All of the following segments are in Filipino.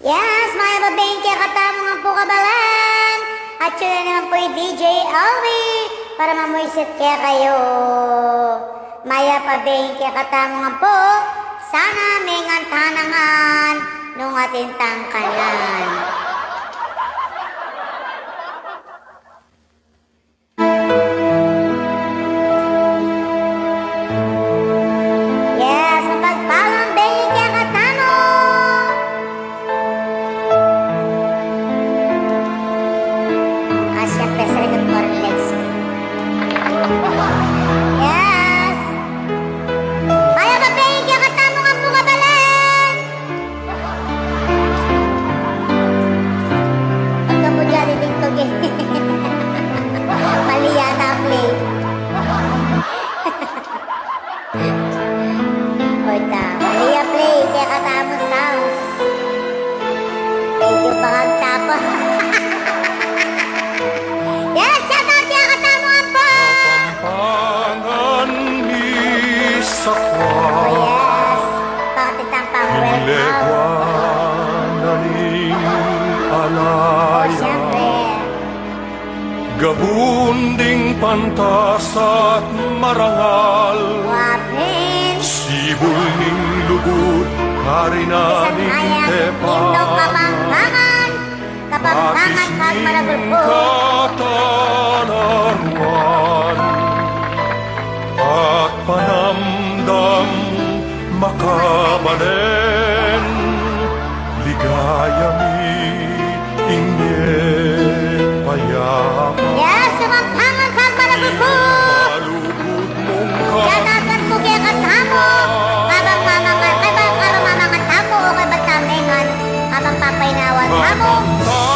Yes, mga babengke, katamo nga po kabalan. At yun na naman po yung DJ Alwi para mamuisit kaya kayo. Maya pabengke, katamo nga po. Sana may ngantanangan nung ating tangkanan. Yes, mapagpalang bengke, katamo. Siyempre, sa likod ko rin legs. Yes! Kaya ba, Bengke? Katamo nga po kabalan! Huwag ka mo dyan, itingtog eh. Mali yata ang play. Oita, mali ang play. Kaya katamo sounds. Medyo bakang tapo. Yes, shout out kaya katamo nga po! Kapampangan ni Sakwa. Oh yes, pakatitang pang welcome. Legwan na ning Oh, alaya. syempre. Gabunding pantas at marangal. Wapin. Sibol ning lugod, karina Isang ning ayang tepa. indong kapampangan. Kapampangan kag maragulpo. Katananuan at panamdam makabalen ligaya mi inye payapa Yes, kapampangan kag maragulpo. malugod mong Shout out kan po kaya katamo. Habang mamangan, ay ba karong mamangan tamo o kay batamengan. Habang papainawan tamo.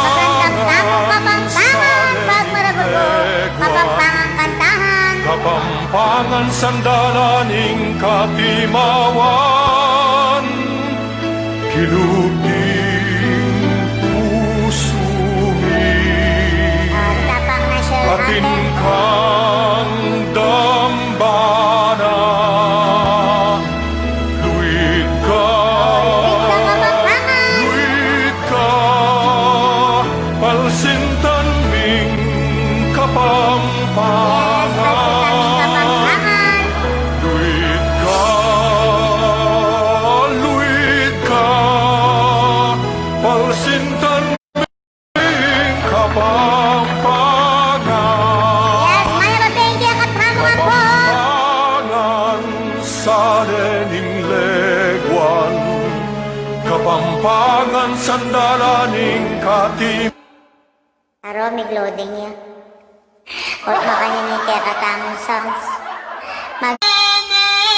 Magandang tamo kapampangan kag maragulpo. Kapampangan kantahan. Kapampangan sandalaning katimawan kiluging pusumi Tapang national atin anthem. kang dambana luwid ka Kapampangan. luwid ka palsintan ming Yes, kapampangan kapampangan. Luwid ka, palsintan ming kapampangan. Yes, maya babengke katamo nga po. Kapampangan sa dening legwan, kapampangan sandalaning katim. Aro, may loading niya. Huwag makanya kaya katamong songs.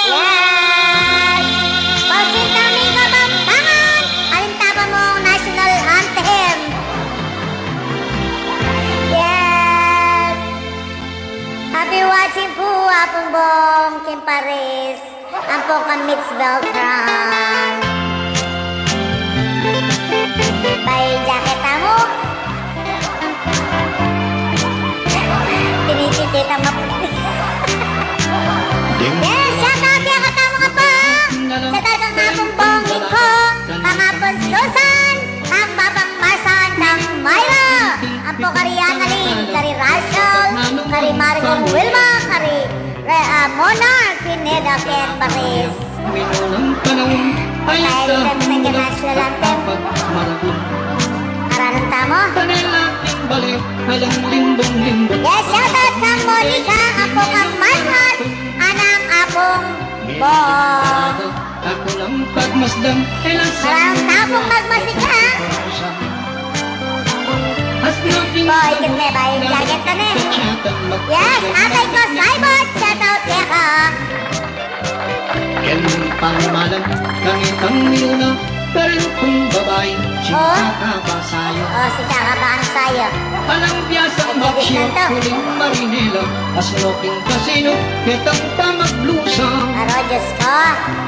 Yes! Pausin kami kapampangan! Alintapa mo ang national anthem! Yes! Happy watching po, Apong Bong, Kim Paris, ang po Kamits Beltran. By jacket mo. Tinititita maputi. Yes, shout out kaya katamo nga po. Sa talagang hapong bongin ko. Pangapon Susan. Ang papang Marsan ng Myra. Ang po kari Annalyn, kari Rachel, kari Marigong Wilma, kari Monarch, Pineda, Ken Paris. Tayo rin ng national anthem. Aralan tamo. Yes, shout out kang Monica, apo kang Marsan, anang apong Bong. Ako lang pagmasdan, kailan sa Parang tapong magmasika. Boy, kaya ba yung jacket ka na? Yes, atay ko, Cybot, shout out kaya ka. Yan pangmalan, kangitang niluna, pero kung babae, chika ka sa'yo. Oh, si kakabaan sa'yo. Alang biyasang Ay, magsyo, na to. huling marinela, asnoking kasino, kitang tamaglusa. Aro, Diyos ko.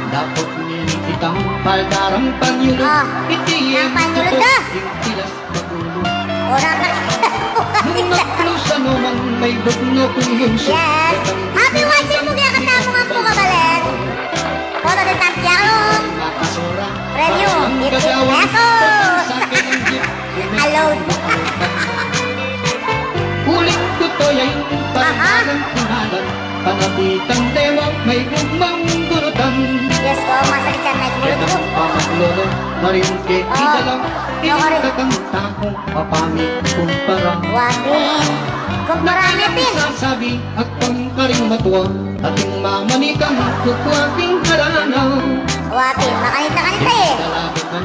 Dapat nilitang paldarang panyulo, Ah, itiyem ang panyulo ko, to. yung tilas pagulo. Orang nakita ko Nung kanila. naglusa naman, may bugno kong yunso. Yes. Happy watching mo kaya katamo nga po kabalan. Foto de Santiago. Makasura, Premium, parang 50 gagawan, pesos. sa load. Huling ko to'y parang kunalan. Panapitang dewa, may gumang gurutan. Diyos ko, masakit yan, may Kaya gulot ko. pamaglolo, narinke, Oh, idalaw. no, Karin. Ikakanta kong papamit kumpara. Wabin. Kumpara natin. Sasabi at pangkaring matuwa. Ating mamanikang kukwaping haranaw. Wabin, makanita-kanita eh. Dalabakan,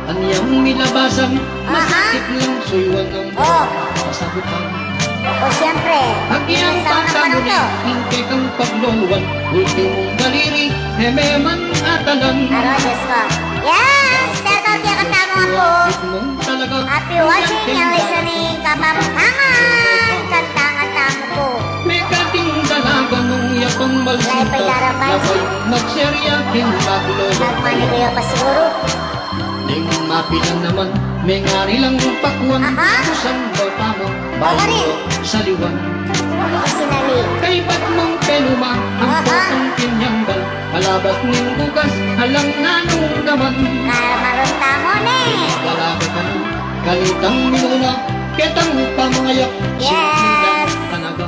anyang nilabasan. Masakit lang suywan ng Oh. pasagutan. O siyempre, Ang iyang sa unang panahon pagkamuli, to. hingke kang pagluluwan. Ultimong daliri, hememan atalan. Aro, Diyos ko. Yes! Shout out kaya katama nga po. Mong talaga. Happy watching and listening, kapampangan. Kanta-kanta mo po. May kating dalaga nung yapang balsinta. Live ay darapay. Labay magserya, hinagulog. Nagmaniguyo pa siguro. Ning mapilan naman, may ngari lang pakuan. Aha. Kusang bata mo, Ako rin. bayo sa liwan. Sinali. Kay ba't mong penuma, ang Aha. potong kinyanggal. Malabas ning bugas, halang nanong naman. Maroon tamo na eh. Wala ka na, kalitang minuna, ketang pamangayak. Yes. Talaga.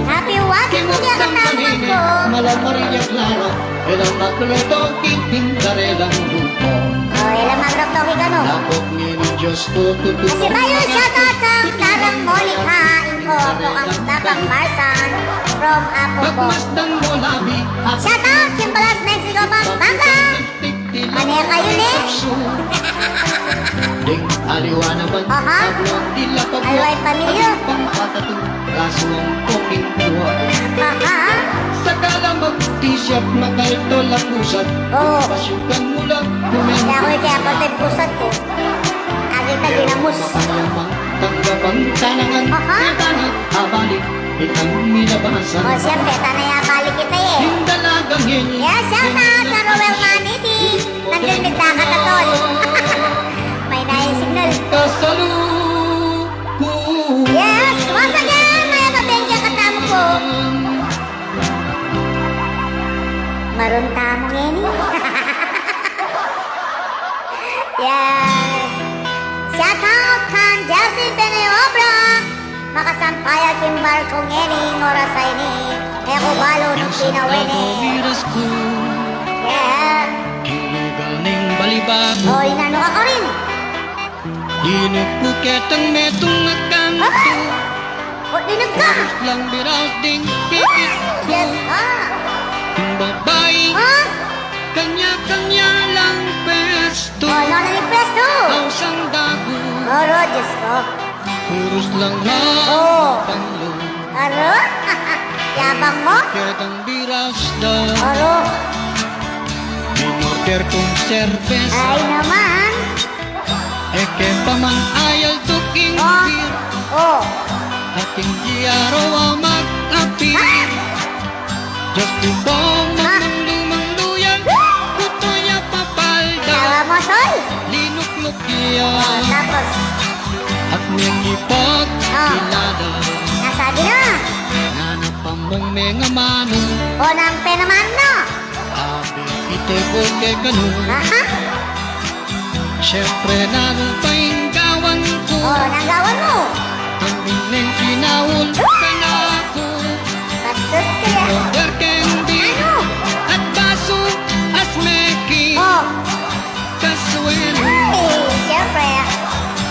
Happy watching Kimot kaya ng katama kanini, po. malamariya klara. Ilang makluto, kikintarelang lupo. O, ilang magroktoki ka no? Lapot ni Diyos ko, tutupo. Kasi tayo shout out ang Tarang Monica. Info ako ang Tapang Marsan from Apo po. Pagmasdan mo labi, at Shout out yung Balas Mexico Pampanga. Ano kayo ni? Ding aliwa naman, Aha. ablong dila pa po. Aliwa'y pamilya. Pangpatato, kaso ang kuking buwa. Aha. Sa kalamag, t-shirt, makalto lang pusat. Oo. Pasyukan mo lang, Hindi ako yung kaya pati pusat ko. Agita ginamos. Makayamang tanggapang tanangan. Aha. Tanang abalik, itang minabasan. O, siyempre, tanaya balik kita eh. Yung dalagang hini. Yeah, shout out sa Roel Maniti. Nandun nagkakatatol. May nai signal. Kasalukuyan. Yes, once again, mga kabengya katamo po. Maroon tamo ngeni. Yes. Shout out kan Jesse Beneobra. Makasampaya kimbal ko ngeni oras ay ni. Eko balo ng pinaweni. Yeah. Kilugal ning balibago. O, inano ka rin. Dinupuket ang metong akanto. O, dinig ka. Lang biraw ding kikit ko. Yes, ha. Yung babae, Ha? kanya-kanya lang pesto. O, no, nanipresto. Hausang dago, Oro, Diyos ko. puros lang na Oh. panglo. Aro? Yabang mo? Ketang biras daw, Aro. inorder kong serbesa. Ay naman. Eke pa man ayal tuking Oh. beer. Oh. Aking diaraw mag-apir. Just tubong Ah. ng lumang luyan. Kutoya papalda. Sawa mo, Sol. Linuklok Oh, yan. tapos, At niyang ipag Ah. kilala. nasabi na. Nanapang mong mga manong. O, nang penaman no. Abi ite ko kay ganun. Aha. Siyempre nanong gawan ko. O, nanggawan mo. Ang ining kinawul ka na ako. Bastos ka yan. Order candy Ano? at baso as meki. O. Kasuelo Ay, siyempre.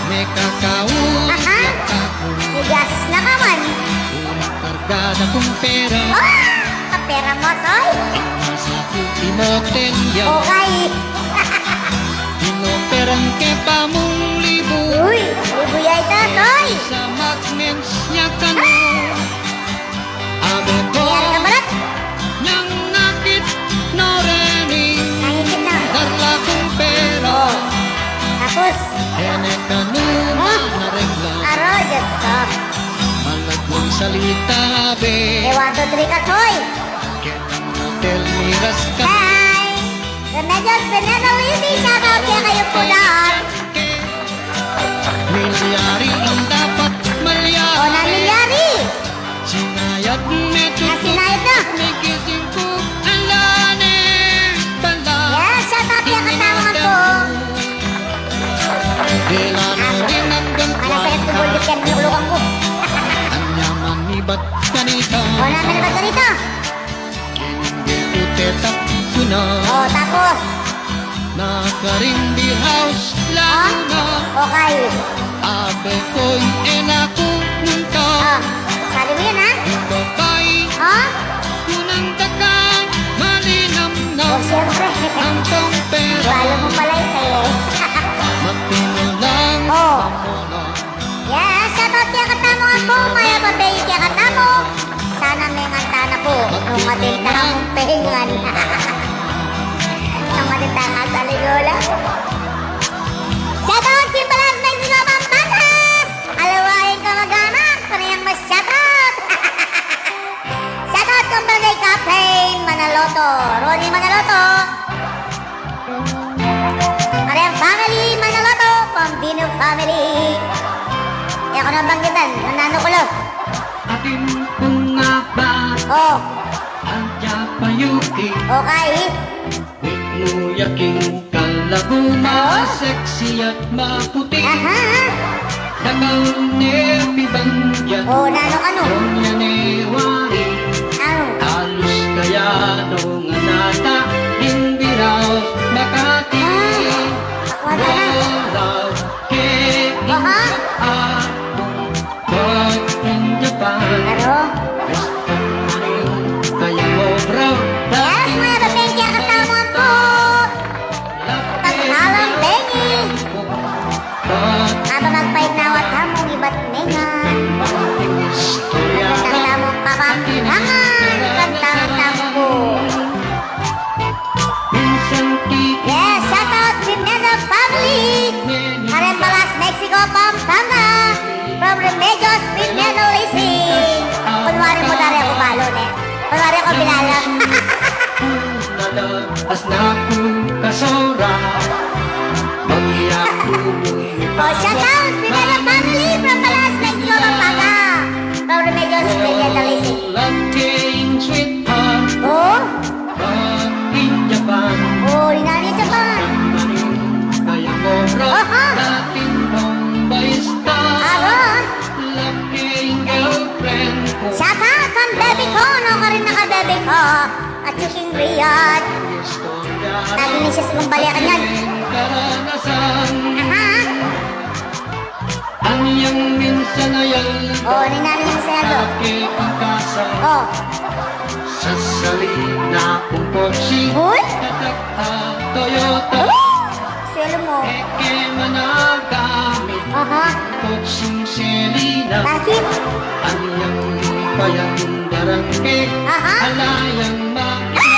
may kakao. Aha. Ako Higasis na kaman. unang kargada kong pera. Oh, kapera mo, Sol. Nasa ultimotel yan. Okay. Inoperang ke pa mong libo. Uy, bubuyay ta, Sol. Sa magnets niya ka na. Abe ko Ayan ka balat. niyang nakit no rening. Nangipit na. Darla kong pera. Oh. Tapos, Ene kanuma Ah. na regla. aro, Diyos ko. Malagong salita be. Eh, 1, 2, 3 ka, Soy. Ketang hotel miras ka. Hi! Remedios Veneto Lizzy, shoutout kaya kayo po doon. Milyari ang dapat O, malyari. nangyayari. Sinayat meto. Nasinayad na. May gising ko alane. Pala. Yes, shoutout kaya katama po. Dila mo rin ang bat kanita O, namin na ba ganito? Hindi utetak kuna O, tapos. Nakarimbi house lalo na Okay. Abe ko'y enako nunta Sabi mo yun, ha? Ibabay O? kunang dakan Malinam na O, siyempre. ang pera Balo mo pala ito eh. Magpinulang Oh. amona Yes, shoutout kaya katamo nga po. Maya babay kaya katamo. Sana may nganta na po. Nung matinta akong pahingan. Nung matinta nga sa ligola. Shoutout kaya pala sa Mexico Pampanga. Alawain ka mag-anak. Panayang mas shoutout. Shoutout kong barangay Captain Manaloto. Ronnie Manaloto. Mariang family Manaloto. Pambino family. Eh ako nang banggitan, nanano ko lang. Atin kung nga ba Oh, ang japayuki okay. Nuyaking kalaguna Sexy at maputi Aha. Dangal ne pibangyan Oh, nano ka no? Ronya ne wari Ano? Halos kaya nung anata Imbiraw Makati Wala na. Walaw ke Aha. Akong But in Japan Ano? Kaya mo bro Yes, mga babeng kaya katamo po. Taghalang bengi. Aba magpainawat hamong iba't nengan. Kantang tamong kapampangan. Kantang tampo. Yes, shout out Remedios family. Arembalas, Mexico, Pampanga. From Remedios, Pinedo Racing. Kunwari mo dari ako balon eh. Kunwari ako bilala. As na kong kasora Magiyak Oh, shout out Pinedo family from Balas, Mexico, Pampanga. From Remedios, Pinedo Racing. Laging sweetheart Oh, But in Japan oh, rinani Japan. Kaya mo bro Aha. Dating Bombay star Aba, Laging girlfriend ko shout out ang baby ko. No ka rin naka-baby ko. At yuking Riyadh. Istorya Lagi ni siya sa kumbalikan yan. Karanasan Aha. Anyang minsan ay Oh, rinani niya sa yado. Nakikipagkasa Oh, Sa salina kong Porsche Uy. Tatak Toyota swelo mo. Eke managamit Aha. Porsche Selina Bakit? Anyang payang darangke Aha. Alayang makina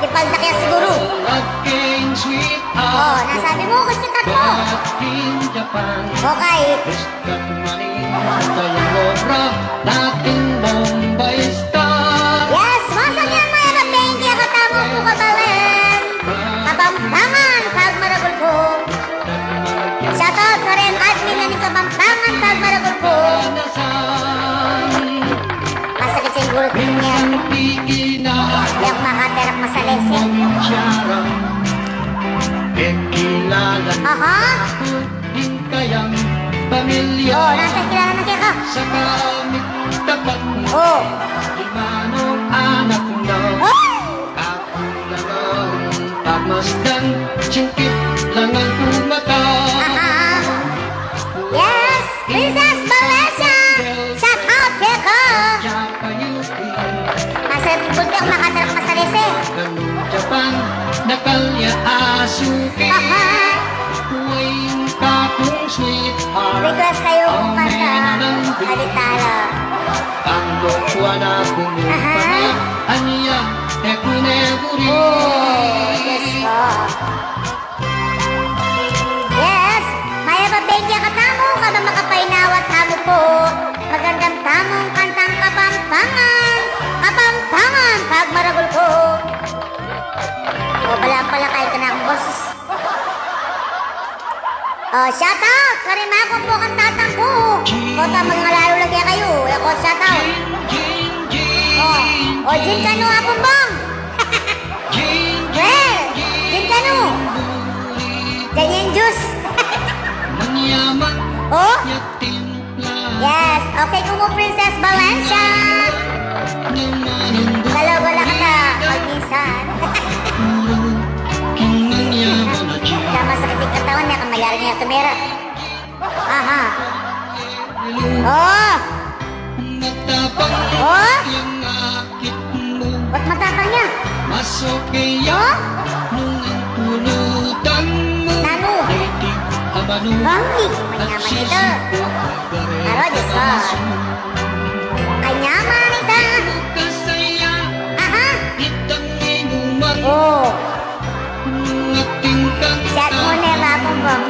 Ipag na kaya siguro. Laging Oh, sweetheart nasabi mo gusto ka mo. But in Japan Okay. Iskat manin Kaya mo bro Dating Bombay star Yes, masa niyan mga kapeng kaya katamo po kabalan. Kabampangan pag maragol ko. Shoutout ka rin admin na ni Kabampangan pag maragol ko. Masakit sa gulot niya. Yung makaterak masalese. Aha. Kayang pamilya Oh, nasa kilala na kaya ka. sa kamit tapat mo Oh. Imanong anak na Oh. ako lang pagmasdan singkit lang ang kumata Aha. Yes, Princess Valencia. Shout out kaya ka. Japayuki Masakit yung bulti ang makaterak masalese. Ganun Japan nakalya asuki Aha. Huwing kakong sweetheart Request kayo kung kanta. Alitala. Ang dokwa na kumuha Aha. Aniya ekuneguri Oh, yes po. Yes, maya ba bengya katamo ka ba makapainawat hamo po. Magandang tamong kantang Kapampangan. Kapampangan pag maragol ko. O pala kayo ka na akong boses. Oh, shout out! Karimako po kang tatang ko. O tamang ngalalo lagi kayo. Ako shout out. Oh, Jin Kanu akong bang. Well, Jin Kanu. Ganyan juice. Mangyaman Oh, yatim lang yes. Okay, kung mo yari niya tumira. Aha. Oh! Matapang Oh! yung akit mo. Ba't matapang niya? Masok kaya Oh? nung ang pulutan mo. Nano? Ay di amano. Banggi! At Manyaman ito. sisipo Aro, Diyos ko. Kanyaman ito. Kasaya Aha. itang inuman. Oh! Ating Shot mo kanta. na yung mabumbong.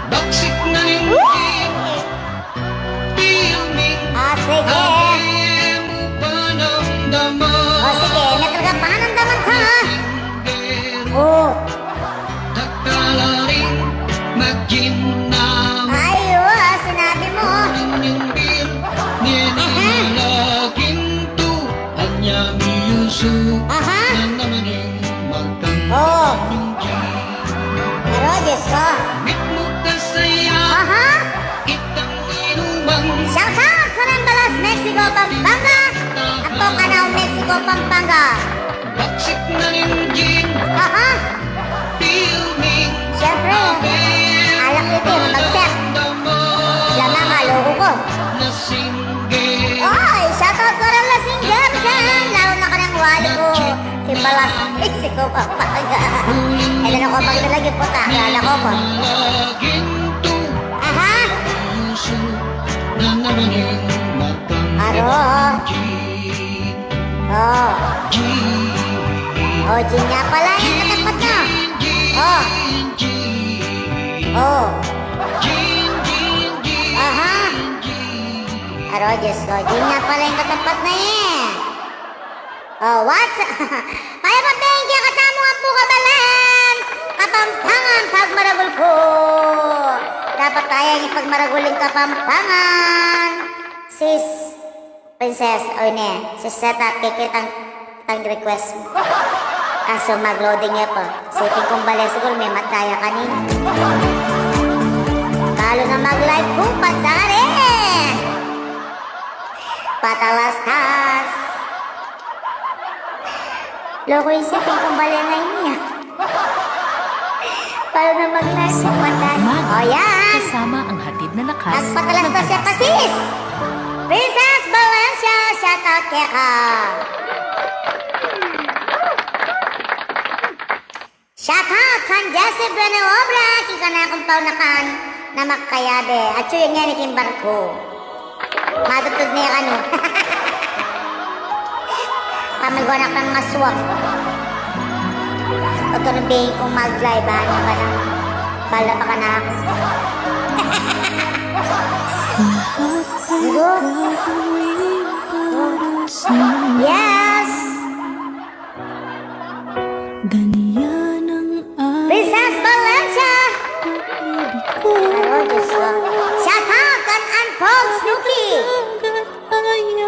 Baksik na linggit. Filming. Ah, sige. Abe mo pa ng dama. Oh, sige. May talaga panandaman ka. Singgero. Oh! Takala rin mag-ginawa. Ay, oh, sinabi mo. Yung bir nilalagin to. Anya miyuso. Aha. Na naman yung magkang Oh! yung Pero, Diyos ko. Bit mo kasaya. Aha! Itang inumang. Shout out sa Rambalas, Mexico, Pampanga! Ako ka na, Mexico, Pampanga! Baksik na linggit. Aha! Filming. Siyempre, alak ito, magsek. Sila na, maloko ko. Na singgero. Oy, shout out ko rin lasing dyan! Lalo na ka ng wali ko. Timbalas, Mexico, Pampanga. Ito na ko pag talaga po, takalala ko po. Laging to. Aha! Puso na naman yung matang Aro. Oh, oh, Jin nga pala yung katapat na. Oh, oh, aha. Aro, Diyos ko, Jin nga pala yung katapat na yan. Oh, what's Kaya pa, Benji, katamo nga po kabalan. Kapampangan, pagmaragol ko. Dapat tayo yung pagmaraguling kapampangan. Sis, Princess, o ne, sis Seta, kikit ang request mo. Kaso mag-loading niya pa. Sipin kong bala siguro may mataya kanina. Talo na mag-live po, patare. Patalastas. Loko isipin kong bala na niya. Talo na mag-live po, patare. O yan. Kasama ang hatid na lakas. Nagpatalastas siya pasis. Princess Valencia, shout out kaya ka. Shout out kan Jesse Beneobra, kika na akong paunakan na makayabe. At yun nga ni Kimbarko. Matutod niya ka no. Pamaganak ng mga swak. Ito na bayin kong mag-live, ha? Ano ka na? Bala pa ka na ako. Yes! Ganyan ang Princess Valencia! pag-ibig ko. Ano, Diyos ko? Shout out kan Anpong Snooki!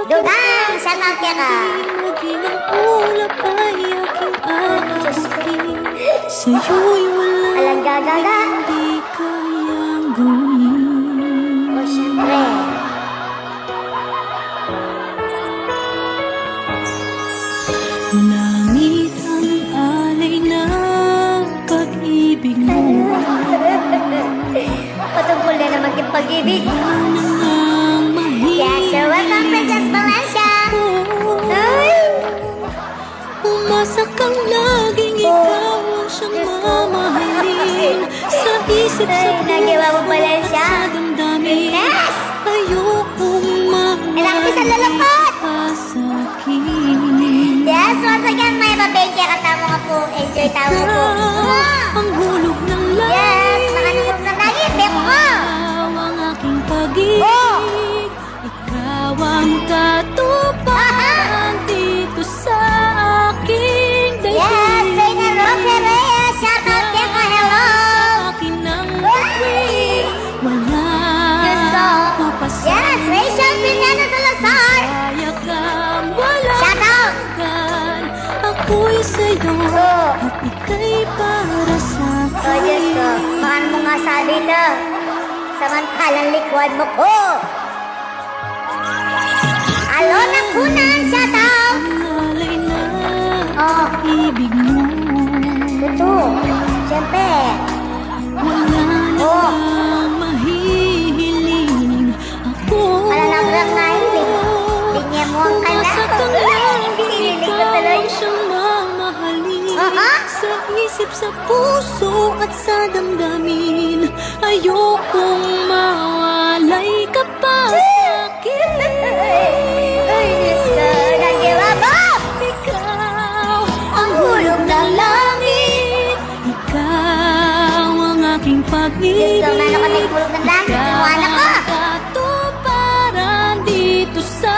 Dudang, shout out kaya ka! Maging ang ulap ay aking aking. Sa'yo'y wala Alang gagaga! hindi kayang gawin. O, syempre. Langit ang alay ng pag-ibig mo. Patungkol na naman yung pag-ibig. Yan ang mahirap. Yes, you're welcome, Princess Valencia! Ay! Umasa kang laging ikaw ang siyang mamahalin. Sa isip, sa Ay, nagawa mo, Valencia. sa damdamin. Yes! Ayokong Anak ko sa lalakot! sa'kin. Yes, once again, may babenki katamo nga po. Enjoy tayo po. Ang hulog ng langit. Yes, makanulog na langit. Beko ko! Ikaw ang aking pag-ibig. Ikaw ang katuparan dito sa aking daigdig. Yes, say na Roque Reyes. Shout out kaya ka, hello! Sa akin ang bituin. Wala Gusto. papasok. Yes, Rachel Piñano Salazar. Kaya kang walang Shout out! hanggan. Ako'y sa'yo Oh. at ika'y para sa Oh, Diyos ko. Paano mo nga sabi ito? Samantalang likod mo ko. Alona Kunan, shout out! Alay na Oh, ibig mo. ito. Siyempre. sa puso at sa damdamin. Ayokong mawalay ka pa sa'kin. Ay, Diyos ko, nagdiwa ba? Ikaw ang hulog ng langit. Ikaw ang aking Diyos pag-ibig. ko, mano ka may kulog ng langit, iwanan ko. Katuparan dito sa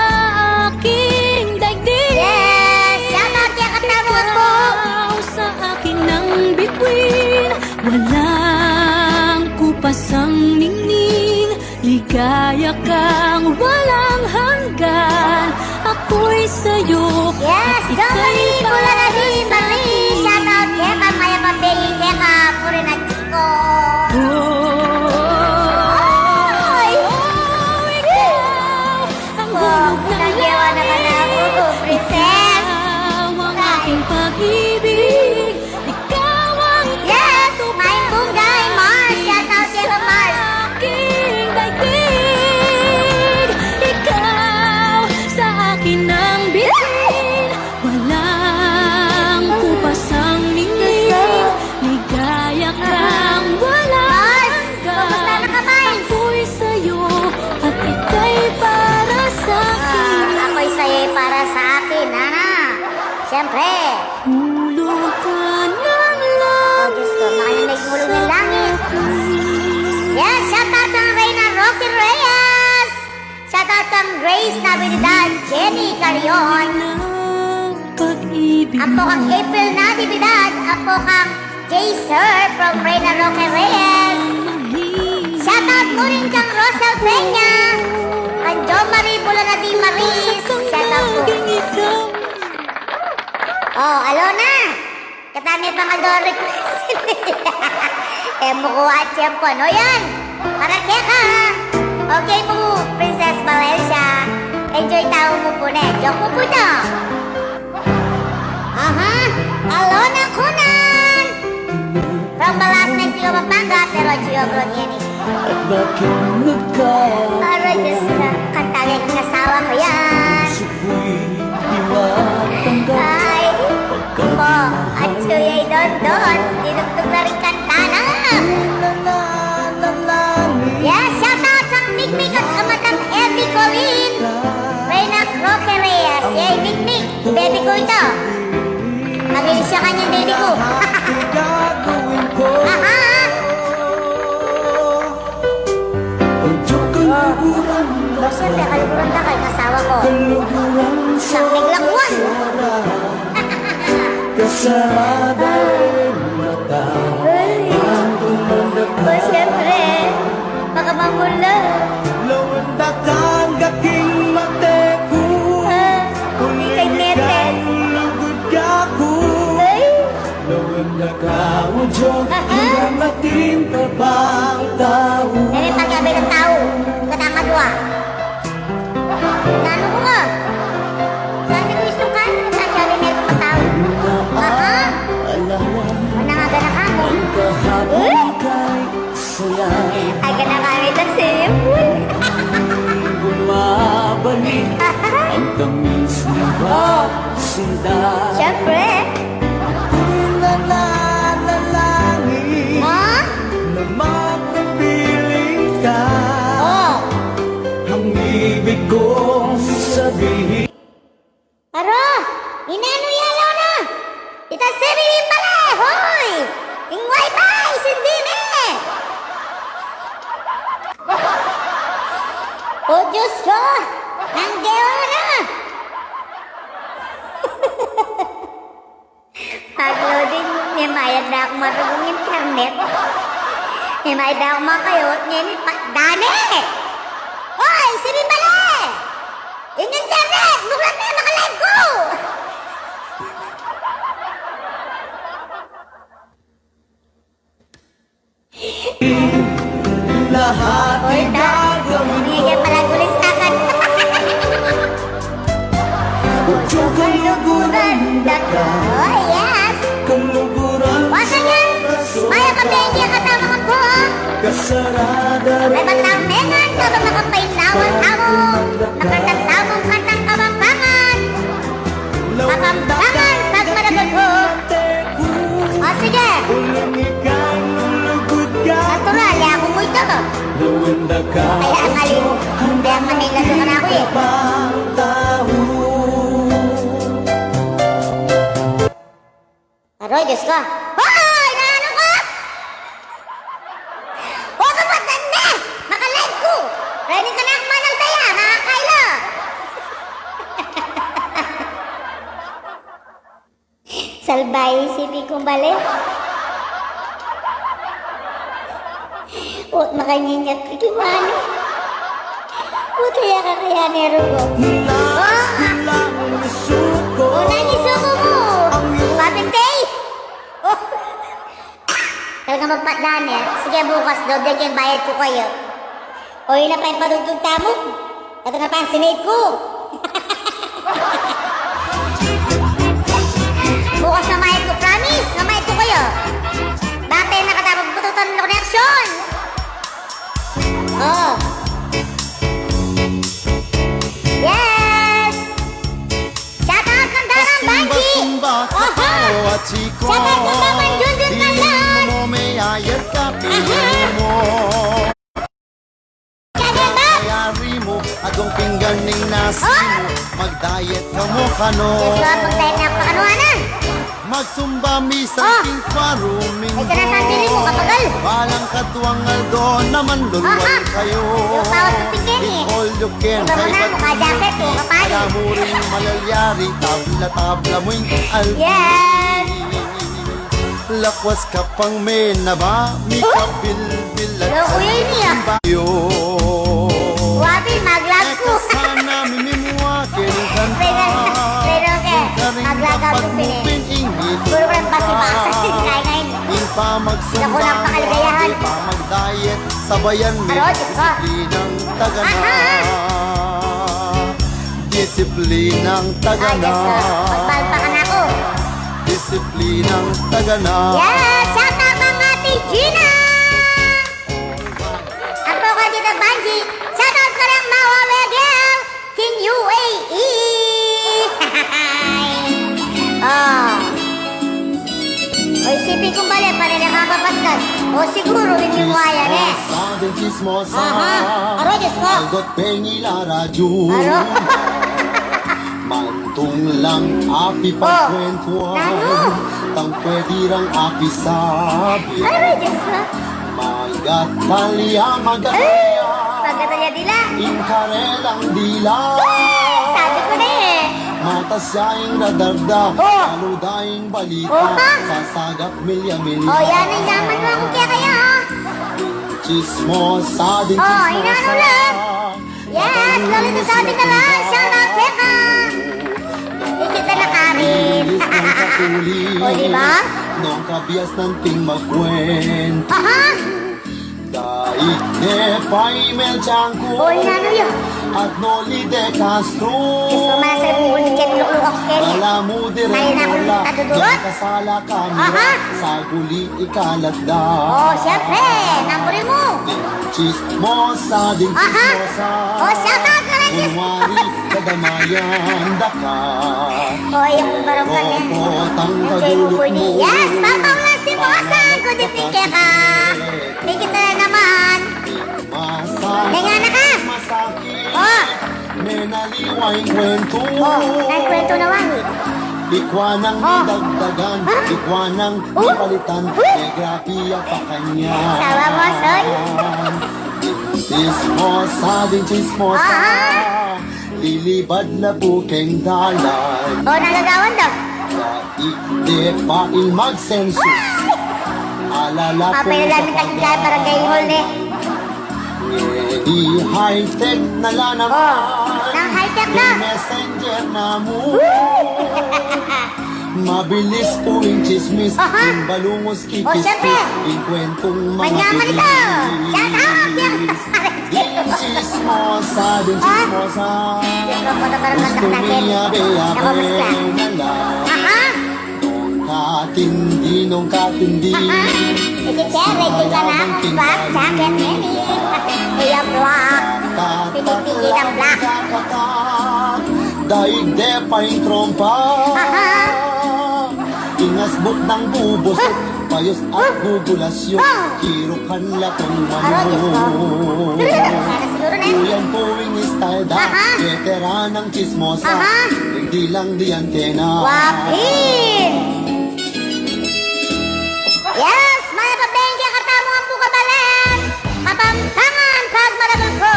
aking daigdig. Yes, shout out kaya katamang ko. Ikaw sa akin ang bituin. Walang kupasang ningning. Ligaya kang walang hanggan. Ako'y sa'yo Yes, at go ika'y Marie, mula na din, para Marie. sa'kin. Shout out kaya ka, Maya Pambeli, kaya ka, puri na chiko. Ay! Ikaw ang hulog ng nagdiwa naman ako, princess. Ikaw ang aking pag-ibig. Ikaw ang Yes, my bunggay, Mars. Shout out kaya ka, Mars. aking daigdig. Ikaw sa akin ang bituin. Walang kupasang ningning. Ligaya kang walang Kamusta na ka, Mars? Ako'y sa'yo at ika'y para sa'kin. Ako'y sa'yo para sa akin, Nana. Siyempre. Hulog ka ng Oh, Diyos ko, makinig hulog ng langit. Yes, shout out ang Reyna Rocky Reyes. Shout out ang Grace Nabilidad, Jenny Carion. Pag-ibig Apo kang April Natividad. Apo kang J-Sir from Reyna Roque Reyes. Shout out mo rin kang Rosel Peña. Ang Jo Marie Bulanadi Maris. Shout out po. Oh, Alona. Katami pang Aldor request. Eh, mukuha at siyempo. No yan. Para kaya ka. Okay po, Princess Valencia. Enjoy tao mo po na. Joke mo po to. Aha, Alona Kunan! From Balas, Mexico, Pampanga, pero Giobro niyan eh. At bakit nagkasukoy Aray, Diyos na, kantawin ang asawa ko yan. di matanggap? Ay, po, at suya'y don-don, dinugtog na rin kanta na. Yes, shout out sa Mikmik at amatang Eddie Colleen. Reyna Roque Reyes, yay, Mikmik, baby ko ito. Maging siya kanyang baby ko. Gagawin ko Aha! Siyempre, kaluguran ka kay kasawa ko. Siyang niglakwan. Kasada mata Ay, o siyempre, baka mamula. Lawanda kang gaking mateku Ikay nete. lugod ka ko Ay, Lawanda ka ujog Hanggang matim ka bang tao nene pagkabi ng tao. Katama dua. Nano ko ka? Sabi ko gusto ka? Sabi meron ka tao. Aha! Alawan Manangaga na ka mo. kahapon kay saya Ay, ka na kami ito simple. Bumabalik ang tamis ng pagsinda Siyempre. Nalalangin Ha? na magpapiling ka Oh. Ang ibig kong sabihin Aro! Inano yalo na! Ita sabihin pala! Hoy! Yung wifi! Sundin eh! Oh, Diyos ko! Nanggawa na! Pag-loading, may mayad na ako marunong internet. May mayad na ako makayot. Ngayon, Dane! Hoy! Sabihin pala! Yung internet! Buklat na yung makalive ko! lahat Hoy, ta! Hindi ka pala gulis akan. Kuluguran Dako! Oh, yes! Kuluguran Wasa yan! Maya ka bengi ang katama ka po! Kasarada May batang mengan ka ba makapainawan tamo? Nakatagtamong kantang kabambangan! Kabambangan pag managot ko! O sige! maganda ka Kaya ang alin, kaya ang Manila doon ka na ako eh. Pang tao Aroy, Diyos ko. Hoy! Naano ka? Huwag ka matanda! Makalive ko! Ready ka na ang manang daya, mga Kylo! Salbay, isipin kong bali. Huwag makanyinyat ko kimani. Huwag kaya nero ko. lang isuko Unang isuko mo! Patintay! Oh! Talaga magpatdaan eh. Sige bukas, doble yung bayad ko kayo. O yun na pa yung padugtog tamo. Ito na pa yung sinate ko. Bukas na mayad ko, promise! Na mayad ko kayo. Bakit tayo nakatapag bututan ng connection? Oh! Yes! Shout out ng Darang Banji! Sumba Oha! at siko Shout out ng Daman Jundun Kalas! mo may ayat ka piling mo Kaganda! Kayari mo adong pingganing nasi Oh! mo Mag-diet ka mo kano Yes, Lord, magtayo na ako kanuhanan. Magsumba misa Oh! king paruming Ay, kanasandili mo, kapagal. Walang katuangal doon naman lulwal Aha. kayo Yung tao sa tingin eh. All you can Iba mo na, mukha jacket, mukha pali. Alam mo rin malalyari Tabla-tabla mo yung albi Yes! Lakwas ka pang may naba Mi Oh! kabilbil at Hello, kuya yun niya. bayo Wabi, maglag ko. Sana mimimwa kining Pero ke, maglagaw ko pinin. Puro ko lang basi-basa. Kaya ngayon. In pa magsumba Naku, napakaligayahan. in pa mag-diet Sabayan mo Aro, Diyos ko. disiplinang tagana Disiplinang Ay, tagana Diyos ko. Magbalpa ka na ako. Disiplinang tagana Yes! Shout out ang ating Gina! Ako ka dito, Banji. Shout out ka ng Mawa Miguel, King UAE! Oh. O isipin kong bali, parin nakakapatkan. O siguro, hindi mo yan eh. Sabing chismosa Aha. Aro, Diyos ko. Algot pengila radyo Aro. Mantong lang api Oh. pagkwentuhan Ano? Tang pwede rang api sabi Ano, Diyos ko? Magatalya, magatalya Pagkatalya dila. Inkarelang dila Sabi ko na eh. Mata siyang radarda Oh. Aludayang balita Oh, ha? Sasagap milya-milya O yan ang yaman mo ako kaya kaya oh. Chismosa din Oh, chismosa inano lang. Yes, lolito sabi ka lang. Shout out, Beka. Ikita na karin. O, diba? Nung kabias ng ting magkwento Aha. Daig de Paimel Chanko O, inano yun. At Noli de Castro Gusto mo na sa'yo ulit kaya nilulok ako kaya eh. Wala mo di Sa'yo rin na ako wala natutulot. Diyan kasala kamera Aha. Sa guli ikalat da O, syempre. Namburin mo. Chismosa din Aha. chismosa O, shout out ka lang, Diyos. Kunwari kadamayan daka O, yung barong ka na. Kokotang Yung kay kagulok Buboy mo ni. Yes, papaw lang si Bosan. Kundi pike ka. Ikita na naman. Masakit Kaya na ka. Masakit O. May naliwang kwento O, nagkwento na wangit. Ikwanang Oh. dagdagan Ikwanang Oh. palitan Oh. May grafiya pa kanya Sawa mo, Soy. Chismosa din chismosa Ah. Lilibad na bukeng dalan O, nagagawan daw. Daig pa il magsensus Alala ko Papay na namin tagkikaya para kay Hall eh. Di high-tech na lang O, nang high-tech na. Messenger na mo Mabilis po yung chismis Aha. Yung balungos O, kikis syempre. Yung kwentong mga Manyaman ito. Shout out. Yung chismosa Din Ah. chismosa Diyos ko, punta ka rin Gusto ng takit. niya Nakamusta? beyabe na lang Aha. Nung katindi Aha. Ikitsere, kita na. Black jacket, Nelly. Kuya Black. Pinipigil ang black. Daig de pa yung trompa Aha. Ingasbot ng bubos Payos at gugulasyon Kirukan lakong Aro, Diyos ko. manong Sana siguro na yun. Kuyan Boeing style da Aha. Veteran ng chismosa Aha. Hindi lang di antena Wapin! Yes, mga kabengke, katamo ang pukabalan. Kapampangan pag malabog ko.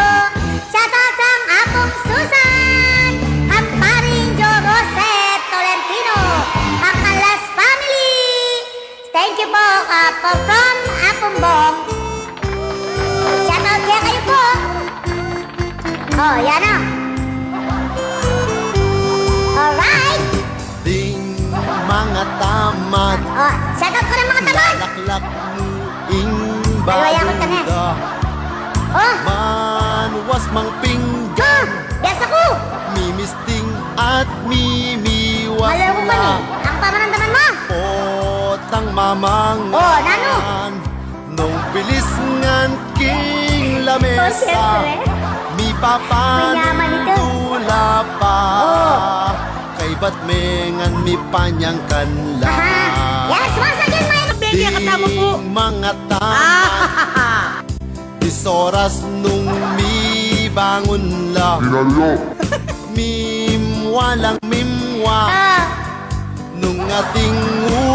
Shoutout ang Apong Susan. Ang paring Jo Roset Tolentino. Ang Alas Family. Thank you po, kapo from Apong Bong. Shoutout kaya kayo po. Oh, yan o. Alright. Ding mga tamad Oh, shoutout ko ng mga tamad. Laklak ing Dalawayakot ka na. baluda Oh, Manwas mang pinggan yes ako. Mimisting at mimiwas Malaw ko pa ni. Ang pamaramdaman mo. Potang mamangan Oh, nano? Nung bilis ngan king lamesa Oh, syempre. Mi Mayaman ito. papanula pa Oh. Kay ba't mengan mi panyang kanla Aha. Yes, once again, mga Bengi, katama po. Mga tamad Dis oras nung mi bangon la Mimwa lang mimwa Ah, Nung ating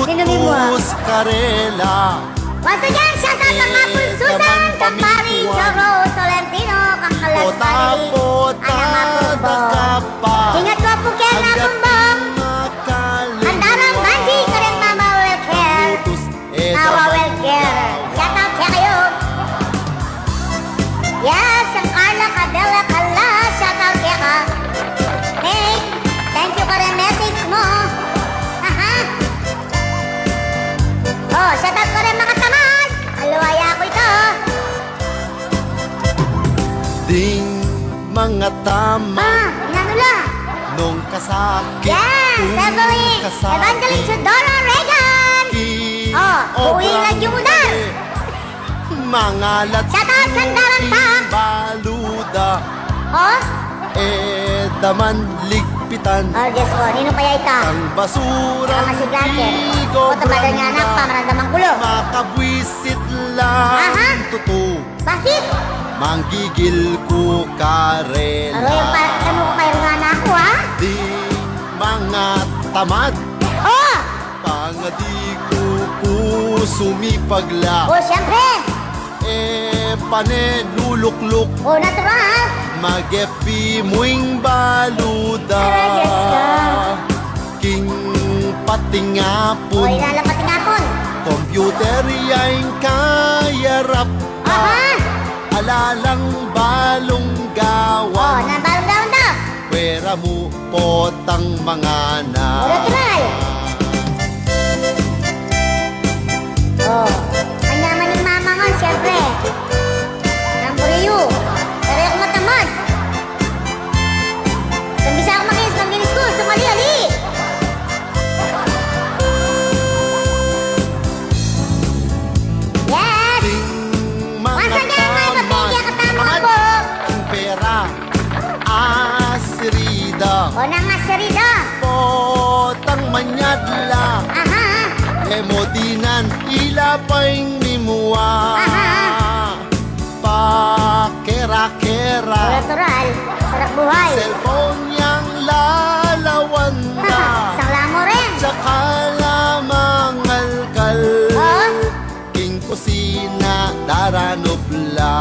Sino mimwa? utos karela once again, shoutout ng Apple Susan, kang paring Joro Tolentino, kang Kalas Family, Pota-pota ang Apple da Bong. ka pa Ingat ko po kaya na Apple Bong. Andarang Banji, kareng Mama Welcare. Mama Welcare. Shoutout kaya kayo. Yes, ang Carla Cadella Cala, shoutout kaya ka. Hey, thank you ka rin message mo. Aha. Oh, shoutout ko rin mga tamad. Aluwaya ko ito. Ding mga tama Inanula. Nung kasakit Yes, Evelyn. Evangeline Chudora Reagan. Uwing lagyo mo na. Mga Shoutout Sandaran pa. baluda Oh, daman ligpitan oh, Diyos ko, nino kaya ita? Ang basura Ang masiglaker. O, tabagal nga anak, pamaramdamang kulo. Makabwisit Aha. lang tuto Bakit? Manggigil ko karela Aro yung ano ko kayo nga na ako, ha? Di mga tamad Oh! Pangadi ko sumipagla Oh, siyempre! Panelulukluk Oh, natural! Mag-FB mo'ing baluda Aray, Diyos ko. King Oh, patingapon ilalapat nga po. Computer yaing kayarap Aha! Alalang balong Oh, gawan nabalong daw. Pwera mo potang mga na Oh, natural! Oh, ang yaman ng mama nga, siyempre. Number you. Pero ako matamad. Sambisa ako makinis ko. Sumali-ali. Yes! Ting mga Once again, may tamad papilya katama po. Ang pera asirida O nang asarida. Potang manyadla Aha. Emodinan ilapaing mimua Aha. Pakera-kera Natural. Sarap buhay. Cellphone yang lalawan na Isang lamo rin. Tsaka lamang alkal Oh. King kusina daranobla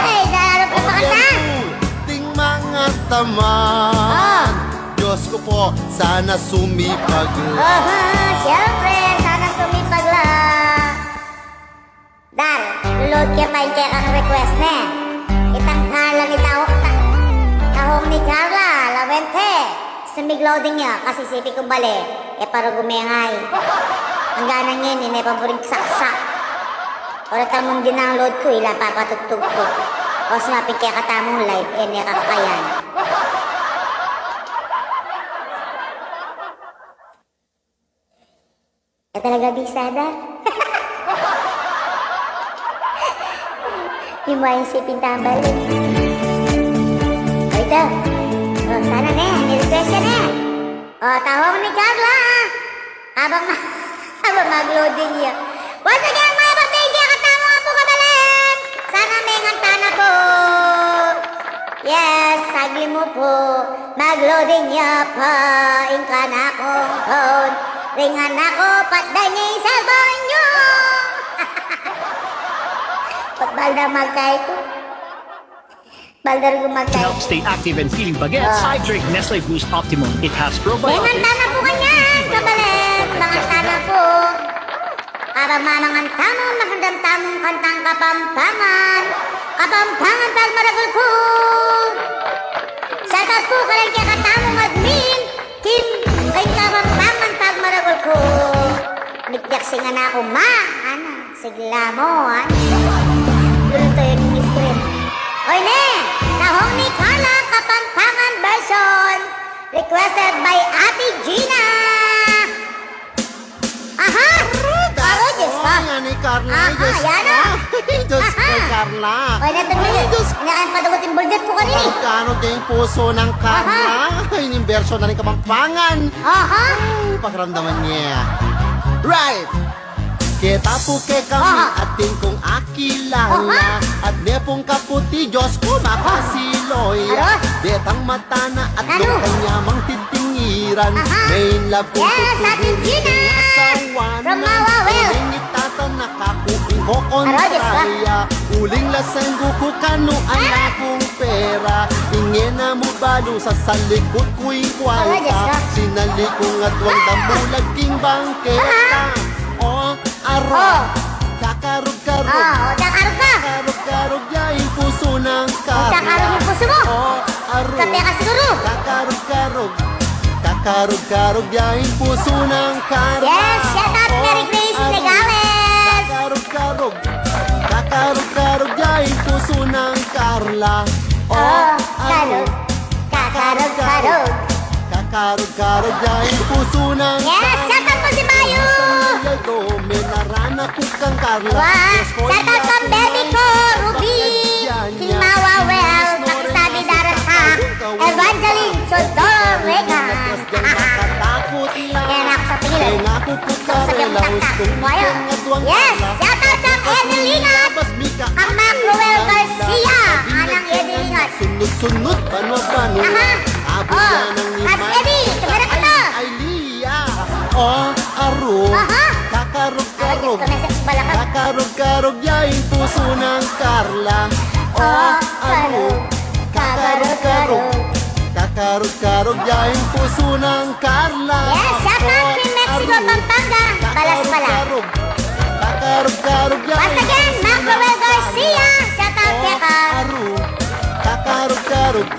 Ay, darap ka pa kanta. Ting mga tamad Diyos ko po sana sumipag Siyempre, sana sumipag lang. Dar, load ka pa yung ang request na eh. Itang Carla ni tahong ni Carla, Lawente. Sumig loading niya, kasi sipi kong bali. Para gumengay. Ang gana ngayon, may paboring saksak. Para tamong din ang load ko, ila papatugtog ko. O sumapit kaya katamong live, niya kakakayan. Talaga bisada. Yung mga isipin tambal. O ito. O sana na, nirequest ka na. O, tawag ni Carla. habang mag-loading yan. Once again, mga kapatid, katama nga po kabalik. Sana may ngantana po. Yes, sagli mo po. Mag-loading niya pa. Ingka na akong phone. Ringan ako, patday niya yung cellphone niyo. Pagbalda magkay ko. Baldar To gumagkay. help stay active and feeling bagets, I drink Nestle Boost Optimum. It has probiotics. Ngantana po kanyan, kabalik. Ngantana po. Para mamangan tamang magandang tamang kantang kapampangan. Kapampangan pag maragol ko. Shout out po kalang kaya katamong admin. Kim, kay kapampangan pag maragol ko. Nagjaksingan na ako, ma. Ano, sigla mo, ano. Doon to yung screen. Oy, ne! Tahong ni Carla Kapampangan version. Requested by Ate Gina. Aha! Aro, Diyos ko. Yan ni Carla. Aha, Diyos yan ko. na. Diyos ko, Aha. Carla. Oy, natagmili. Inakan padagot yung buldet ko kanini. Magkano din yung puso ng Carla? Ay, yung version na rin Kapampangan. Aha! Ay, pakiramdaman niya. Right! Kita po kay kami Aha. ating kong akilala At nepong kaputi, Diyos ko makasiloy Aro? Detang mata na at Ano? doon kanya mang titingiran Aha. May love kong Yes, Ate Gina! From Mawawil. Uling itata nakakuing ko Aro, Diyos ko. kontraya Uling lasenggo ko kano ang akong pera Ingin na mo balo sa salikod ko'y Aro, Diyos kwalta ko. Sinalikong at wang damulag king bangketa Oh, aro, Oh. kakarog-karog Oh, utak-arog ka. Karog-karog yung puso ng Carla Utak-arog yung puso mo. Oh, aro, Kape ka siguro. kakarog-karog Kakarog-karog yung puso ng Carla Yes, shout out Mary Grace aro, Legales. Kakarog-karog Kakarog-karog yung puso ng Carla Oh, karog. Kakarog-karog. Kakarog-karog yung puso ng Yes, shout out po si Mayu. May narana po kang Carla Wah, shout out kang baby ko, Ruby. King Mawawel, Pakisabi Darata, Evangeline Sodor Rega. Nakatakot lang Yan ako sa tingin. Kaya nga po po karela Hustong Moyo. ikang Yes, shout out kang Edelina. Ang Macroel Garcia. Anang Edelingat. Sunod-sunod, pano-pano Aha. Abo Oh, yan ang Kat Eddie, tumira ka to. Ay, Lia Oh, aro Aha. Kakarog-karog Diyos ko, message pala ka. Kakarog-karog yung puso ng Carla Oh, aro kakarog-karog. Kakarog-karog yung puso ng Carla Yes, shout out kay Mexico, Pampanga. Balas pala. Kakarog-karog yung Once again, Macroel Garcia. Shout out kay ka. aro Kakarog-karog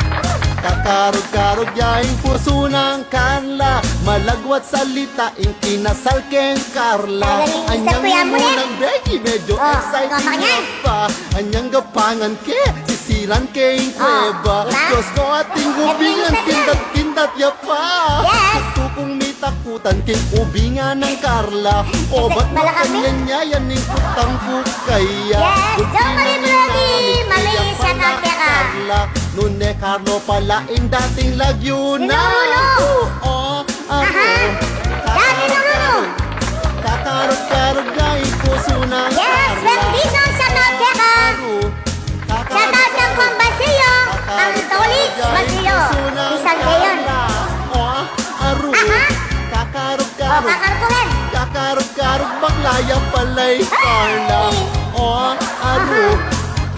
Kakarog-karog yung puso ng Carla Malagwat salita, inkinasal keng Carla Magaling, isa po yan mo na. ng Becky, medyo Oh, exciting gama yan. pa Anyang gapangan ke, sisiran keng kuweba diba? Diyos ko ating ubingan, Nag-iisip yan. kindat-kindat ya pa Yes. Tukong may takutan, king ubingan ng Carla O ba't Bala kami? makanya niya yan yung kutang kukaya Yes, John Marie Brody, Mali, shout out kay ka. Nune Carlo pala in dating Laguna Ninuruno. Oh, Aha. Dati ninuruno. Kakarog-karog yung puso ng Yes, Bendison, shout out kay ka. Shout out kang Juan Basilio. Ang Tolits Basilio. Isang gayon. Oh, aro Aha. Oh, Kakarog-karog kakarkuhin. Kakarog-karog baklaya pala'y Carla Oh, aro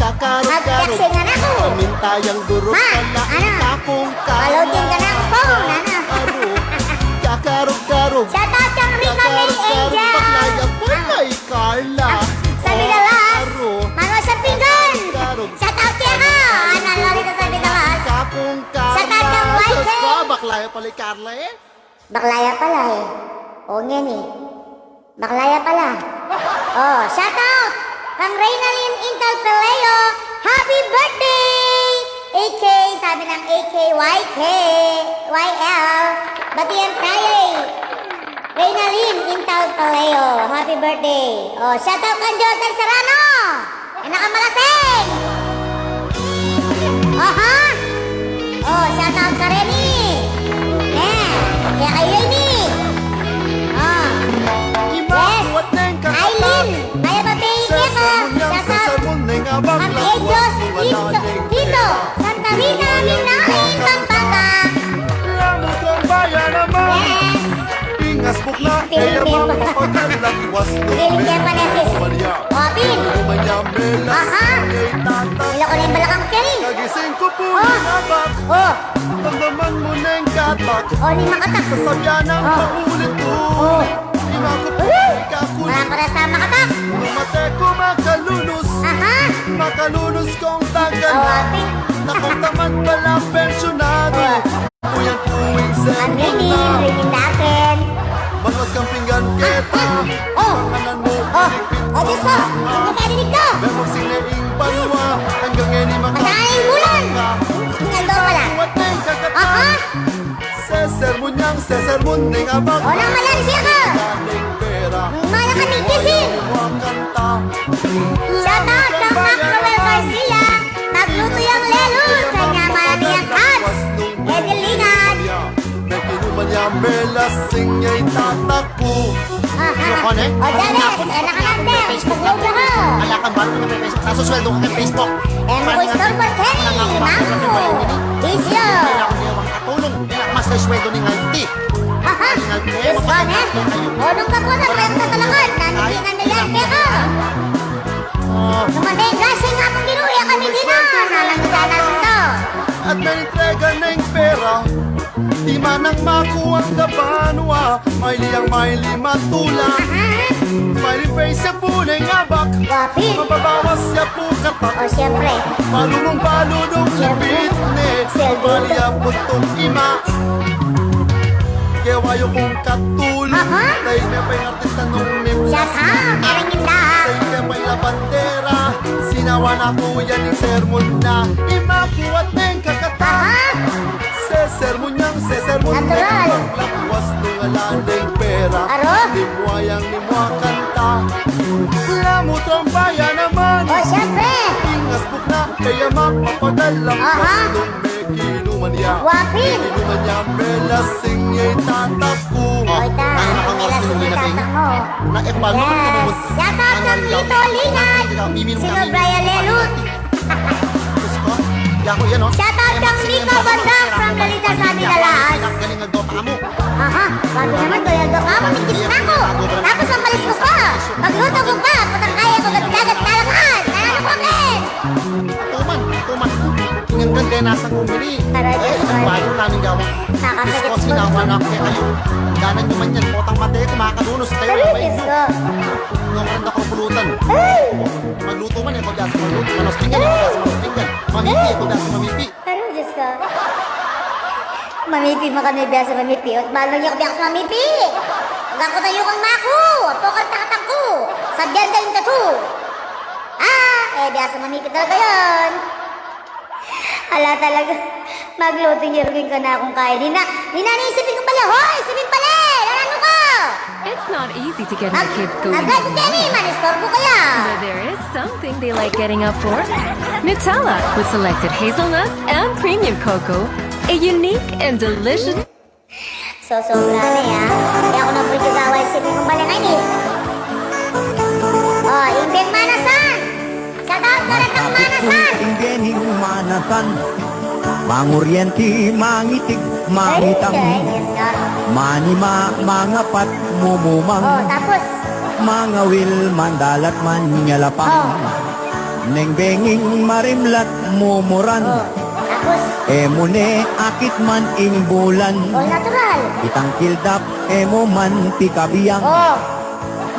Kakarog-karog Nagjaksingan ako. Pamintayang durog Ma, pala ano? Kakong Carla Palogin ka ng phone, ano? Aro Kakarog-karog Shout out kang Rika May Kakarog-karog Angel. baklaya pala'y Carla Sa Oh, Bidalas. aro Manuel sa Pinggan. Kakarog Shout out kay ka. Ano, Lolita sa Bidalas. Kakong Carla Shout out kang YK. Diyos ko, baklaya pala'y Carla eh Baklaya pala eh. Oo nga ni. Baklaya pala. Oh, shout out! Kang Reynalyn Intel Peleo, happy birthday! AK, sabi ng AKYK, YL, batiyan tayo eh. Reynalyn Intel Peleo, happy birthday. Oh, shout out kang Jordan Serrano! Yung nakamalasing! Aha! Oh, shout out ka rin eh. Kaya kayo ni. Ah. Amigos, Tito, Santa Rita, Minahin, Pampanga. Lamot ang bayan naman. Yes. Ingasbuk na kaya mapapaglalakwas Feeling kaya pa nesis. Opin. Manyamela Aha. singay tatak. Ila ko na yung balakang Kenny. Nagising ko po Oh. ng abak. Oh, Damdaman mo na yung katak. oh, ni makatak. Sasabyan ang Oh. paulit ko. Oh. Ima ko po Woo! ikakulit. Wala ka na sa makatak. Lumate ko makalulus. Aha. Makalulus kong Oh, tagal. Opin. Nakong tamad pala pensyonado. Uyan tuwing Aminin, sermon na. ringin natin. Bakas kang pinggan kita. Oh, Kanan mo oh, pilipin. oh, Diyos ko. Ang nakadinig ko. Bemok sinaing banwa. Hanggang ngayon Masaya yung bulan. Naldo pala. Kuwat na yung kakata. Aha. Sesermon niyang sesermon ding abang. O nang malansiya ka. Dating pera. Mga kamikisin. Huwag kanta. Shout out kang Macrowell Garcia. Magluto yung lelon. Kanya marami ang cats. Edelingan. Nakinuman niya melasing niya'y tatakbo. Aha. O Janes, anak ka lang din. Magluto ka. Kaya ka ba naman may Facebook? Nasusweldo ka kay Facebook. And mo store for Kenny. Mamo. Bisyo. Kailangan niya ang katulong. Kailangan mas na sweldo ni Ngalti. Aha. Diyos ko, ne. O nung kako na pwede na talagan. Nanigingan na yan. Kaya Oh. Sumanday, gasing nga pong ginuya kami din na. Nalangitan natin to. At may entrega ng pera. Di man ang makuha ang gabanwa. May liyang may lima tula. Aha. May face siya po ng abak. Wapit. Mababawas siya po katak. O siyempre. Palunong balunong ibitne. Malia po itong ima. Kewayo kong katulong. Aha. Dahil may pa'y artista nung mimlas. Shout out. Maringin na. Dahil may pa'y la bandera. Sinawa na po yan yung sermon na. Imakuat na yung kakata. Aha. Sesermon niyang sesermon na. Natural. Paglakuas nung alandeng pera. Aro? Limuayang limuha kanta. Lamot ang bayan naman. O siyempre. Ingasbuk na kaya mapapadalang. Aha. Nung may kinuman niya. Wapit. Kinuman niya melasing niya'y tatakbo. O ita. Ang melasing yung tatak mo. Na eh, paano Yes. naman tinumod? Shout out kang Lito Lingan. Sino Brian Lelut. Diyos ko. Yako yan, oh. Shout out kang Nico Bandang from Galita sa Minalas. Galing ang dopa mo. Aha, bago naman ko yung doka, mamigis na ako. Tapos ang malis ko pa. Magluto ko pa, patang kaya ko magdagat na lakas. Nanalo ko agad. Tuman. Ang ganda nasa kumili. Aray, Eh, Diyos ko. ang bago namin gawin. Nakakagit Diyos ko, ko. sinawa na kaya kayo. Ganan nyo man yan. Potang mate, kumakalunos tayo. Aray, May Diyos ko. nung randa ko pulutan. Ay, Magluto man eh, pagkasa magluto. Manos tinggan, pagkasa manos tinggan. Mamipi, pagkasa mamipi. aray, Diyos ko. Mamipi mo kami biya sa mamipi. At balo niya ko biya sa mamipi. Huwag ako tayo kang maku. Pokal takatang ko. Sabyan galing ka to. Biya sa mamipi talaga yun. Ala talaga. Magluto niya rin ka na akong kain. Naisipin ko pala. Hoy, isipin pala. Ano ka? It's not easy to get my kids going. Agad ko Kenny. Manistor ko kaya. But there is something they like getting up for. Nutella with selected hazelnuts and premium cocoa. A unique and delicious So, sobra na ya. Kaya ako na po yung gawal isipin kong pala kain eh. Oh, Imbeng Manasan. Shout out ka rin ng Manasan. Inggening manasan Manguryenti, mangitig, Ay, mangitang yes ka. Manima, mangapat, Oh, mumumang tapos. Mga wil, mandalat, manyalapang Oh. Nengbenging marimlat, mumuran Oh, tapos. Emune, akit man imbulan All natural. Itang kildap, emo man pikabiyang Oh,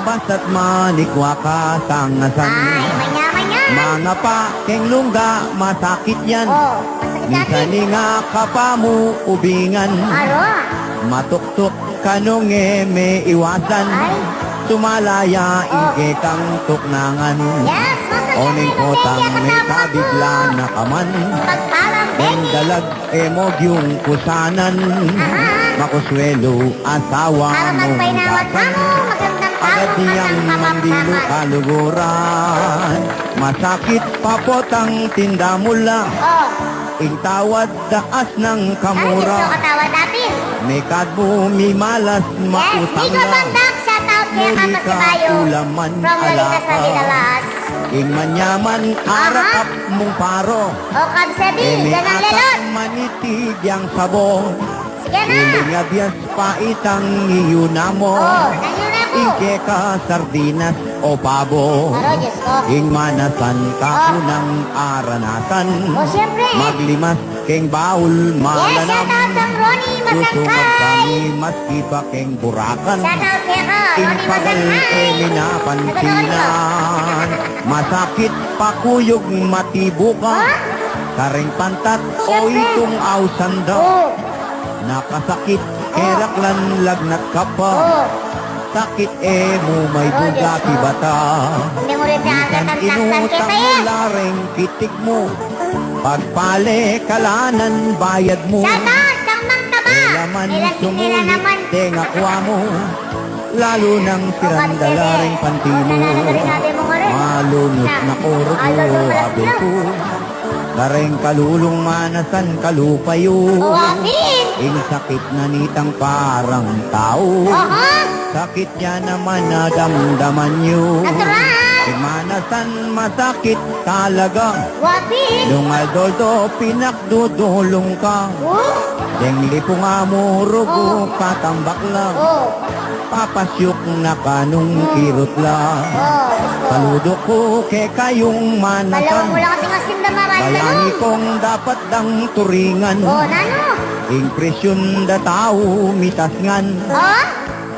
Basta't manikwa ka tangasan ay, manya-manya. Mga pa, keng lungga, masakit yan Oh, masakit Minsan natin. nga kapamu ubingan Aro. Matuktok kanong may iwasan Ay. Tumalaya ike kang tuknangan Yes, masakit Oning kotang may kabigla na kaman Pagpalang Ang Benny. dalag emog yung kusanan Makuswelo asawa Para mong magpainawat ka batan mo. Magandang tao Agad ka niyang ng mandilo kapampangan. kaluguran Masakit papotang tinda mula Oh, Ingtawad daas ng ay, kamura gusto katawa natin. May kadbo, may malas, Yes, mautang Nico na Bandak, shout out kaya Muli ka Kapasibayo ulaman from Lolita sa alaka. Minalas. ing manyaman arakap mong paro. O, Kabsabi, Eme ganang atak lelot. manitig yang sabon. Sige na. Iling abias pa itang iyunamo. O, nangyun ako. Ike ka sardinas o pabo. Aro, Diyos ko. Ing manasan ka kunang aranasan. O, siyempre. Maglimas keng baul Yes, malanam. shout out kang Ronnie Susungab Masangkay. kami maski pa keng burakan. Shout out kaya ka, Ing Ronnie pagal Masangkay. minapansinan. Masakit pakuyog matibuka. Ha? Karing pantat o Siyempre. itong ausanda. O, Nakasakit eraklan lagnat ka pa. o. Sakit mo may Oh, buga Diyos ti ko. bata. Hindi mo rin agad ang tastan Inutang kita mo eh. lareng pitik mo. Pagpale kalanan bayad mo. Shout out kang Mang Taba. Laman Nila sinila naman. sumulit tengakwa mo. Lalo nang tirandala ring panty mo. Malunos na koro ko abe ko. Kareng kalulong manasan kalupayo. O, amin. Ing sakit na nitang parang tao. Aha. Sakit niya naman na damdaman niyo. Natural. Manasan masakit talaga. Wapin. Nung aldoldo pinakdudulong ka. O, Deng lipo nga mo rugo patambak lang. o. Papasyok na kanong kirot lang. O, Diyos ko. Saludo ko kay kayong Balawang mo manasan. lang ating asim na maran na Bayani no. kong dapat dang turingan. O, nano. Impresyon da tao mitas ngan. O,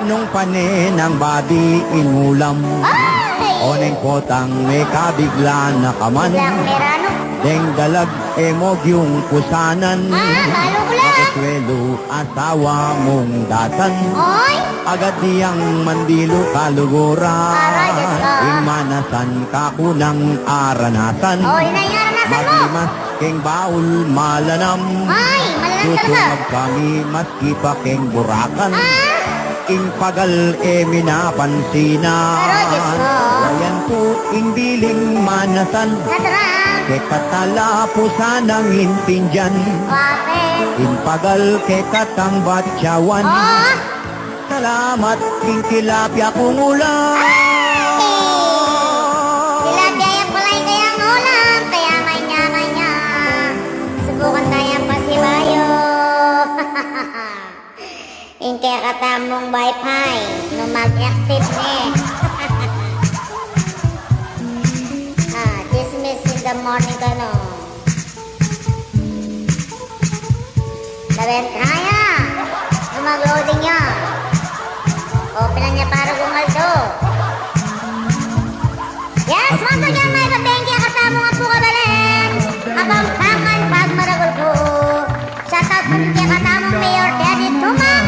Nung panen ang babi inulam. ay. O neng potang may kabigla na kaman. Biglang merano. Deng dalag emog yung kusanan. Lalo ko lang. Nakaswelo asawa mong datan. Oy. Agad niyang mandilo kaluguran. Aray, Diyos ko. Imanasan ka kunang aranasan. Oy, nangyari na sa mo. Maglimas keng baul malanam. Ay, malalang talaga. Susungab kami maski pa keng burakan. Ing pagal minapansinan. Aray, Diyos ko. Wayan po ing biling manasan. Natural. Ke katala po sanang intindihan. Wapin. In pagal ke katang batyawan. O, Salamat king tilapia kong ulam. tilapia yung palay kayang ulam, kaya manya-manya. Subukan tayong pasiwayo. Yung kaya katamong wifi, no mag-active ni. Dismiss in the morning ka no. Sabihin, kaya. No mag-loading niya. Open na niya para gumaldo. Yes, once again, may kabengki kasama nga po kabalen. Abang pangan pag maragol ko. Shoutout po kaya katamang Mayor Daddy Tumang.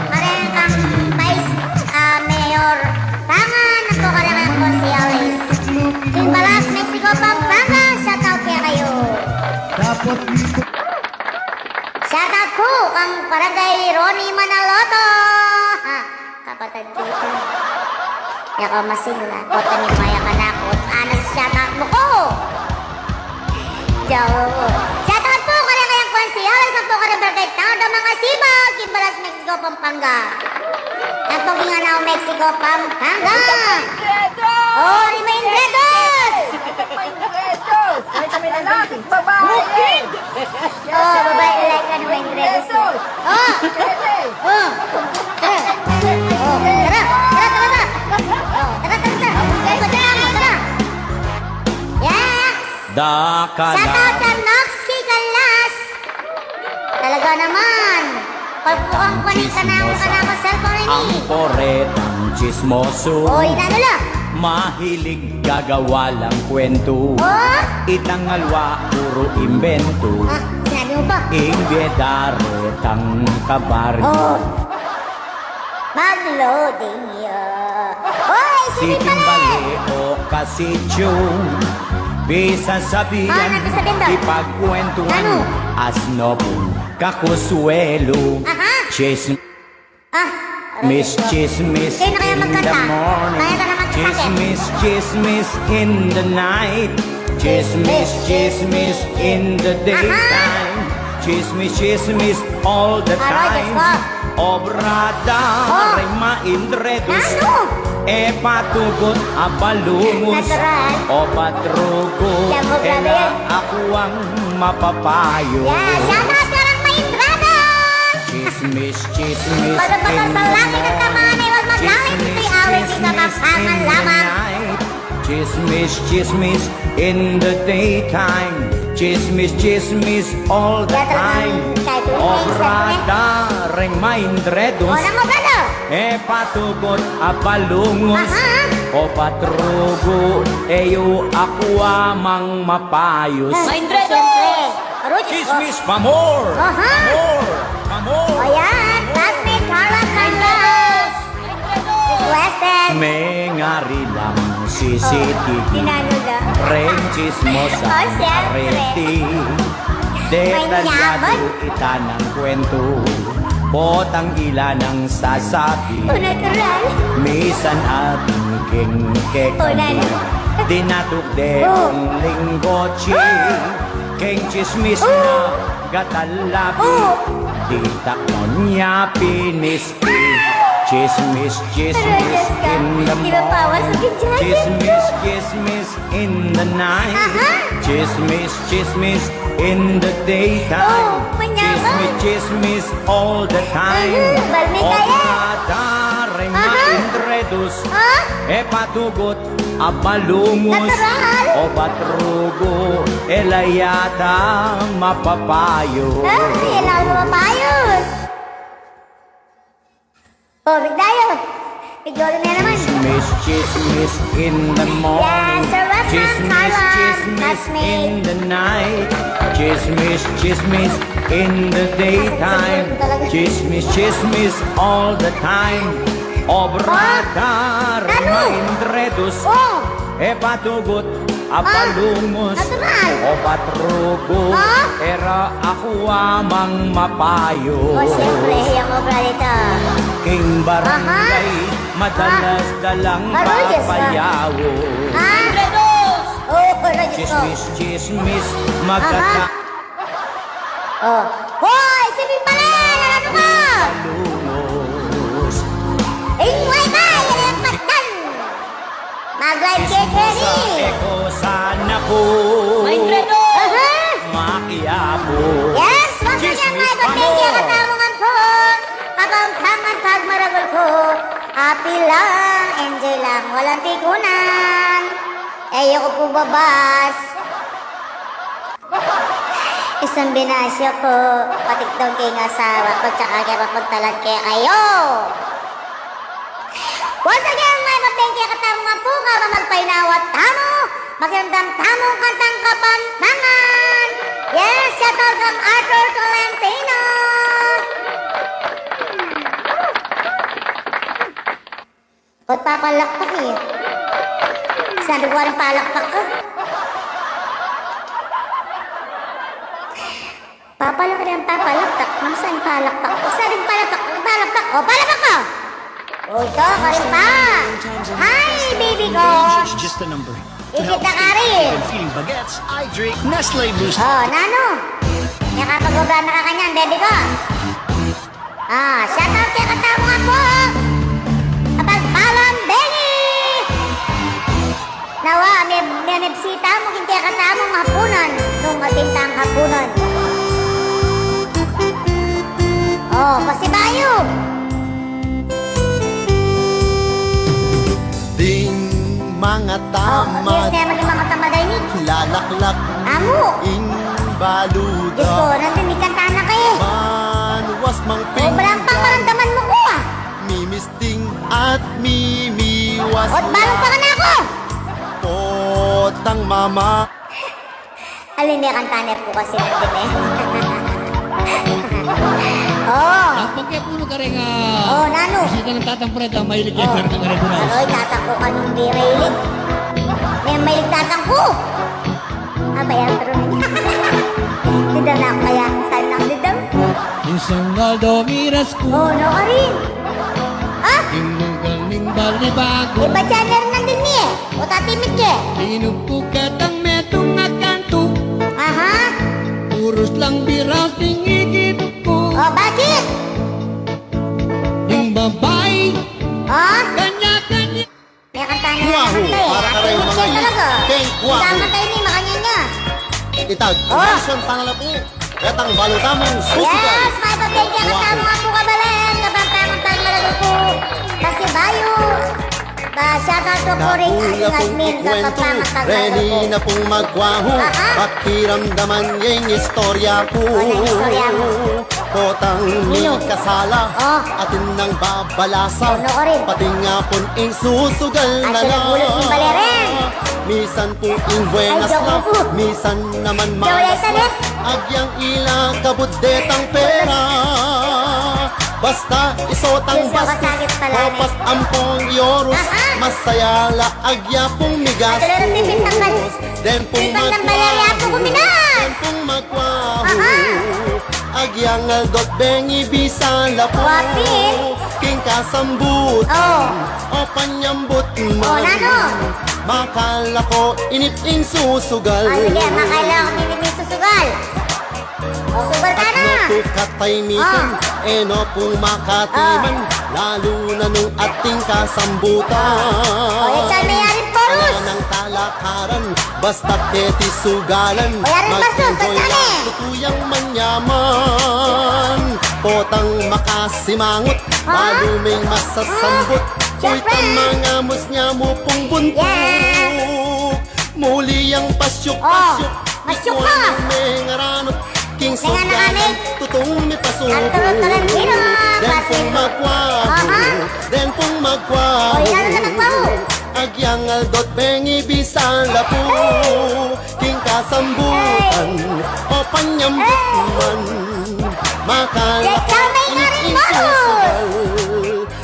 Maraming kang Vice Mayor Pangan. Ang po karang konsyales. King Balas, Mexico, Pampanga. Shoutout kaya kayo. Shoutout po kang Barangay Ronnie Manaloto. Ha, kapatid kita. Yaka masigla, kota ni Maya Kanakot. Anas shoutout mo ko. Jawa po. Shoutout po ka rin kayang konsyales. Ang po ka rin Barangay Town ng mga sibag. King Balas, Mexico, Pampanga. Ang po Ginganao, Mexico, Pampanga. Oh, Remain Redos! Oh, babae like ka naman Redos. Oh! Oh! Tara! Oh, tara! Tara, tara, tara! Oh, tara, tara, tara! Tara, tara! Yes! Shout out kang Noxy Kalas! Talaga naman! Pagpuang panin ka na ako cellphone ini! Poretang chismoso, Oh, inanula! mahilig gagawa lang kwento. Oh! Itangalwa, puro imbento. Ah, sinabi mo ba? Ingbedaretang kabaryo. Oh! Mag-loading yun! Hoy, Si sipin pala! Timbale o Kasityo, bisa sabihan, Nagsasabihan doon. ipagkwentuhan, Ano? asno po, kakuswelo. Aha. Chismis, Ah! chismis Sino kaya in the magkanta? morning. Kaya ka naman sa akin. Chismis in the night. Chismis in the daytime. Chismis all the Aray, Diyos time. ko. Obrada, Oh. rema indredos. Ano? e patugot abalungos Natural. o patrugo Yan mo, e brother, na yan. ako ang mapapayo. Yeah, shout out ka lang Maindrados! Chismis, chismis Patapatan sa laki ng tamaan ay huwag magalit. Ito'y away di kapapangan lamang. Chismis, chismis in the daytime. Chismis, chismis all the Yeah, time. talagang kahit ulit na isip, Obrada, O, remindredos. na mo, brother! E patugot abalungos Aha. o patrugo eyo ako amang mapayos. Siyempre. Aroy, Diyos ko. Chismis pa more! Aha. More! Pa O more! yan, classmate Carla Canlas. Requested. May ngari lang CCTV. Tinano lang. Reng chismosa Oh, siyempre. areti. May Detalyado yaman. ita ng kwento. Potang ilan ang sasabi. O, natural. Misan ating king kekando. Ulan. Dinatuk de Oh. ang linggochi. King chismis Oh. na gatalabi. Oh. Di takon niya pinispi. Chismis, Aroy, chismis Diyos ka. in the Di ba pawas sa morning. bidyan? Chismis, chismis in the night. Aha. Chismis, chismis in the daytime. Oh, manyaman. Chismis, chismis all the time. Balmi kaya. Obrada, Aha. Indredus, Ha? e patugot, abalungos, Natural. o patrugo, elayata, mapapayo. Ay, alam mo mapayos. O, bigdayo. Bigdolo na naman. Chismis, chismis in the morning. Yes, sir, welcome, Chismis, Carla. chismis Classmate. in the night. Chismis, chismis in the daytime. Chismis, chismis all the time. Obrada, Ano? remindredos. Oh, E patugot, abalungos, natural. o patrugo, Ah? era ako amang mapayo. o siyempre, yung obra dito. King barangay, Aha. madalas dalang Aroy, Diyos ka. papayawo. Ha? Oh, wala Diyos ko. Chismis, chismis, magkata Oh. Hoy, sipin pala! Ano ka? lungos. Ingway ka! Yan ang patan! Mag-live Sa kekeri! eko sana ko Aha! makiapo. Yes! Basta niya Chismis nga pa ipatengki mo. ang katamungan ko! Kapampangan pagmaragol ko! Happy lang, enjoy lang, walang tikunan! Ayoko po babas! Isang binasyo ko, patikdong kay ng asawa ko, tsaka kaya papagtalag kaya kayo! Once again, may mapengki katamungan po, kapamagpainawat tamo, magandang tamong kantang kapantangan! Yes, shout out kang Arthur Tolentino! Ba't papalakpak eh? Sabi ko rin palakpak ka. Papalak rin ang papalakpak. Ma'am, saan palakpak? O sabi ko palakpak. Palakpak. O, palakpak ka! O, ito, ka rin pa! Hi, baby ko! It's just a number. Ikita ka rin! And feeling baguettes, I drink Nestle Boost. Oh, nano? Nakapag-obra na ka kanyan, baby ko. Ah, shout out kaya katamungan po. Kapag palang belly. Nawa, may nabsita mo kaya katamong hapunan. Nung matintang hapunan. Oh, pasibayo. Ding mga Oh, tamad, yes na maging mga tamaday ni. lalaklak Amo. ing Diyos ko, baluda. nandun may kanta na kayo. Manuwas mang O, balang pinggan, paramdaman mo ko ah. mimisting at mimiwas O, balong pa ka na ako. potang mama. Alin may kantaner po kasi nandun eh. Oh, Pagkaya puno ka rin oh, nano. Kasi ka ng tatampreta, mahilig yan Oh, ka rin na. aroy, tatangko ka nung di mailig. May tatangko. Ah, bayan, pero didam na ako kaya. Saan na ako didam? Isang Aldo Miras ko, Oh, no ka rin. Ah, yung galing balibago. iba channel nandun niya eh. O tatimit ka eh. Tinugpukat ang metong na kanto, Aha. puros lang biraw tingigit ko. Oh, bakit? Yung babae, Oh, kanya-kanya. Kanta niya Wahoo, naman tayo. para ka rin mga Michelle talaga. King Wahoo. Kanta tayo ni makanya niya. Itag, Oh. version panala po. Etang balutamang susugal. Yes, may pabigyan ka Wahoo. tamo nga po kabalen. Kapag malago po. Kasi bayo. Shoutout to po rin Nakula aking pong admin sa ikwento, pagpapagmalago ready po. na pong magwaho. Aha. Pakiramdaman yung istorya ko. Ano istorya mo? Potang Nino? may kasala, Oh. atin nang babalasa. Ano ka rin? Pati nga pong insusugal na Ay, sinagulot yung baleren. Misan po ing buenas Ay, joke lang, po. misan naman Joke yan, malas Tanet. agyang ilang kabudetang pera. Basta isotang Diyos ko, bastos, kasagit pala, kopas ampong yorus, Aha. masaya la agya pong migastos. Adolero, sipit ng Den pong sipit ng balerya po kuminan. den pong magwaho. Aha. Agyang aldot bengi bisan la po. Wapit. King kasambut. Oh. O panyambot Oh, man. nano? Makala ko init-ing susugal. Ah, sige, makailangan kong hindi susugal. O, sugal ka na. No po kataymikan, no pong makatiman, lalo na nung ating kasambutan. O, yan saan may yarin Wala porus. ng talakaran, basta keti sugalan. O, yarin bastos, Mag-enjoy saan lang, eh? tutuyang manyaman. Potang makasimangot, maduming masasambot. Uy, Siyempre. tamangamos niya mo pong buntot. Yes. Muli ang pasyok-pasyok. Masyok ka. May ngaranot. King May nga nakamit. tutong may pasubo. Ang turot-turantino, Den pong pasino. magwaho. Aha. Den pong magwaho. O, yan ang nagwaho. Agyang aldot bengi bisan lapu. King kasambutan. O panyambut man. Makala Yes, ko may nga rin inisusugal.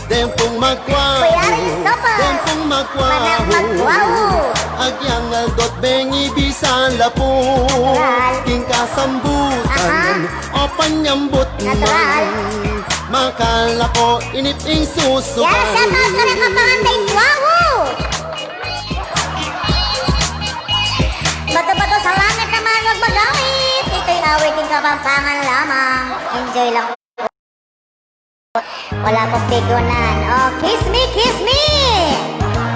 Den pong magwaho. O, yan rin sopas. Den pong magwaho. Magwaho. Agyang aldot bengi bisan lapu. Natural. King kasambutan. O panyambut Natural. man. Makala ko init-ing susugal. Yes, shoutout ka rin kapangantay. Wow! Bato-bato sa langit naman huwag magawit. Ito'y awiting kapampangan lamang. Enjoy lang. Wala pong pigunan. Oh, kiss me, kiss me!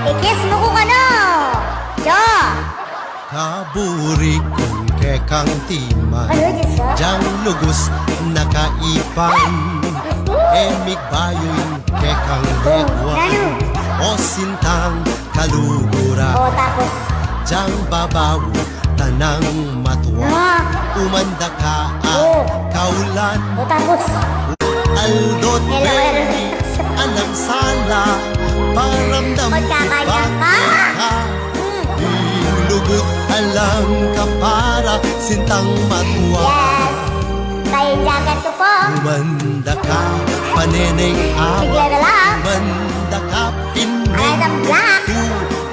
I-kiss mo kung ano. Jo! Kaburi kong kekang timan, Ano, Diyos ko? Jang lugos nakaipan, Emig bayoy kekang legwan, O sintang kaluguran, Oh, tapos. Jang babaw tanang matuwa, Ah. Umanda ka Oh. kaulan, Oh, tapos. Aldot Hello, baby, alam sala, Paramdam Magkakaya ka. Lugot alam ka para sintang matuwa. Yes. Tayo jacket ko po. Umanda ka, paneneng Bigla awa. na lang. Umanda ka, Ay, ang black.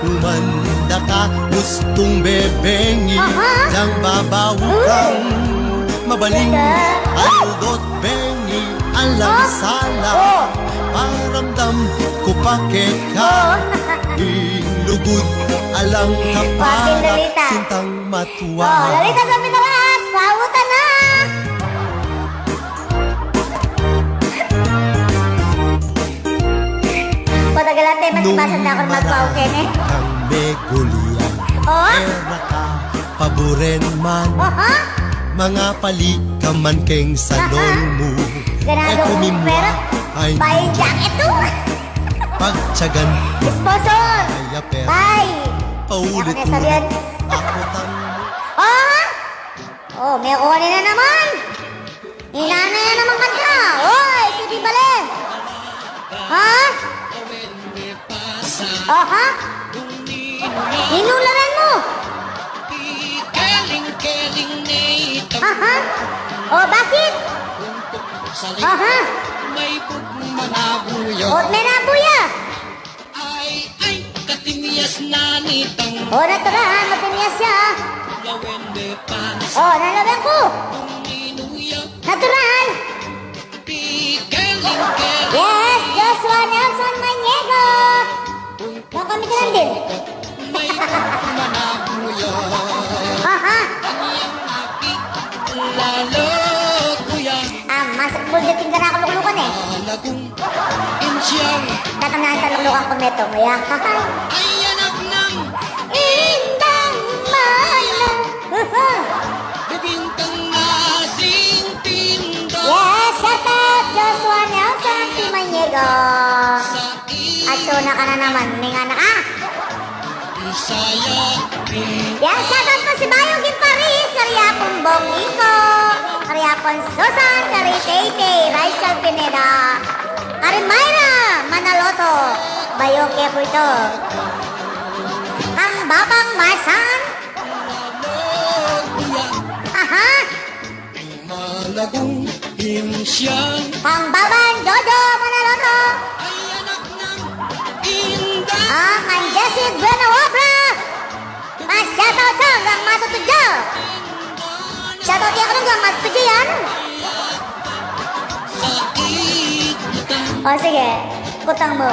Umanda ka, gustong bebengi. Aha. Yang babaw kang mabaling. Yes. Aldot bengi, alang sala. Oh. Paramdam ko pakit ka. Ilugod, alang ka Bakit para Lolita? sintang matuwa. Oh, lalita sa pinalas. Pautan na. Patagalan tayo, mas ibasan na ako magpaukin eh. Kang megulian, Oh? pera ka, paboren man. Aha. Mga palika man keng salon mo. Ganado kong kumimwa, pera. ay Bye, jacket to. pagtsagan, Sponsor. kaya pera. Bye. Paulit Ako na sabihan. Akutan mo. Oh! Oh, may kunin na naman. Inanay na naman kanta. Oy, si Di Balen. Ha? Oh, ha? Inularan mo. Aha. Oh, bakit? Aha. Oh, may nabuya. Oh, natural. Matinias siya. Oh, nalaban ko. Natural. Yes, Joshua Nelson Maniego. Baka kami ka lang din. Aha. Masak bulletin ka na ako luklukan eh. Tatanahan ka luklukan ko neto. Maya. ka na naman. Ninganak ka. Yan, shoutout po si Bayong Gimparis, Karyapong Bongiko, Karyapong Susan, Kari Tete, Rachel Pineda, Kari Mayra, Manaloto, Bayoke po ito. Ang Babang Marsan. Aha. Ang Babang Jojo, Manaloto. Ang Jessie Buenawabra. Shoutout sa hanggang matutudyo. Shoutout yan hanggang matutudyo yan. O sige, kutang mo.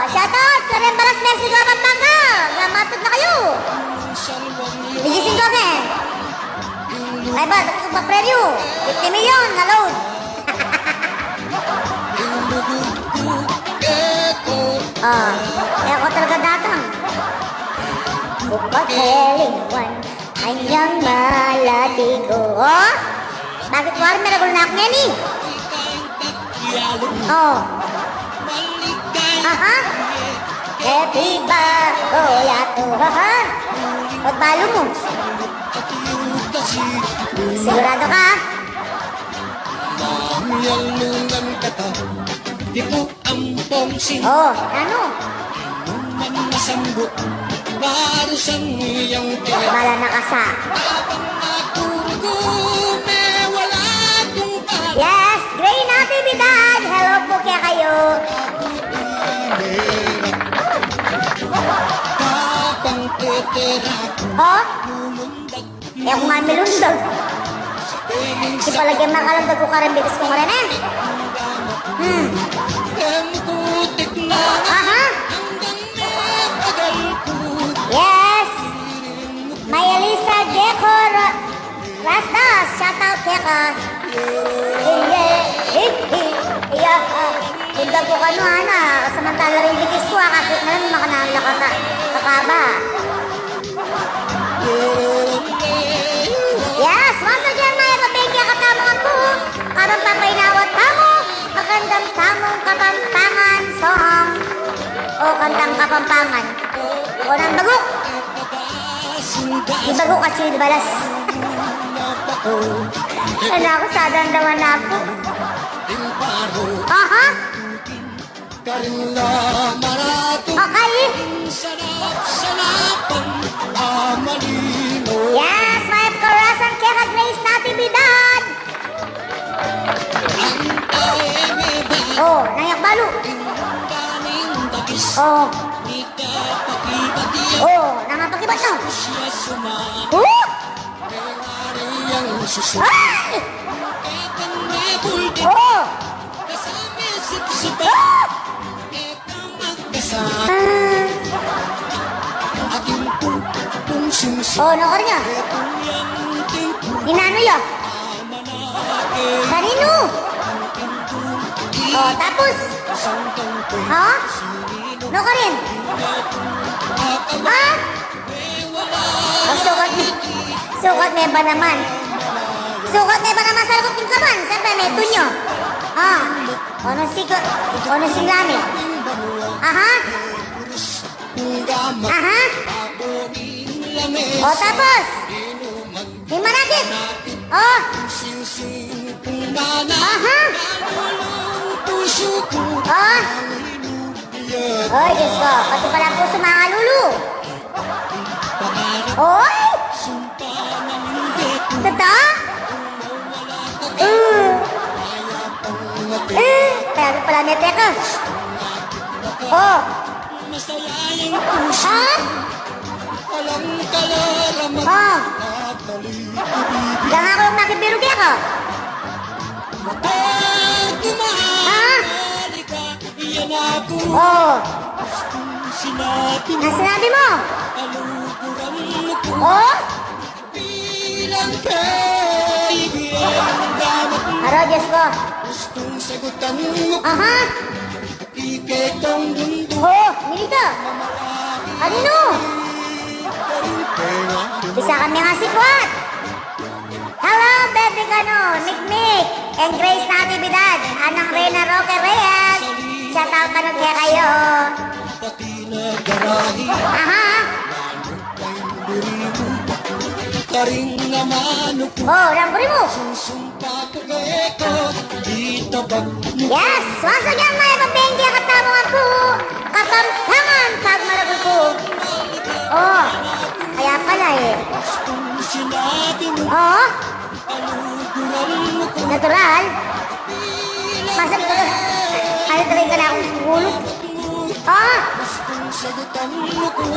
Shoutout sa Rembaras Mexico, Pampanga. Hanggang matud na kayo. Ligising ko again. Ay ba, ito mag-preview. 50 million na load. Ako talaga datang. Kupagkalingwan, anyang malatigo. Bakit wari may nagulnak niya ni? Aha. Happy ba? Yato. Aha. Pagbalo mo. Sigurado ka? Ano? Bala na kasa. Yes, Gray Natividad. Hello po kaya kayo. Ako nga melundag. Di palagyan makalandag ko karambigas ko nga rin eh. Aha. Yes. May Elisa Deco Rastas. Shoutout Deca. Tindag ko kano ana. Samantala rin bigis ko. Kakit na lang makanala kakaba. Yes. Master Jeremiah Kabengya katamangan po. Karang papainawat tamo. Magandang tamong kapampangan song. O kantang kapampangan. O nang bagok. Di bagok kasi di balas. Ano ako sa dandaman na ako. Aha. Okay. Yes, may karasan kaya Grace Natividad. Nayak balo. Nangapakibat no. Ay! Nakar niya. Inano ya? Kanino? Tapos? No ka rin? Sukat may ba naman? Sukat may ba naman sa lukot yung kaban? Siyempre may tunyo. Ono singlami? Aha. Tapos? May manakit? Oy, Diyos ko, pati pala po sa mga lulu. Oy! Totoo? Kaya pala may teka. Diyan ako yung nakibirog ako. Ang sinabi mo? Aro, Diyos ko. Milito. Kanino? Bisa kami nga sikwat. Hello, baby kano, Nick. and Grace Natividad, Anang Reyna Roque Reyes, shout out ka kaya kayo. Aha. Oh, namburi mo. Yes, once again, may mabenggi ang katamo ako. Kapampangan pag malagol ko. Oh, kaya pala eh. Oh, natural. Masag ko. Ano tuloy ka na akong gulog? Oh.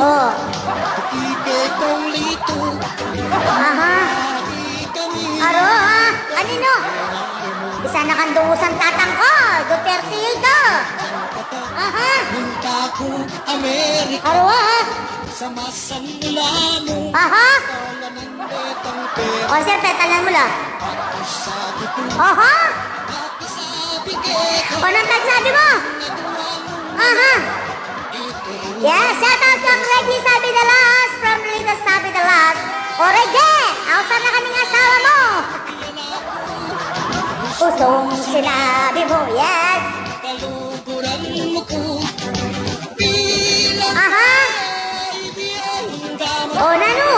Oh. Aha. Aro ha? Anino? Isa na kang dungusan tatang ko. Duterte ito. Aha. Aro ha? Aha. O sir, petalan mo lang. Aha. O nang tagsabi mo? Aha. Yes, shout out kang Reggie Sabidalas from Rita Sabidalas. O Reggie, outside na kaming asawa mo. Pusong sinabi mo, yes. Aha. O Nano.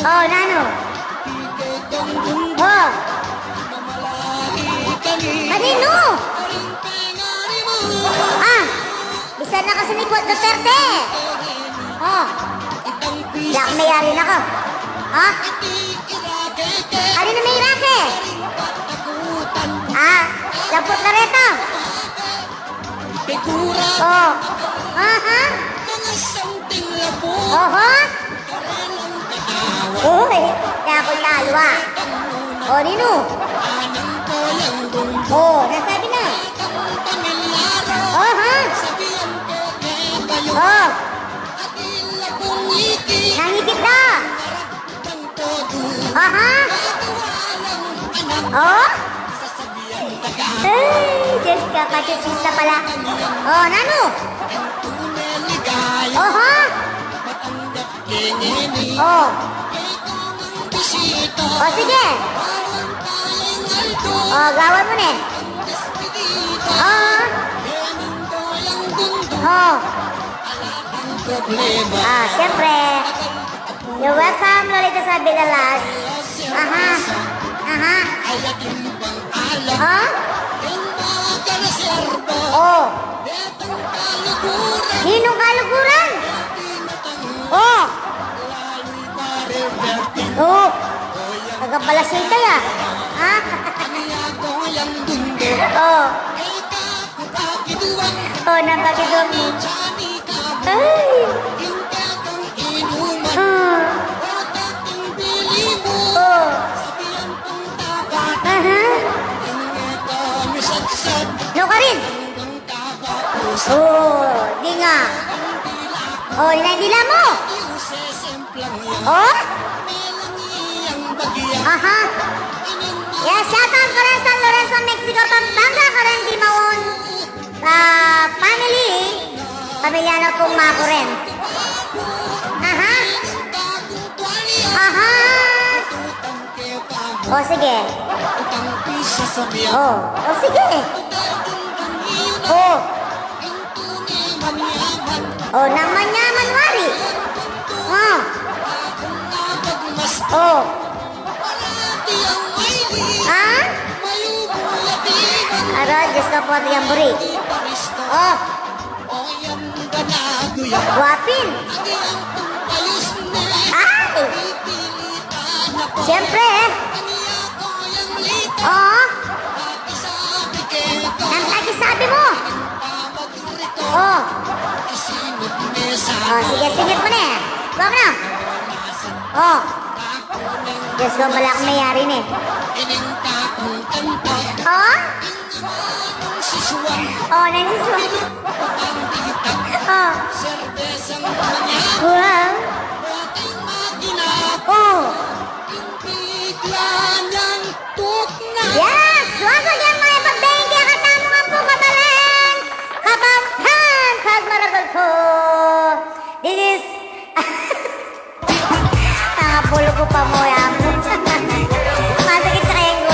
O Nano. O. Kanino? Ah, bisa na kasi ni Quad Duterte. Oh, yak mayari na ko. Ha? Ano na may irake? Ah, lapot na rito. Oh, aha. Oho. Uy, kaya ako talwa. Oh, Nino. Oh, nasabi na. Oh, ha? Oh. Nangikip na. Aha. Oh. Ay, Diyos ka, kachisista pala. Oh, Nano. Oh, ha? Oh. Oh, sige. Oh, gawan mo na eh. Oh. Oh. Ah, siyempre. You're welcome, Lolita Sabidalas. Aha. Aha. Oh. Oh. Ninong kaluguran? Oh. Oh. Tagapalasita ya. Ha? Oh. Oh, napakidor mo. Ay. Oh. Oh. Aha. No ka rin? Oh, di nga. Oh, dinadila mo. Oh? Aha. Yes, shout out ko rin San Lorenzo, Mexico, Pampanga, ko rin Dimaon. Family, pamilyano kong mako rin. Aha. Aha. O, sige. Oh, o sige. Oh. Oh, naman yaman wari. Oh. Oh. Ha? Ara, Diyos ka po at yung buri. Oh. Guwapin. Ay. Siyempre. Oh. Ang tagisabi mo. Oh. Oh, sige, singit mo na eh. Huwag na. Oh. Diyos ko, wala akong mayari na eh. Oh? Oh, nagsiswan. Oh. Wow. Oh. Yes! Once again, mga pagdahingi, katamo nga po kabalan. Kapampan, kagmaragol ko. This is... Nangapulo ko pa mo yan. Masakit sa kayang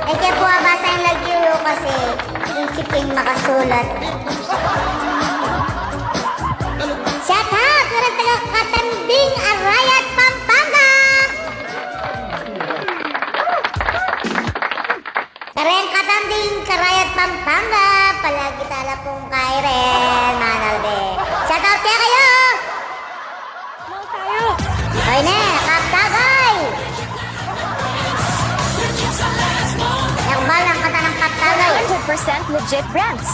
Eh, kaya bumabasa yung lagyuro kasi yung chipin makasulat. Shout out! Karang taga Katanding, Arayat, Pampanga! Karang Katanding, Karayat, Pampanga! Palagi tala pong Kairen, Manalde. Shout out kaya kayo! Ay ne, Kaptagay! Yung balang kata ng Kaptagay. 100% legit brands.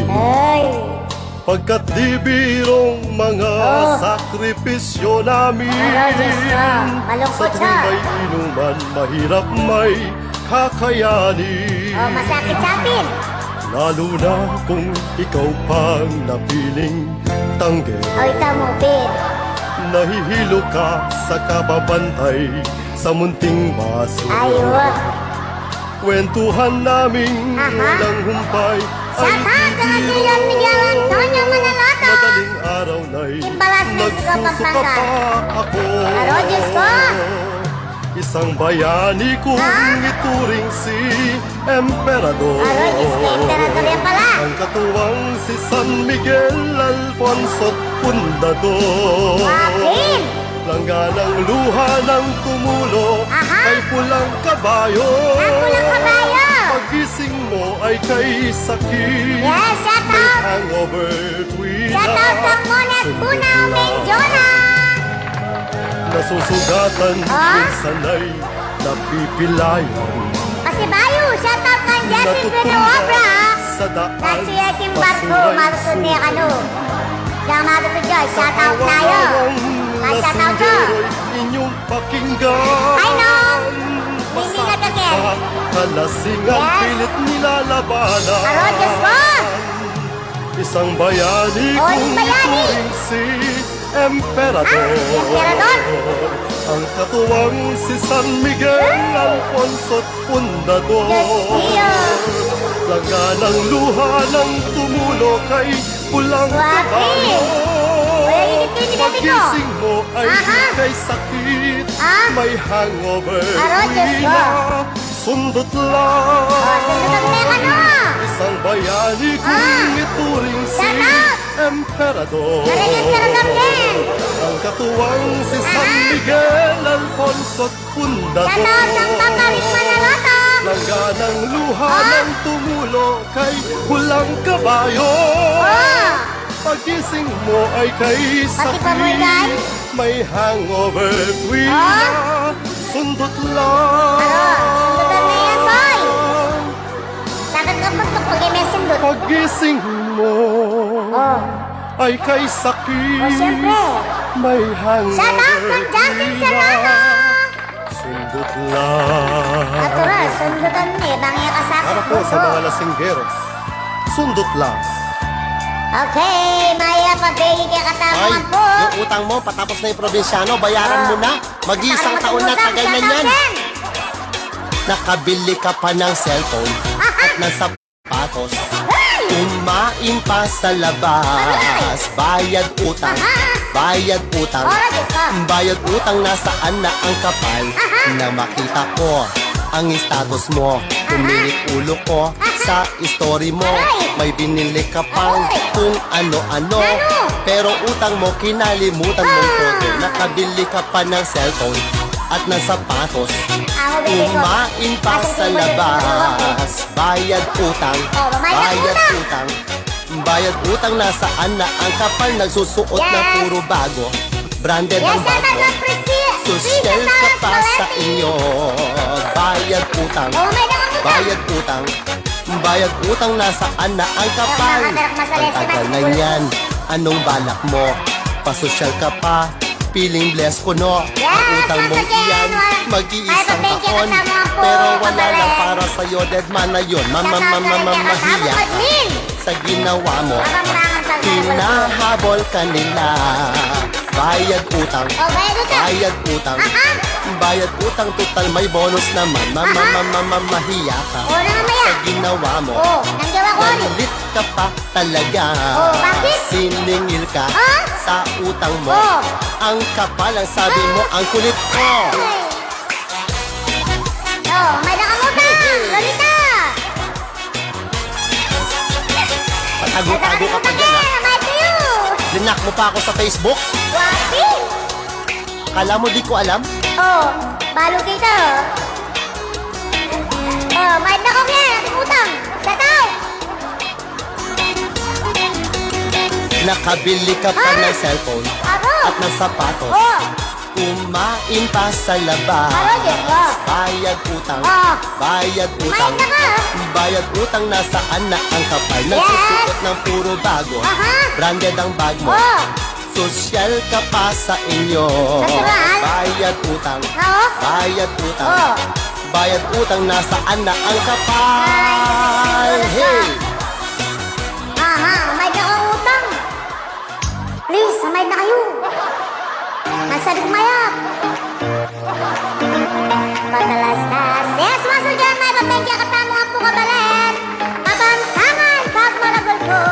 Ay! Pagkat di birong mga sakripisyo namin. Ano, Diyos ko, malungkot Sa siya. tuwing may inuman, mahirap may kakayanin. Oh, masakit sa akin. Lalo na kung ikaw pang napiling tangge. Ay, tamo, Pin. Nahihilo ka sa kababantay sa munting basura. Ay, wag. Kwentuhan naming Aha. walang humpay ay Shout out kay di Julian Miguel Antonio Manaloto. Madaling araw na'y Imbalas na sa nagsusuka Pampanga. pa ako. Aro, Diyos ko. Isang bayani kong ituring si Emperador. Aro, Diyos ko, Emperador yan pala. Ang katuwang si San Miguel Alfonso Fundador. Bakit? Langganang luha ng tumulo Aha. ay pulang kabayo. Ang pulang kabayo. Pagising mo ay kay sakit. Yes, shout May out. hangover tuwina. Shout out kang Monet Bunao Menjola. Nasusugatan Ah? kung sanay napipilayan. Kasi bayo, shout out kang Jessie Natutumba Benuobra. sa daan. Kasi yakin barko, pasuray malusod niya sugat. ano. Diyan malusod dyan, shout out tayo. Ay, shout out ko. Inyong pakinggan. Ay, no. Hindi nga dagil. Kalasingan Yes. pilit nilalabanan. Aro, Diyos ko. Isang bayani Oh, kung yung bayani. ituring si Emperador. Emperador. Ang katuwang si San Miguel Alfonso Fundador. Diyos niyo. Langganang luha ng tumulo kay pulang Grabe. kabayo. Wala, init-init yung bibig ko. Pagising mo ay Aha. kay sakit. Ah. May hangover. Aro, Diyos ko. tuwina. Sundot lang. Oh, sundutan mo yung ano. Isang bayani kung Ah. ituring si Shout out. Emperador. Karang Emperador din. Ang katuwang si San Ah. Miguel Alfonso Fundador. Shout out kang Papa Rick Manaloto. Langganang luha Ah. ng tumulo kay pulang kabayo. Oh. Pagising mo ay kay Pati pa mo, Igan? sakit. May hangover tuwina. Ah. Sundot lang. Sundutan mo yan, boy. Takot ka po ito pag may sundot. Pagising mo Oh. ay kay sakit. Oh, siyempre. May hangover Shout out kang Justin tuwina. Serrano. Sundot lang. Natural, sundutan mo eh. Bangya ka sa akin. Para po sa mga lasinggeros. Sundot lang. Okay, Maya, pabili ka Ay, katanungan po. yung utang mo, patapos na yung probinsyano, bayaran mo na. Mag-iisang taon na tagay na yan. Nakabili ka pa ng cellphone at ng sapatos. Kumain pa sa labas. Bayad utang. Bayad utang. Oras, Diyos ko. Bayad utang, nasaan na ang kapal na makita ko ang status mo. Umilit ulo ko sa story mo. May binili ka pang kung ano-ano. Pero utang mo, kinalimutan mong todo. Nakabili ka pa ng cellphone at ng sapatos. Ako, bili ko. Kumain pa sa labas. Bayad utang. Oh, babayad ng Bayad utang. utang. Bayad utang, nasaan na ang kapal nagsusuot na Yes. puro bago. Branded Yes, ang shout out bago. kang Priscilla. Sustel ka pa sa inyo. Bayad utang. Oh, may nakakita. Bayad utang. Bayad utang, nasaan na ang kapal. Ang mga masalit Ang si tagal na Mas- yan. Anong balak mo? Pasosyal ka pa. Feeling blessed ko, no? Yes, Ang utang mo Pastor Jen, iyan, wala- mag-iisang Ay, pa-thank you, taon. kasama po, Pero wala kabalik. lang para sa'yo, dead man na yun. Shout out kang Mahiya kasama ka admin. sa ginawa mo. Abang-bangan sa Hinahabol ka nila. Bayad utang. Oh, bayad utang. Bayad utang. Aha. Bayad utang, total may bonus naman. Mahiya ka Oh, na mamaya. sa ginawa mo. Oh, nanggawa ko rin. Nalit ka pa talaga. Oh, bakit? Siningil ka Ah? sa utang mo. Oh. Ang kapal ang sabi mo, ang kulit ko. Oh, Nagtatago ka pa dyan, ha? Mahal kayo. Linak mo pa ako sa Facebook? Wapi. Kala mo di ko alam? Oh, balo kita oh. Oh, mahal na ko yan. Ating utang. Sataw. Nakabili ka pa ng cellphone Ako. at ng sapatos. Oh. Kumain pa sa labas. Aro, Diyos ko. Bayad utang. Oh. Bayad utang. Mahal na ka. Bayad utang, nasaan na ang kapal? Nagsusukot ng puro bago. Aha. Branded ang bag mo. Oh. Sosyal ka pa sa inyo. Natural. Bayad utang. Oo. Bayad utang. Oh. Bayad utang, nasaan na ang kapal? Hey! Aha, may na akong utang. Please, may na kayo. Masalig mayap. Patalastas. Yes, maso dyan, may papengya katamo ang po kabalan. Kabantangan, pag malagol ko.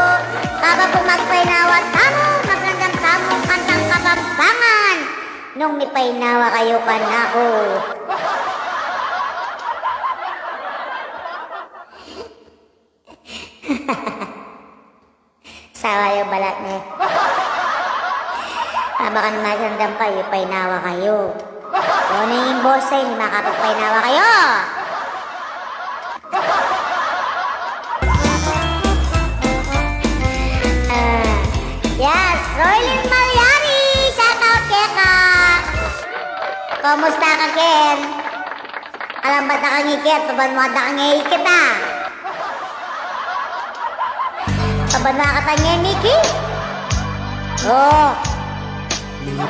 Kaba po magpainawa tamo, magandang tamo, kantang kabambangan. Nung may painawa kayo kanako. Sawa yung balat niya. Baka magandang kayo, painawa kayo. Kung ano yung bosa yun, makapagpainawa kayo. Yes, Roylin Malyari! Shout out, Keka! Kumusta ka, Ken? Alam ba na kang ikit? Paban mo na kang ikit, ah? Paban mo ka tanya, Mickey? Oo.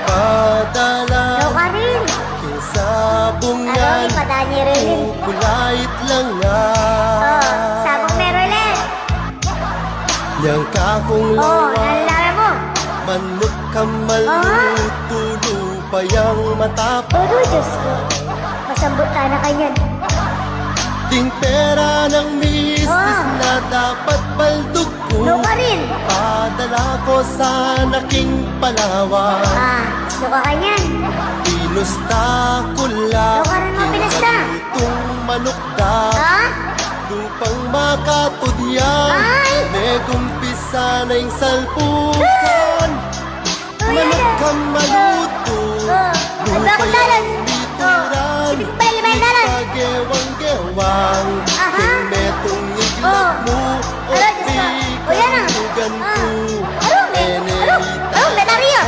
Padala Ano ka rin? Kesa Ano, bungan ipadanya rin. Kulait lang nga Oh, sabong meron ulit. Yang kakong Oh, lawa nalalala mo. Manok kamalutulo pa yang matapang Oh, Diyos ko. Masambot ka na kanyan. Ting pera ng misis Oh. na dapat baldog ko Ano ka rin? Padala ko sa naking palawa Ah, gusto ka kanyan. Pinusta ko lang Ano ka rin mo pinasta? Itong manok da Ha? Lupang makatudyan Ay! Negumpisa na yung salpukan Oh, Manok yan. kang maluto Oh, Lupa ang dalan. yung Oh, bituran sipit pa yung limang dalan. Pagewang-gewang Aha. Kung metong Oh. iglap mo O Alo, Diyos ko. Oh, yan ah. pikalugan ko Alo, Benario.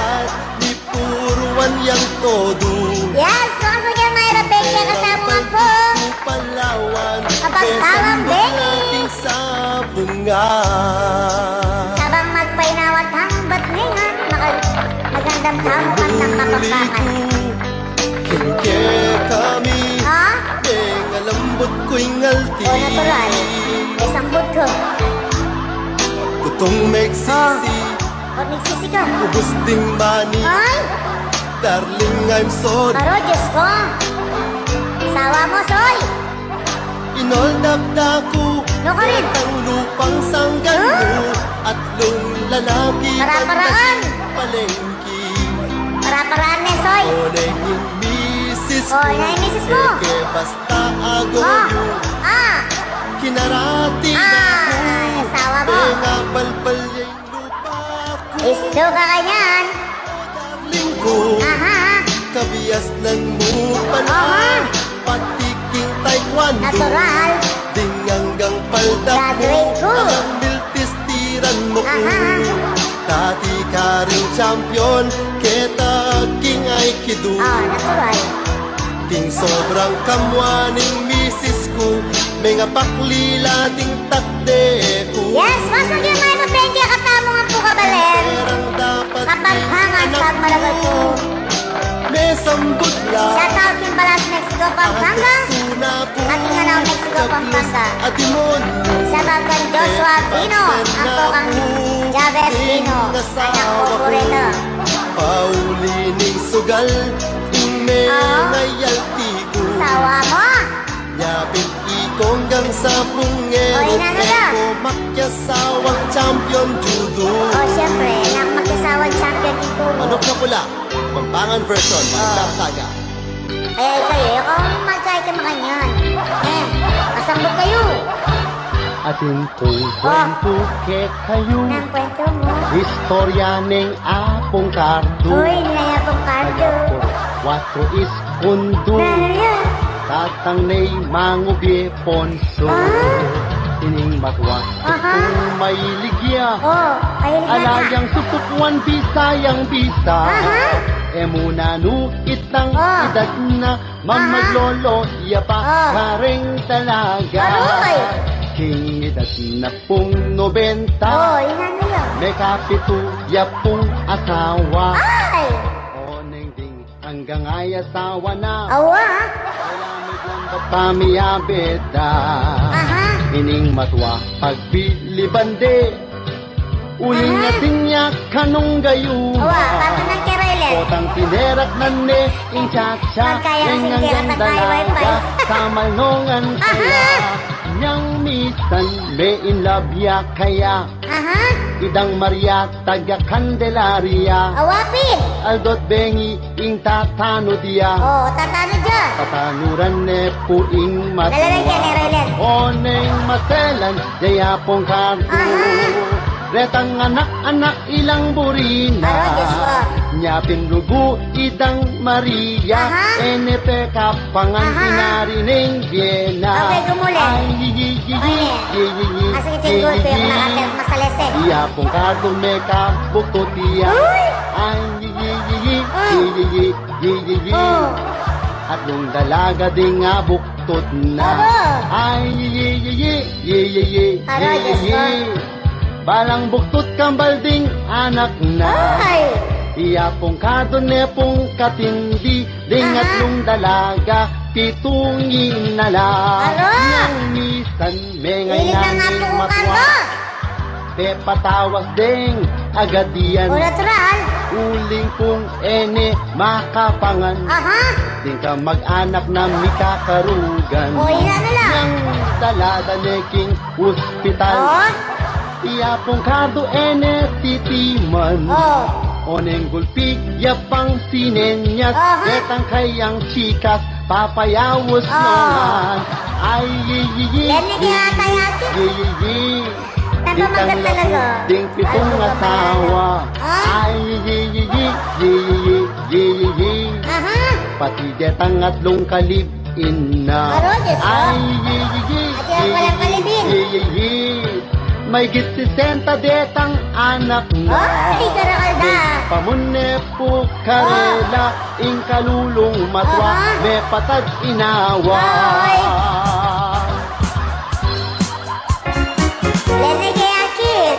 Ni puruan yang todo Yes, mga yan, may rabengya kasama nga po. Palawan Abang-tawang Benny. nating sa bunga Sabang magpainawat ang batningan, magandang tamo ka ng kapambangan. Kingke kami Ha? Ngalambot ko'y ngalti O, natural. Isang bud ko. Tutong megsisi O, nagsisi ka. Ubus ding money Ay, Darling, I'm sorry aro, Diyos ko. Sawa mo, Soy. Inoldap ko No ka rin. Ang lupang sanggan mo At lung lalaki Para-paraan. Palengki Para-paraan na, Soy. Onay yung misis O, na yung misis mo. Eke basta ago Oh, yung ah, Kinarati na ah, sawa mo. Nga balbal yung lupa ko Isto ka kanyan. Darling ko Aha, Kabias ng mupan Aha. Patiking taekwondo natural. Ding hanggang palda mo Graduate ko. Ang miltistiran mo ko Aha. Dati ka rin champion Keta king ay kidu Oh, natural. Ting sobrang kamwaning misis ko Mga paklila ting takde ko Yes, masag yung may mabengya katamo nga po kabalen. Perang dapat Kapampangan pag malagal ko. May sambot lang Shout out yung Balas, Mexico, Pampanga. Ating anaw, Mexico, Pampanga. Shout out kang Joshua Pino. Ang po kang Chavez Pino. Anak ko po rito. Paulining sugal Ime Oo. ngayalti ko Sawa mo. Yapit ikonggang sa pungero Oy, nano ka? Eko makyasawang champion judo O, syempre, nang mag-asawang champion ito mo. Manok na pula Pampangan version Manok taga Kaya kayo, ako magkaya ka makanyan. Masambot kayo. Atin kong kwento ke kayo Nang kwento mo. Istorya ng apong kardo Uy, nilaya pong kardo. Watro is kundo Ano yun? Tatang na'y mangubye ponso Tining matwa Kung may ligya Oh, mahilig na. Alayang sutukwan bisayang bisa Aha. E muna no itang Oh. edad na Mamaglolo iya pa Oh. Kareng talaga Aroy. King edad na pong 90 Oh, yun ano yun? May kapito ya pong asawa Ay! O neng ding hanggang ay asawa na Awa. Wala may ganda pamiyabeda Aha. Ining matwa pagbilibande Uling Aha. na tinyak kanong gayo Awa, pato ng kerelet. Potang tinerak na ne Inchacha Pagkaya Yang kasing tinerak ang na tayo, wifi. dalaga Sa malnongan kaya Aha. Yang misan may in love ya kaya Aha. Idang Maria taga Candelaria Awapin. Aldot bengi ing tatano dia Oh, tatano dyan. Tatanuran ne puing Lalagay ka ni matuwa Roylen. Oneng matelan Jaya pong karto Aha. Retang anak-anak ilang burina Aro, Diyos ko. Nyapin rugo idang Maria Aha. Enepe kapangan Aha. inarining Viena Okay, gumuli. Ay, yi, Oye. Asik itinggol ko yung nakatel masalese. Iya pong karto me kabuktot iya Uy! Ay, yi. Oh. At yung dalaga din nga buktot na Aba. Ay, Aro, Diyos ko. Balang buktot kambal ding anak na Ay! Iya pong kadone pong katindi Ding Aha. at yung dalaga pitungin na lang Aro. Yang misan may Hilig na nga ngayaning po matwa kardo. Te patawas ding agad diyan O natural. Uling kong ene makapangan Aha. Di ka mag-anak na mikakarugan O, yun ano lang. Yang dalada neking hospital Oh. Iya pong kardo ene titiman Oh. Oneng gulpi yapang sinenyas Aha. Detang kayang chikas papayawos Oh. nongan Ay Lene kaya kayati. Nagmamagat talaga. Ding pitong Ay, asawa Ah. Ay Aha. Pati detang atlong kalibin na Aro, Diyos ko. Ay At yan walang kalibin. May git 60 detang anak na Ay, karakalda. Pamune po karela ing kalulong matwa Aha. me patag inawa Ay. Lene kaya kit.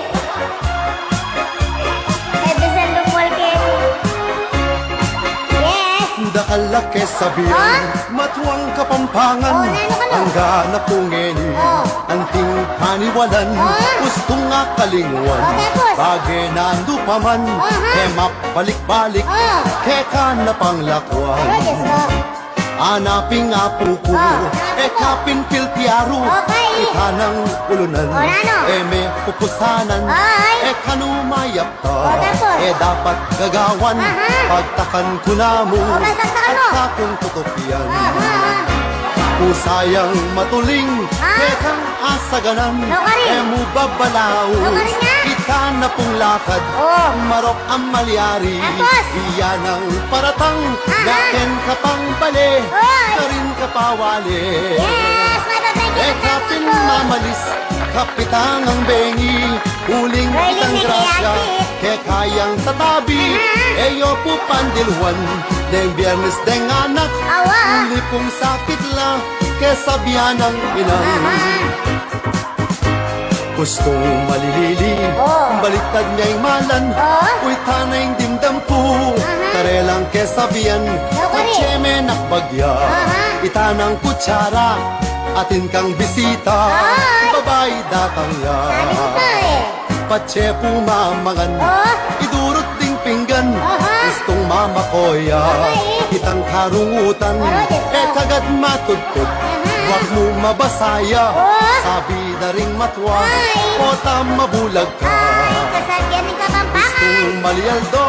Ebisan lumol kini. Yes. Dakalake sabihan Ah? Matuang kapampangan Oh, nano ka no? Ang gana pungen Oh. Anting paniwalan Ah? Gusto nga kalinguan Oh, tapos? Bagay nando pa man Aha. Kemap balik-balik Oh. Keka na panglakwan Aro, Diyos ko. Anaping apuko Oh, Ekapin pilpiaro Okay. Itanang ulunan Oh, nano? Eme pupusanan Ay. Ekanumayap ta Oh, tapos? dapat gagawan Aha. Pagtakan ko na mo Oh, pagtakan At mo? sa kong tutupyan Aha. Pusayang matuling Ah. Kekang asaganan No, Karin. Emu babalaw No, Karin nga. Kita na pong lakad Oh. Marok ang malyari Tapos? Iyan ang paratang Aha. Gaken ka pang bali Oy. Karin ka pawali Yes, matatay Kapin mamalis Kapitang ang bengi Huling Roylen kitang ni grasya Kayati. Ke kayang tatabi Eyo po pandilwan Deng biyernes deng anak Awa. Huli pong sakit la Ke sabihan ng inang Aha. Gustong malilili Oh. Baliktad niya'y malan Oh. Uy tanay dimdam po Aha. Karelang ke sabihan Kari. Patseme nakbagya Aha. Itanang kutsara Atin kang bisita Ay. Babay datang ya Sabi ko pa eh. Patse pumamangan Oh. Idurot ding pinggan Aha. Gustong mamakoya Ay. Kitang karungutan Aro, Diyos ko. kagad matudtod Aha. Huwag mo mabasaya Oh. Sabi na ring matwa Ay. Kota mabulag ka Ay, kasagyan ng kapampangan. Kung malialdo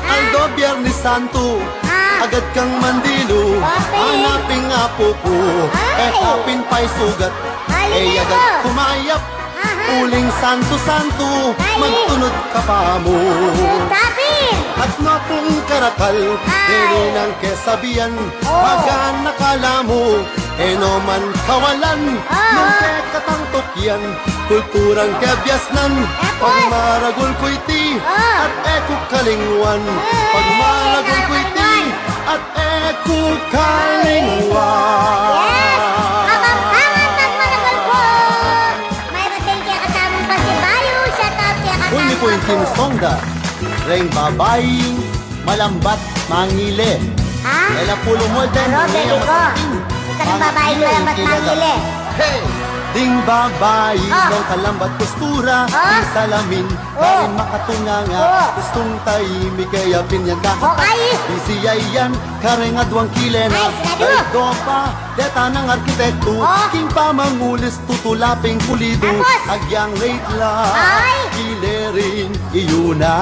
Aldo Biyernes Santo Ah. Agad kang mandilo Okay. Hanaping apo ko Ay. Kapin pa'y sugat Ay. Galing agad ako. kumayap. Aha. Uling santo-santo, Galing. magtunod ka pa mo. Tapin. At napong karakal, Ay. pero nang kesabihan, Oh. magan nakala mo, no man kawalan, Oh. nung katangtok yan, kulturang kabyasnan, Tapos. pagmaragol ko'y ti, Oh. at eko kalingwan, pagmaragol ko'y ti, at eko kalingwan. Yes! Kapampangan pagmaragol ko! Mayroon din kaya katamang pasibayo. Shout out kaya katamang Huli po yung ako. Team Songda, Reng babaeng malambat mangile. Ha? Ela pulo mo din. Aro, baby ko. Ikaw ng babaeng malambat mangili. Hey! Ding babae Oh. ng kalambat postura, Oh. di salamin, Oh. kain makatunganga, Oh. gustong tahimik kaya pinyan kahit Okay. Bisiyay yan, karengadwang kilena, Ay, sinado. pa, deta ng arkitekto, Oh. king pamangulis tutulaping pulido, Tapos. agyang rate lang, Ay. kilerin, iyuna.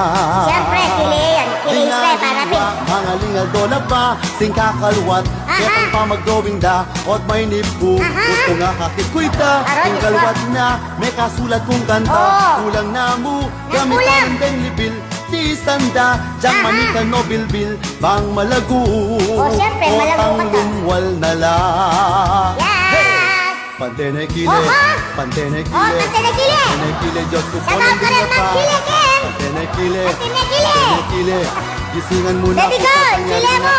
Siyempre, kili yan. Kili isla, parapin. Mga lingal dola pa, sing kakalwat, Aha. ketang pa magdowing da, ot may nipu, Aha. gusto nga kakit kuita, Aro, sing Diyos kalwat na, may kasulat kong kanta, Oh. kulang na mo, Nagkulang. gamit ang benlibil, di sanda, diyang Aha. manika no bilbil, bang malago, Oh, siyempre, malago otang ka ta. lumwal na lang. Yes! Pantenay kile, Oha. pantenay Oh, kile, tante na kili! pantenay kile, Diyos ko po Shout out ka rin ng kili, Ken! Pantenay kile, Pantenay kili! pantenay kile, gisingan muna Baby ako girl, sa kanya kile mo!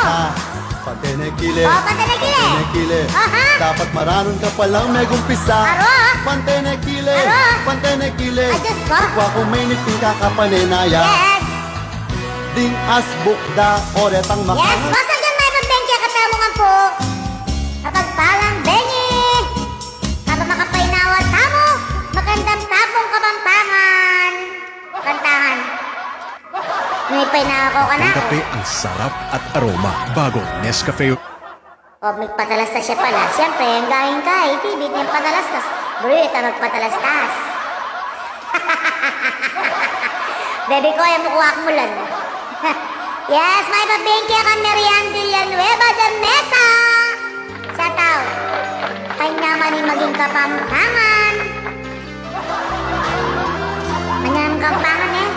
Pantenay kile, Oh, pantenay kile! pantenay kile, Aha. dapat maranon ka palang may gumpisa. Aro, ah. Pantenay kile, Aro. pantenay kile, Ay, Diyos ko! Kwa kuminit yung kakapanenaya, Yes! ding asbuk da oretang Yes! makangan. Basta dyan may pagbenki katamo nga po. Kapag palang bengi. Kapag makapainawat tamo. Magandang tapong kapampangan. Kantahan. May painawa ko ka na. Ang kape ang sarap at aroma. Bagong Nescafe. O, may patalastas siya pala. Siyempre, ang gahing ka, itibig niyang patalastas. Bruta, magpatalastas. Baby ko, yung mukuha mo lang. Yes, may pabingki ka Merian Villanueva de Mesa. Shout out. Kanya man yung maging kapampangan. Manyang kapampangan eh.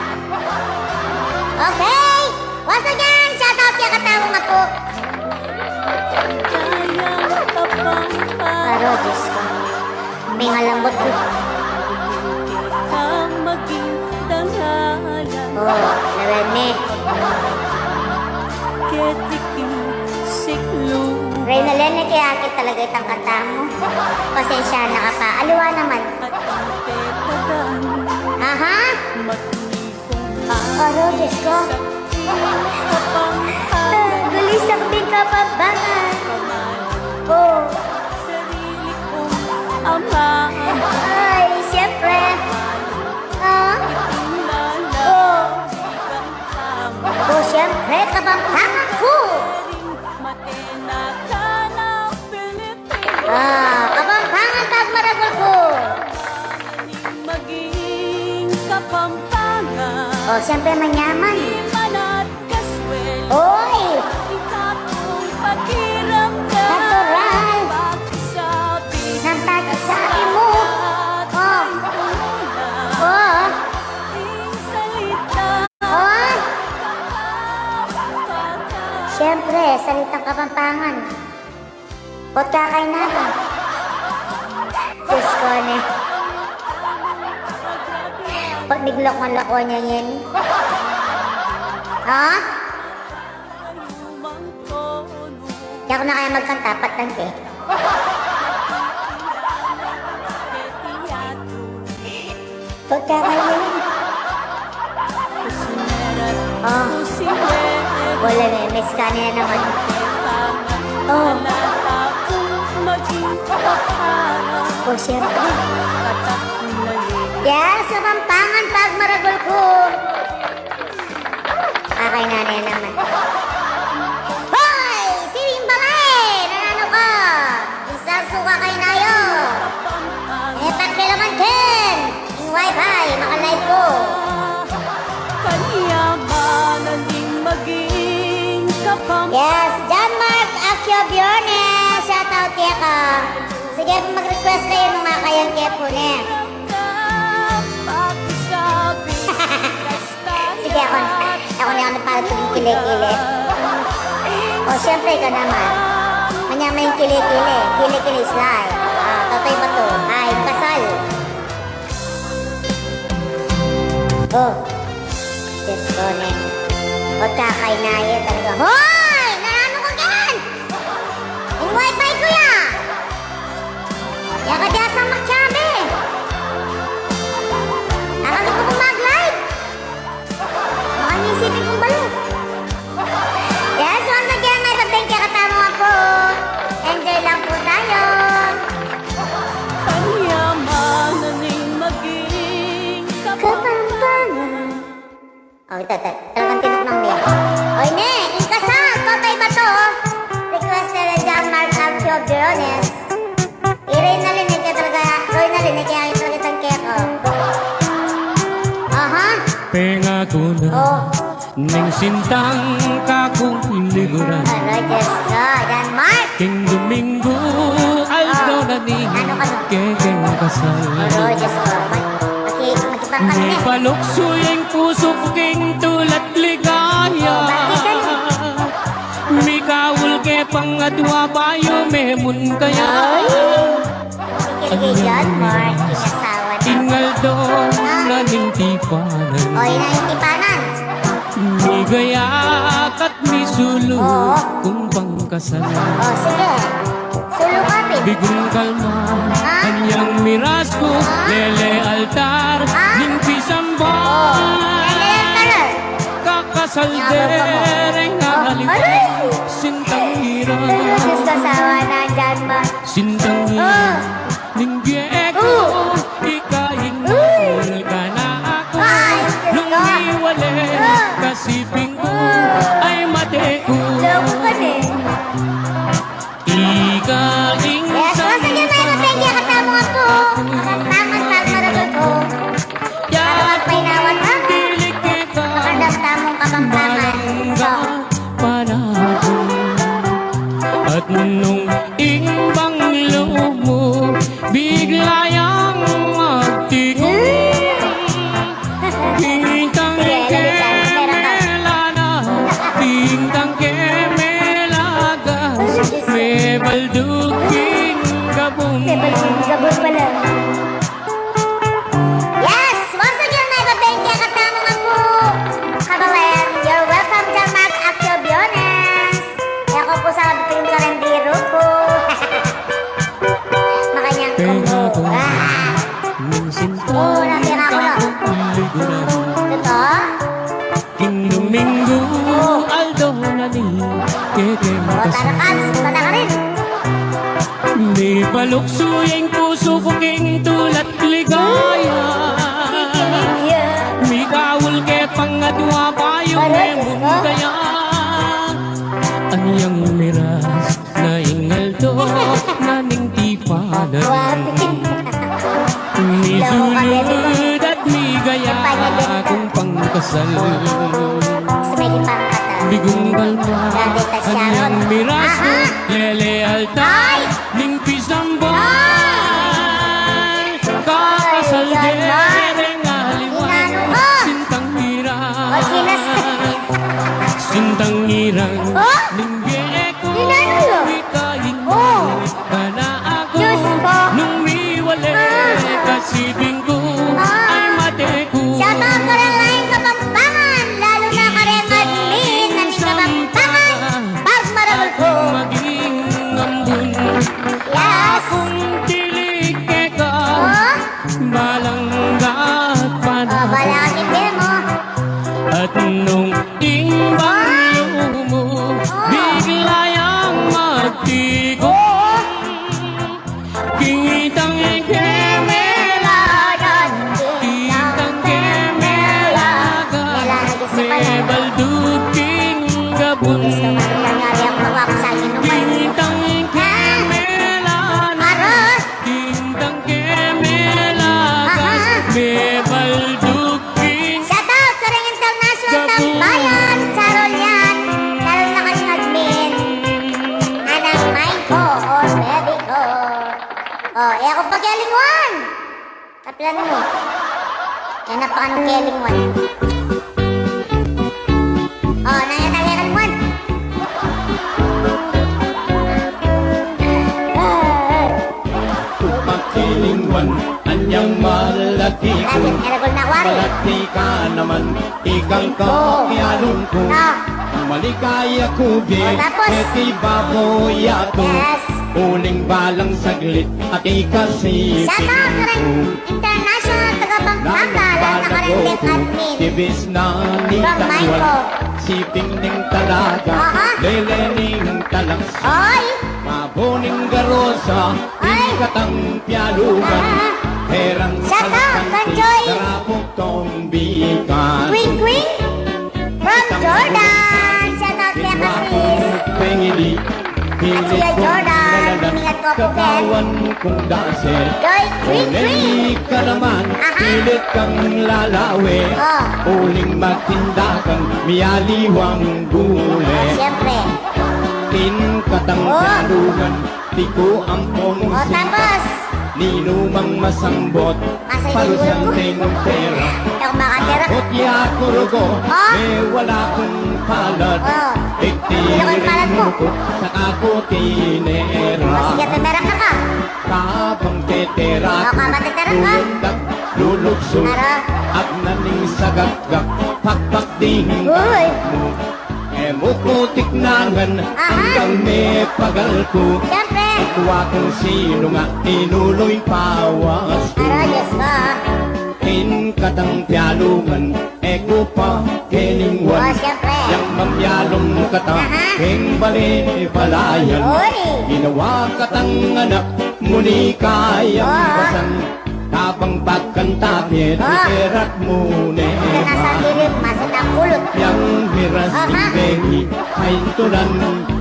Okay. Once again, shout out kaya katawa nga po. Aro, Diyos ko. May ngalambot ko. Oh, narami. Reyna Lene, kaya akit talaga itang kanta mo. Pasensya na ka pa. Aliwa naman. Aha. Aro, Diyos ko. Gulisak din ka pa ba? Oh. Ay, siyempre. Ah. Oh. Oh, siyempre, kapampangan ko. Ah, kapampangan pag maragol ko. Oh, siyempre, manyaman. Oy! Natural. Nang pagkasabi mo. Oh. Oh. Oh. Siyempre, salitang kapampangan. Ba't kakain na ka? Diyos ko, ne. Pag niglok-loko niya yan. Ha? Hindi ako na kaya magkanta, patante. Pag kakain yan. Oh. Wala na, miss ka na naman. Oh. Oh, siyempre. Yes, kapampangan pag maragol ko. Akay nanay naman. Hoy! Siring balay! Nanano ka? Isang suka kay Nayo. Eh, pagkilaman Ken! Yung wifi, makalive ko. Yes, John Mark Accio Bjorne. Shout out kaya ka. Sige, mag-request kayo nung mga kaya yung kepune. Sige, ako na ako para tuwing kili-kili. O, syempre, ikaw naman. Manyama yung kili-kili. Kili-kili slide. Totoy ba to? Ay, kasal. Oh. Disconnect. O, kakay-naye talaga. Hoy! Narano ko yan? Yung wifi ko yan! Yan ka dyan sa makyabe. Nakakit ko kung mag-live. Baka nisipin kong balo. Yes, once again, may pag-thank you katamang po. Enjoy lang po tayo. Kanyamanan maging Kapampangan. Oh, ito. Talagang tinuknang niya. Oy, ne! Inkasal! Totay ba to? Requested na John Mark Alcio Briones. Roy na linig kaya talaga itang keko. Aha. Penga ko na Oh. ning sintang kakong liguran. Roy, Diyos ko. John Mark. King Domingo aldo na ni Ano? kekeng kasal. Roy, Diyos ko. Magkipang kami. May palukso yung puso king tulad ligaya. May kawul ke pangadwa bayo memon kaya. Kay John Mark. Kinasawa na. Ingal doon na ning tipanan. Oy, na yung tipanan. May gayak at may sulong Oo. kung pangkasal. Oh, sige. Sulo kapit. Bigong kalma, kanyang miras ko, lele altar, ning pisamba. Kakasal dereng halipay, sintang hirang, Diyos ko, sawa na dyan, ma. sintang hirang, ning bieko, ikaing ka na ako. Nung iwale, kasiping ko, ay mateko. Loko ka din. Ikaing Yes, once again, may mapengya katamo nga po. Tangan pagmaragol ko. Karangan painawan ka. Makandamtamong kabambangan. So, at nung imbang lumo, bigla yang magtigo. Pintang kemelana, pintang kemelaga, may balduking gabong. gabon pala. Yes, once again, may mapengya katamo nga po. Kababayan, you're welcome dyan, Mark Actio Biones. Ako po sa tuwing karandiro ko. Makanyang kumbo. Oh, natira ko na. Ito? King Domingo, aldo na ni kekeng O, kasal. tara ka rin. May palukso yung puso ko king tulad ligaya. May kawul ke pangadwa payo memon kaya. Anyang miras na ingaldo na ning tipanan. May sulod at may gaya kung pangkasal. Sumigil pa ang kata. Bigong kalma, anyang miras ko, lele altar, ning pisamba. Kakasal dereng aliwan, sintang hirang. Sintang hirang, ning bieko, ikaing kana ako. Nung miwale, kasibing ko, ay mateko. Shout out ko rin lang Kapampangan, lalo na ka rin admin ng Kapampangan. Pagmarabol ko. Maging ambun, Yes. kung tilig ka, Oh, balanggat bala panahon. ka kimpil mo. At nung imbang lumo, bigla yang magtigo. Kitang kemelagan, kitang kemelaga, may balduking gabon. Gusto mo rin nangyari ang mga sa inuman. Kitang kemelagan, Aros. kitang kemelaga, may balduking. Shout out sa ring international tambayan. Charol yan. Lalo na kanyang admin. Anang mind ko or baby ko. Oh, eh ako pa Keling One. Kapilan mo. Yan na pa ka ng Keling One. Oh, nangyay tayo Keling One. Pagkilingwan, anyang malaki ko. Lagi, eragol na kwari. Malati ka naman, ikang kakyalong ko. Ah. Maligaya ko, Oh, tapos? eti baboy ako. Yes. Uling balang saglit, at ikasipin Shout out ka rin. International taga-Pampanga. Lahat na karindek admin. Tibis na ni From Tangwan, Michael. siping ning talaga, Aha. lelening talangs. Oy! Mabuning garosa, Ay. ikatang pialugan. Aha. Herang Shout out, Kanjoy. karapok tombikan. Queen Queen from Jordan. Shout out kaya kasis. Pengili, At Kuya Jordan, ingat ko po, Ken. katawan kong dase. Joy Queen Queen. Unay ka naman, Aha. pilit kang lalawi. Oh. Uling magtinda kang miyaliwang gulay. Siyempre. Katang Oh. pialugan, di ko ampon O tapos, ninumang masambot, Asa yung parusan gulo ko? ting pera. hindi ako makatira. At yakurugo, Oh. wala kong palad. Oh. Hindi ko yung palad mo. ko, saka ko tinera. O sige, tumera ka ka. Tabang tetera, O ka matitira ka. lulundag, lulukso, Tara. at naning sagagak, pakpak ding Uy. mo. Mukutik nangan, hanggang may pagal ko. Siyempre. Tuwa kung sino nga inuloy pawas ko. Pero Diyos ko. Katang pialungan, eko pa O kelingwan. siyempre. Yang mamyalong katang Aha. keng bali palayan. Uy. Ginawa katang anak, muni kayang Oh. basan. Tabang pagkantapit, Oh. iterat mo Ito nasa dilim, masit ang kulot. yang miras Aha. ibegi ay tulan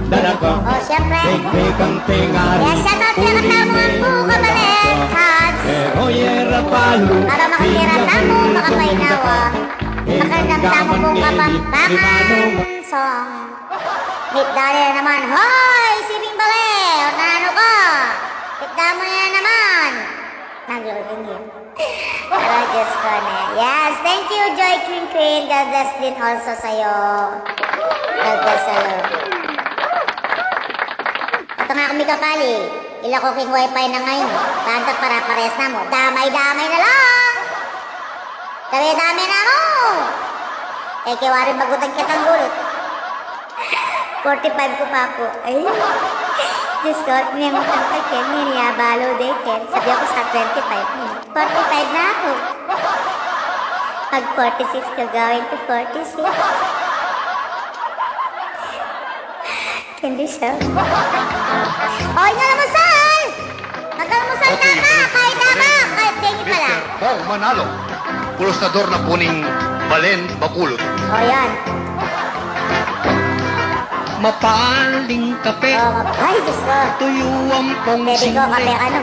daraga. O siyempre. Pegpegang tengari. Yes, shout out kaya katamuan po, kabalik. Chats. Pero yera palo. Para makakira tamo, makapainawa. Makakandam mo pong kapampangan song. Meet dali na naman. Hoy, si Bing Bale! O nanano ka? Meet mo na naman. Nag-loading yun. Pero Diyos ko na. Yes, thank you, Joy Queen Queen. God bless din also sa'yo. God bless sa'yo. Ito nga kami kapali. Ila ko king wifi na ngayon. Tanda para pares na mo. Damay-damay na lang. Dami-dami na mo. Eh, kiwari bagutang kitang gulot. 45 ko pa po. Ay. Diyos ko, niyamutang ka, Ken. Niyabalo de, Ken. Sabi ako sa 25 niya. 45 na ako. Pag 46 ka, gawin to 46. Hindi siya. Oy, nalamusal! Nagkalamusal na ka! Kahit tama! Kahit dengi pala. Oh, manalo. Pulostador na puning balen bakulot. O, yan. Mapaling kape, Ay, Diyos ko. tuyuan pong Baby ko, kape singre, ano?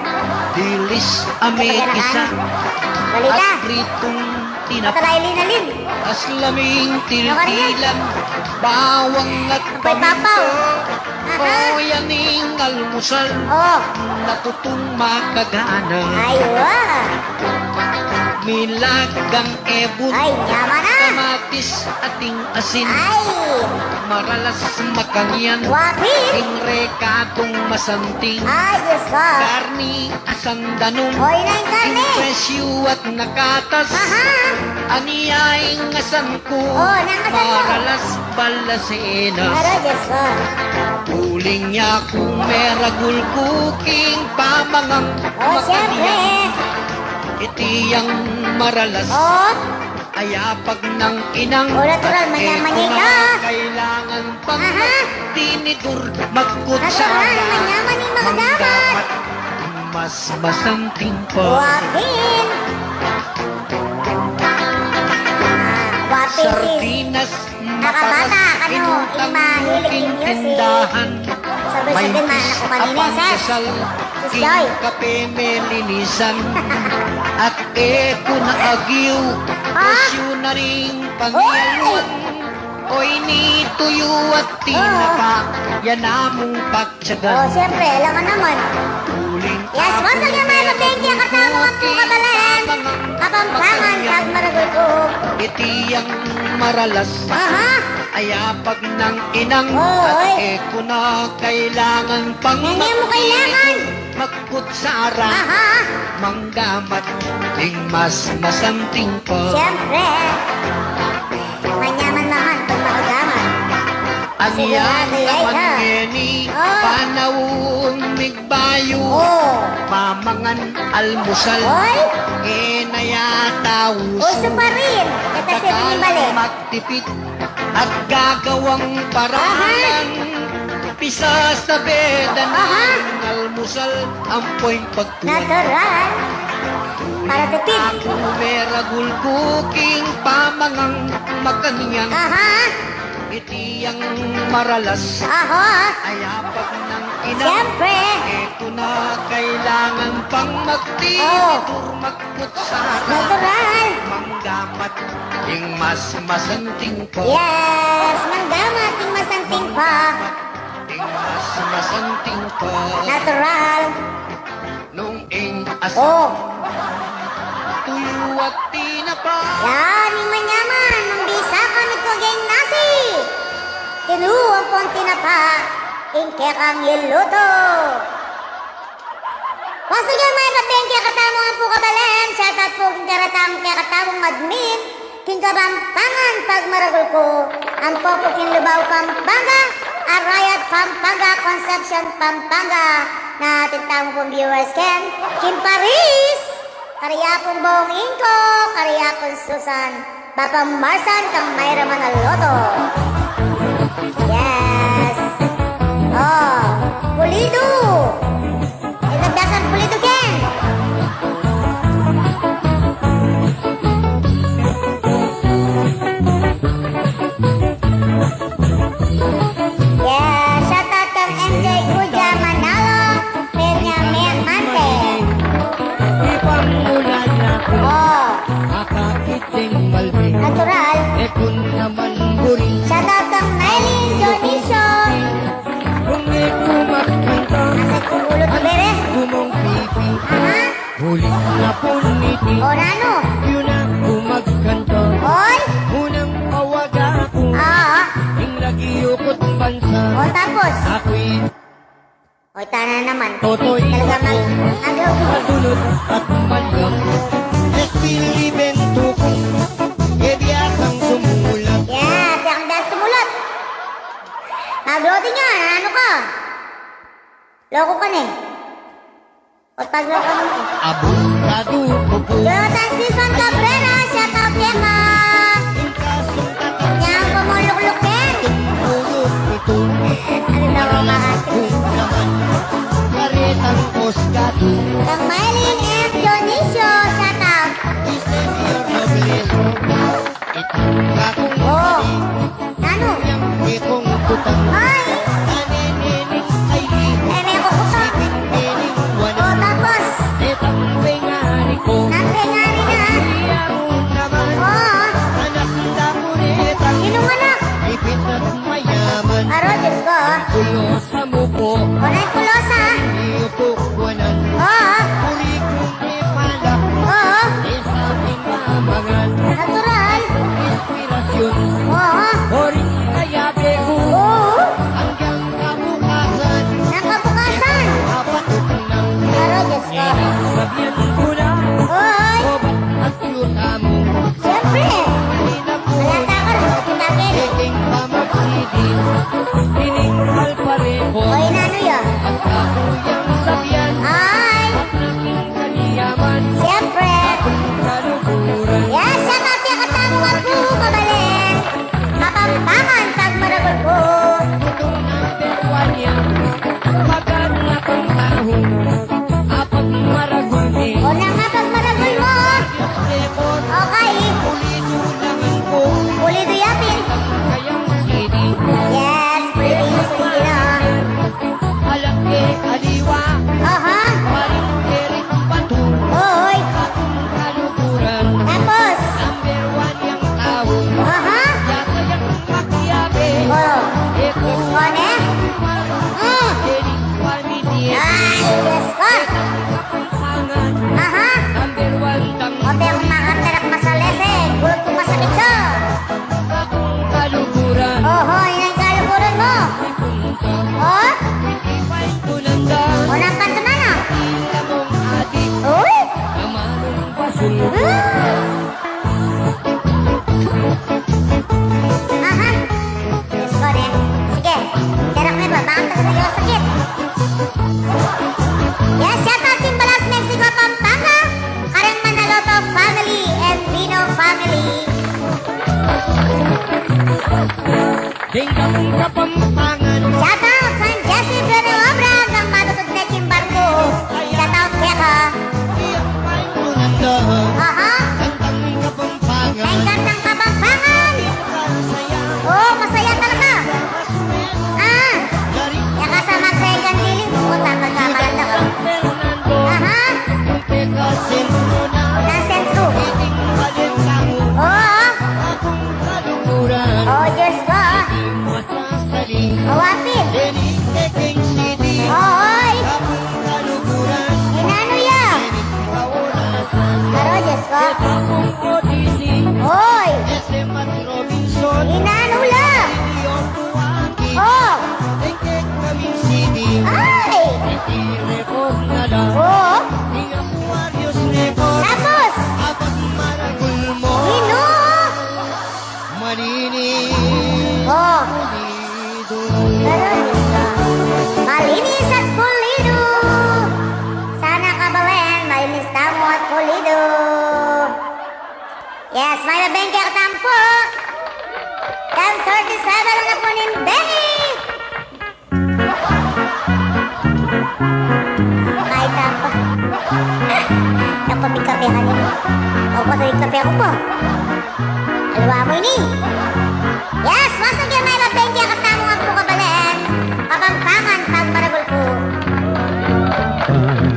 dilis ametisa, Balita. at pritong tinapa, Matalay linalin. aslaming tiltilan, bawang at Apoy papaw. paminto, o yaning almusal, Oh. natutong makagana, Ay, wow. milagang ebon, Ay, yaman na. kamatis ating asin, Ay, maralas makangyan, wapit. ingrekatong masanting, Ay, Diyos ko. karni asandanong, Hoy na yung karne. presyo at nakatas, Aha. aniyaing asan ko, Oh, nangasan mo. maralas balasenas, Pero, Diyos ko. uling niya kung meragul kuking pamangang Oh, siyempre. itiyang maralas, Oh, ayapag ng inang, Oh, natural, manya-manyay ka. kailangan pang Aha. tinidur, natural, magkutsara, manyaman yung mga dapat. manggamat, mas masanting pa. Wapin. Wapin sis. Sardinas, Nakabata, ano, inutang mahilig king yung music. tindahan. Sabi-sabi man ako kanina, sis. Apangkasal, Sis king Joy. kape melinisan. At eko na agiw, presyo na rin pangyaluan. Oy ni tuyo at tinapa, yan among Oh, pagtsagan. siyempre, alam ka naman. Tuling Yes, once again, mga maralas Aha. ayapag ng inang Oy. at eko na kailangan pang Hindi mo kailangan. magkutsara Aha. manggamat ting mas masanting pa Siyempre. Manyaman naman pag makagaman. ang sigurado yan yay naman ka. ngeni Oh. panahon migbayo Oh. mamangan almusal Oy. nayataus Uso pa rin. Ito si Bali. magtipid at gagawang paralan pisa sa bedan Aha. ng almusal ang point pagtuwa Natural. Para tipid. ako meragul cooking pamangang makanyang Aha. itiyang maralas Aho. ayapag ng ina Siyempre. eto na kailangan pang magtititur magkutsara Natural. manggamat yung mas masanting pa Yes. Manggama ting masanting pa. yung mas masanting pa Natural. nung ing asa Oh. tuyo at tinapa Yan, yung manyaman, nung bisa kami ko geng nasi. Tinuwang pong tinapa, ingkekang yiluto. Sige mga kabeng, kaya katamong ang po kabalen. Shoutout po king karatang kaya katamong admin. King kabampangan pag maragol ko. Ang po po king Lubao, Pampanga. Arayat, Pampanga, Concepcion, Pampanga. Na tintamo pong viewers ken. King Paris. Kariya pong Bong Inko, kariya pong Susan, Papang Marsan, kang Mayra Manaloto. Yes. Oh, Pulido. Nagdasan Pulido ken. Yes, shout out kang MJ Kuja Manalo, Peña Mante. Ipangulan ako Oh, akakiting malbi natural. ekun naman buri Shout out kang Nylene Dionisio. kung ikumakanta Nasa kulot ko bere. gumong pipi Aha. huli na puniti O nano. yun ang kumagkanta Oy. unang pawaga ako Oo. ing lagiyukot bansa O tapos. ako'y O tana naman. Totoy. Talaga mag-agaw. madulot at malyam Espilibento ko ebiyakang sumulat Yes, yung dahil sumulat. Mag-loading nga, ano ka? Loko ka na eh. O pag-loko mo. abukado ko po Jonathan Season Cabrera, shout out kay ma. ing kasungkatan Yang pamulok-lukin. tulog ito Ano daw ang mga naman karetang poskado Kang Mylene M. Dionisio, shout out. Isenyor Nobleso Itakakong Oh, ano? yang ikong kutang Ay, Anenining ay liho eh may kukuta. Sipin-pining O walang tapos, Etang pengani ko nangkengari na. Iyang naman Oo, Anak na kunetang sinong anak? Ipit at mayaman Aro, Diyos ko. Pulo sa muko O na'y pulosa. Iyukukwanan Oo, Uri kong ipalak oo, Isa ating mamangan natural. Inspirasyon Oo, Oring kayabe ko oo, Hanggang kabukasan nakabukasan. Kapatok ng Aro, Diyos ko. Sabihan ko na Oy, Obat at yuta mo siyempre. Halina po Malata ka rin, kitagin. Eking pamagsidi Tininghal pareho Oy, nano yun? Ang kakuyang sabihan Ay, Naging kaliyaman siyempre. Kaluburan Yes, shout out kay katamo nga po, kabalen. Kapampangan, pag maragol ko. Itong naberwan niya Maganda kang tahong Apat maragol ni O na nga, pag maragol mo. Diyos rekord Okay, Pulido naman ko pulido yapin. Kayang sidi Yes, pretty sweet, ah. Alak aliwa Aha. Diyos ko, ne. Sige. Tiyarak na ba? Bakit tagal yung sakit? Yes, shout out Team Balas, Mexico, Pampanga. Karen Manaloto family and Vino family. Shout out kay Jesse Bruno Obra ng matutod na Kimbarko. Shout out kaya ka. Aha. Tengkar ng Kapampangan. Oh, masaya talaga. Ah. Yang kasama sa ikan diling. Puta, pagkamalanda ka. Aha. Na sentro. Oh. Oh, Diyos ko. Oh, wapit. Hoy. Inano ya? Pero, Diyos ko. Hoy. Inano la? Oh. Ay. Oh. Tapos. Ino. Oh. Pero, Diyos ko. Malinis at pulido. Sana kabalen, malinis tamo at pulido. Yes, may nabengke ka tampo. 10:37 lang na po ni Benny. Ay, tampo. Napamikape ka niyo. O, patuloy-kape ako po. Alwa mo ini. Yes, once again, may nabengke ka tamo nga po kabalen. Kapampangan, pagmaragol po.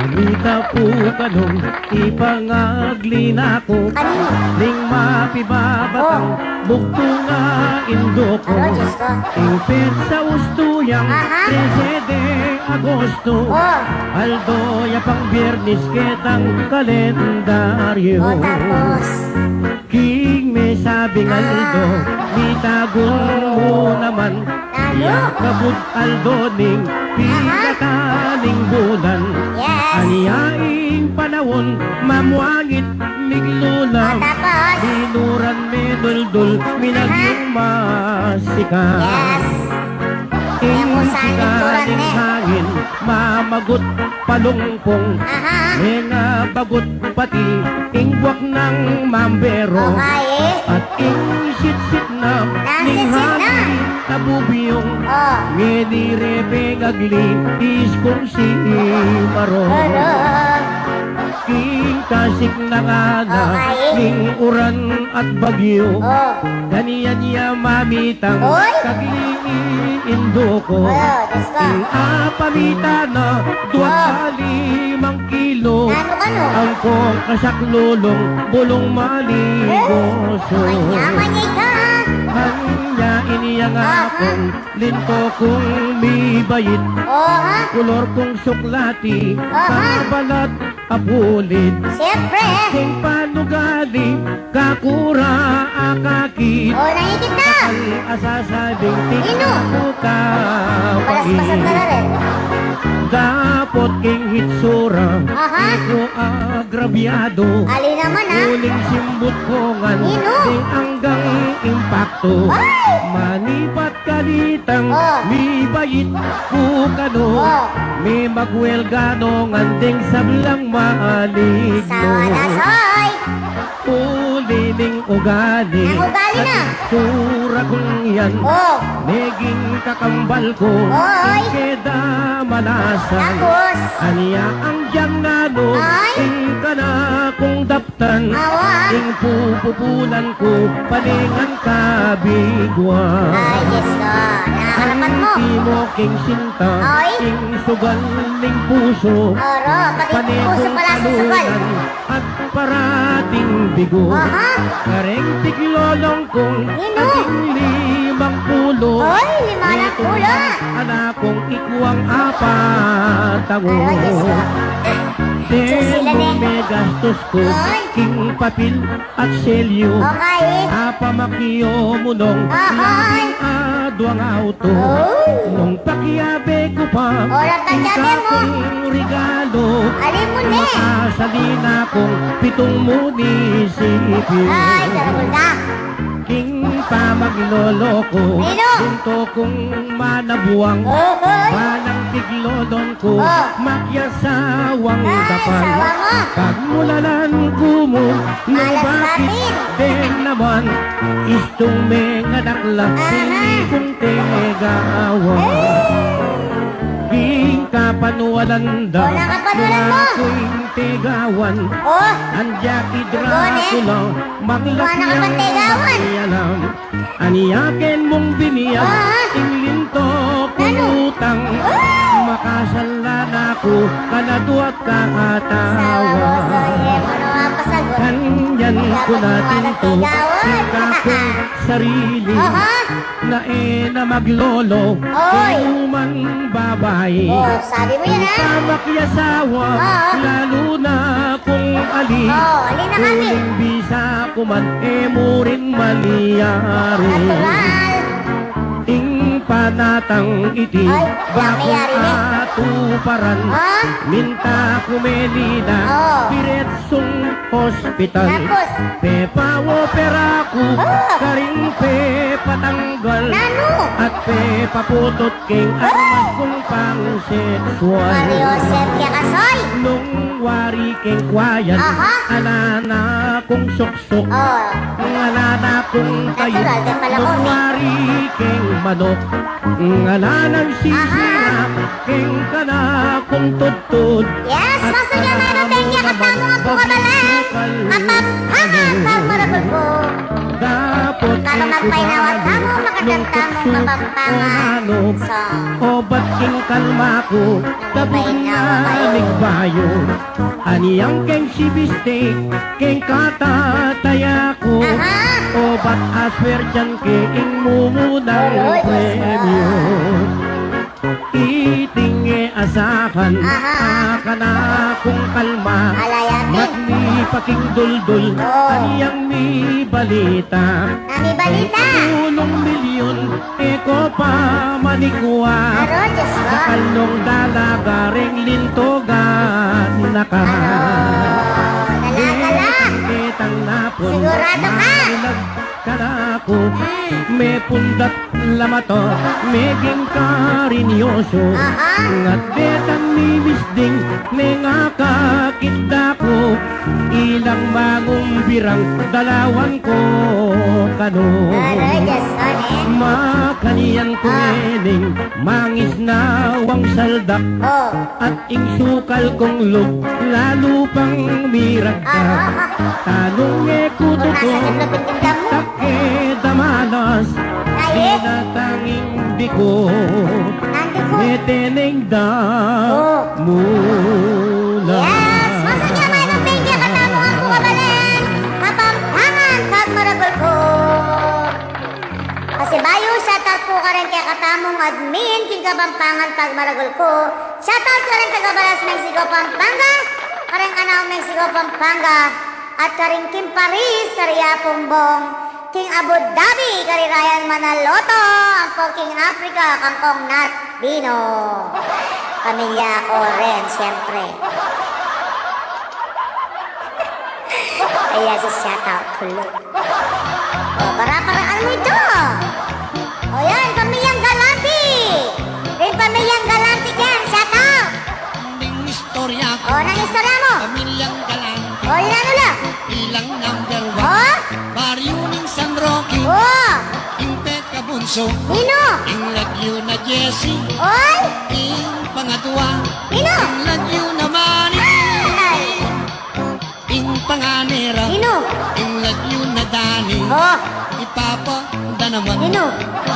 Panita po kanong ipangagli na ko. Kanino? Ning mapibabatang bukto nga indo ko. Ano, Diyos ko? Impet sa ustuyang Aha. 13 de Agosto. Oh. Aldoya pang biyernes ketang kalendaryo. Oh, tapos. King may sabing Aldo, itagon mo naman. Ano? Kabut Aldo ning pinataning bulan. Yes. Aniyaing panahon, mamuangit miglulam. Tapos. Dinuran meduldul, minagyong masika. Yes. Ing Kung saan nagturan sikaling eh. hangin, mamagot palungpong. Aha. Nga bagot pati, ing buwak ng mambero. Okay eh. At ing sit-sit na, ning Nasit-sit na. hangin nabubiyong. Oh. Ngenirepe agli, is kung si Maro. Ano? King kasik na nga na, Okay. ning uran at bagyo. Oh. Ganiyan niya mamitang, Oy. kagli-indo ko. Oh, Diyos ko. Ing apamita na, duwag Oh. sa 5 kilo. Ano ka no? Ang kong kasaklulong, bulong maligoso. Manya-manyay ka. Hanya iniyang Aha. akong, linto kong mibayit. Oh, ha? Kulor kong suklati, Aha. kabalat apulit. Siyempre. Kung panugali, kakura akakit. Oh, nangikit na. Ang asasabing Ino? tingnan ko Palas-pasag ka na rin. Dapot king hitsura, Aha. ko agrabyado. Ali naman ha. Huling simbot ko ngan, Ino? ding hanggang impacto. Ay! Manipat kalitang, Oh. mi bayit kukano. Oh. Mi magwelgano ngan, ding sablang maligno. Sawa na, soy. Uliling ugali, Ang ugali na. at sura kong yan. Oh. Meging kakambal ko, Oy. keda malasan. Tapos. Aniya ang diyang nano, Ay. ing ka na kong daptan. Awa. Ing pupupulan ko, palingan kabigwa. Ay, Diyos ko. Nakakarapat mo. Di mo king sinta, Ay. ing sugal ning puso. Oro, pati puso pala sa sugal. At parating bigo. Aha. Kareng tiglolong kong Nino? ating 50. Oy, 50. Anak kong ikwang apat. Aro, Diyos ko. Diyos sila Demo ne. may gastos ko. Oy. aking papel at selyo. Okay. Apamakyo mo nung Ahoy. aduang auto. Oy. Nung pakiyabe ko pa, Oras na sabi mo. kong regalo. Alin mo ne? Makasalina kong 7 munisipyo. Ay, karabol ka. King pa maglolo ko, Nino. Punto kong manabuang. Oy. Manang tiglodon ko, Oh. makyasawang Ay, dapan. sawa mo. Pagmulalan ko mo, nung Alas bakit natin. din naman, istong mga nakla, hindi kong tegawa. King kapanuwalanda, Wala ka panuwalan mo. ako'y tegawan. Oh. Ang Jackie Gone. Dracula, maglaki Wala ka ang pang tegawan. alam. Aniyakin mong biniyag, Ah. inglinto kung utang. Makasala na ko, kanado at Sawa kakatawa. mo, soye mo na mapasagot. Kanyan ko natin to, sika kong sarili. Aha. Na na maglolo, Oy. inuman babae. Oh, sabi mo yan, ha? Kamakyasawa, Oo. lalo na kung ali. Oh, alin na kami. Kung bisa ko man, mo rin maliyari. Natural. Ing panatang iti, Ay, bakong nangyayari ni. atuparan. Ha? Minta kumelina, Oo. diretsong hospital. Tapos? Pepa-opera ko, Oo. karing pepa-tanggal. Nano? At pepa-putot king armas kong pang-sexual. Mario Sergio Kasoy. Nung wari king kwayan, Aha. alana kong suksok. Oh. Alana kong kayo, Natural din pala nung kami. wari king manok. Alanan sisira, king kana kong tutod. Yes, maksudnya meron din niya katamo nga po kabalan. Kapampangan pang marabol ko. Dapot Kano magpainawat tamo, makaganda mo kapampangan. Song. O ba't king kalma ko, tapos na nagbayo. Aniyang king sibistek, king katataya ko. Aha. O ba't aswer dyan king mumunang Oy, premyo. Itinge asakan, Aha. akana kong kalma. Alayatin. Magnipaking duldul, Oo. aniyang mi balita. Nami balita. Tulong milyon, eko pa manikwa. Aro, Diyos ko. Kalong dalaga, ring lintogan na ka. Ano? Dala-dala. Kitang napon, Sigurado ka? malag ka na ako. May pundat lamato, meging karinyoso. Aha. Ngat betang mimisding, may nga kakita ko. Ilang bagong birang, dalawan ko kano. Aro, Diyos ko, ne? Makaniyan ko ngening, mangis na wang saldak. Oh. At ingsukal kong lug, lalo pang miragdag. Tanong ko Kung nasa totoo, gitna pintinda mo. take damanas, Ay, tinatanging biko. nandi ko. Meteneng da Oh. mula. Yes, maksudnya meron din niya katamo nga po kabalan. Kapampangan pag marabol ko. Kasi bayo, shoutout po ka rin kaya katamong admin, king Kapampangan pag maragol ko. Shoutout ka rin kagabalas Mexico, Pampanga. Kareng anaw Mexico, Pampanga. At karing Kim Paris, kariya Pumbong. King Abu Dhabi, kari Ryan Manaloto. Ang po King Africa, Kangkong Nat Bino. Pamilya ko rin, siyempre. Kaya sa shoutout tuloy. O, para-paraan mo ito. O yan, pamilyang Galanti. Rin pamilyang Galanti dyan, shoutout. Ning istorya O, nang istorya mo. Pamilyang Galante, O, ilan nula. ilang number O, 1. Baryo ng San Roque, o, Inte Cabunso, Nino. Ing Lagyo na Jessie, Oy, Ing Pangatwa, Nino. Ing Lagyo na Manny, Ay, Ing Panganera, Nino. Ing Lagyo na Dani, O, Ipapa da naman, Nino.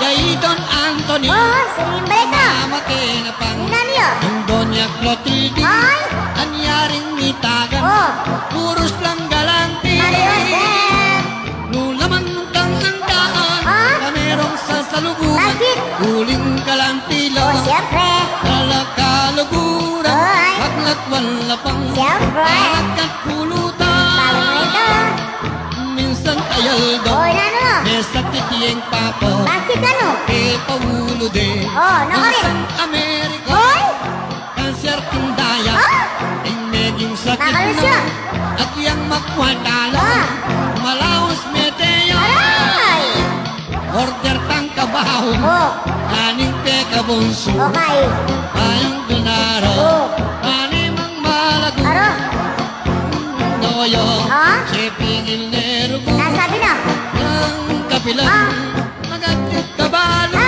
Gaydon Anthony, O, simbay ka. Mamate na pang, Nina niyo. Ing Doña Clotilde, Ay, Anyaring Nitagan, o, Puros lang Galante, Mario Sen. Nulaman kang sandaan, Ah? Kamerong sa salubugan, Bakit? Huling kalantilo, O, siyempre. Kalakaluguran, Ay. Paglat wala pang Siyempre. Agad pulutan, Tawag mo ito. yung papa Bakit ano? e paulo de Oh, nakarin. Isang Amerika Hoy! Cancer tindaya Ah! Naging sakit Nakarin siya. na At yung magkwadala Ah! Malaos meteo Aray! Order tang kabaho Oh, Aning teka bunso okay. Ayong dunaro Oh. Animang malago Aro, Noyo Ah? Sipingil nero ko nasabi na. Ang kapilang Ah. Magatit kabalo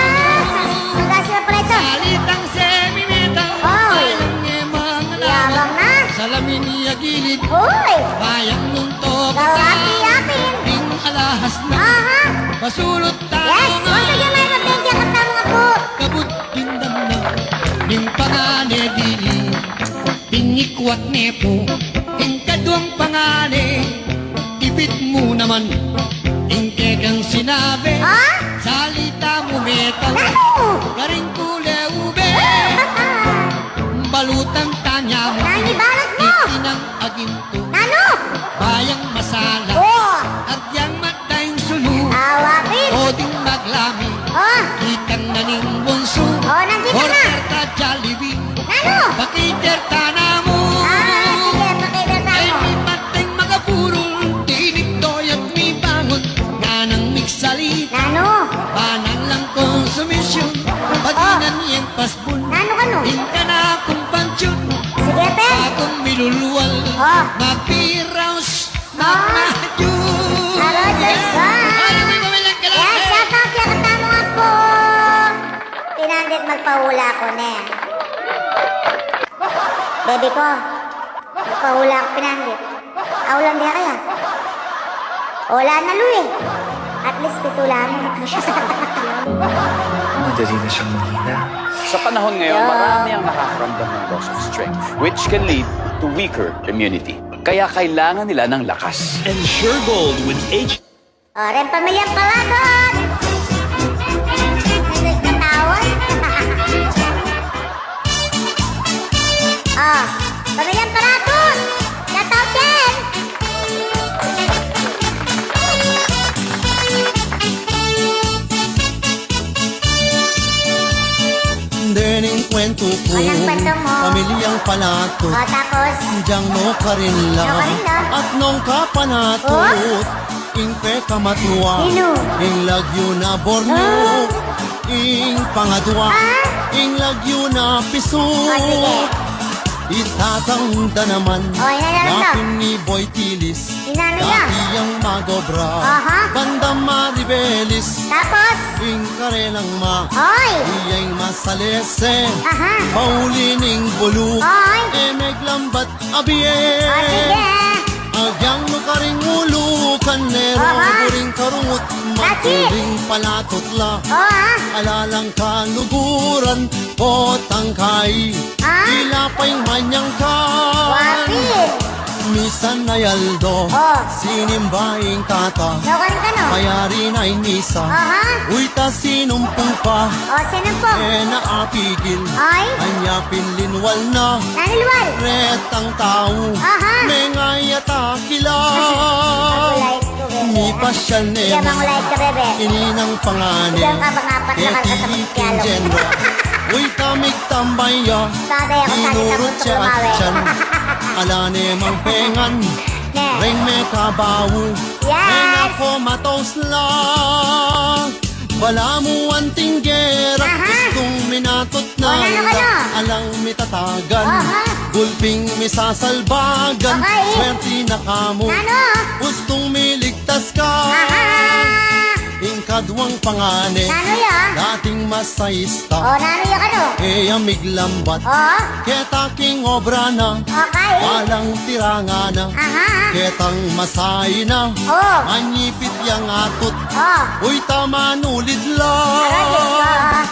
Magkasi na pala ito. Salitang semi-metal Oy. Bayang emang Yabang na. Salamin niya gilid Hoy! Bayang nunto Gawapi-yapin. Ting alahas na Aha! Pasulot tayo Yes! Once again, may mabigyan ka tama nga po. Kabut pindam na Ning pangane dili Pingikwat nepo Ing kadwang pangane Ipit mo naman Ing kekang sinabi Ha? Salita mo metal Ano? Garing kule ube Balutang tanya mo Nangibalot mo! Itinang aginto Nano? Bayang masala Oh! At yang matayong sulu Awapin! O ding maglami Oh! Kitang naning bunso Oh, nandito na! Order ka Jollibee Nano? Pakiter ka na mo Sige, pakidata Ay mo. may mateng magapurol Tinig doy at may bangon Nga nang migsalita Nano? Panang lang konsumisyon Paginan niyang pasbun Nano ka no? Inka na akong pansyon Sige, pe! Akong miluluwal Oh. Mapiraos Oh. Magmadyun Hello, Diyos ko! Ano may mamilang ka lang Yes, shout out kaya kata mo nga po! Pinandit magpahula ko na yan. Baby ko, magpahula ko pinandit. Aulan diya kaya? Wala na lu eh. At least titulan mo. Madali na siyang mahina. Sa panahon ngayon, Yeah. marami ang nakakaramdam ng loss of strength, which can lead to weaker immunity. Kaya kailangan nila ng lakas. Ensure Gold with H. O, rin pamilyang palagot! Nagkatawad? Ah, pamilyang palagot! Shout out yan! Dening kwento ko Anong kwento mo? Pamilyang palatot O, tapos, Diyang no karinla No karinla. At nung kapanatot Ing peka matwa Hilo. Ing lagyo na borneo Ing pangadwa Ah? Ing lagyo na piso O, sige. Itatangda naman O, inalaran na. Napin ni Boy Tilis Inano niya? Dati ang magobra Aha. Banda maribelis Tapos, Ing karelang ma oy! Iyay masalese Aha! Paulining bulok Oy! Emeglambat abiye O, sige! Agyang makaring ulo Kanero Aha. buring karungot That's it. Matuling palatot la O, ha? Alalang kaluguran Potang kai Ah? Ilapay manyang kan Wapit! Misan na yaldo Oh. Sinimbaing tata Nakuha ka no? Kaya rin ay misa Aha! Uy ta sinumpong pa O, sinong naapigil Ay? Anya pinlinwal na Nanilwal! Retang tao Aha. Mengayata kila Magulay ko, bebe. Ni pasyal Sige, nema mangulay ka, bebe. Ininang pangani Bigyan ka bang apat na karga sa pagkyalo? genera Uy tamig tambay ya Bagay ako sa Inurot siya at tiyan Alane mang pengan Ne. Ring me kabawu Yes. Ring ako matos lang Wala mo ang tinggera Aha. Gustong minatot na O, nano ka na? Alang mitatagan Aha. Gulping misasalbagan Okay. Swerte na kamo Nano? Gustong miligtas ka Aha! Ingkadwang pangane Nano ya? Dating O, masayista nano ya ka no? E amiglambat O, Ketaking obra na okay. Walang tiranga na Aha! Ketang masay na O, Manyipit yang atot o. Uy tama nulid Aray, Diyos ko. lang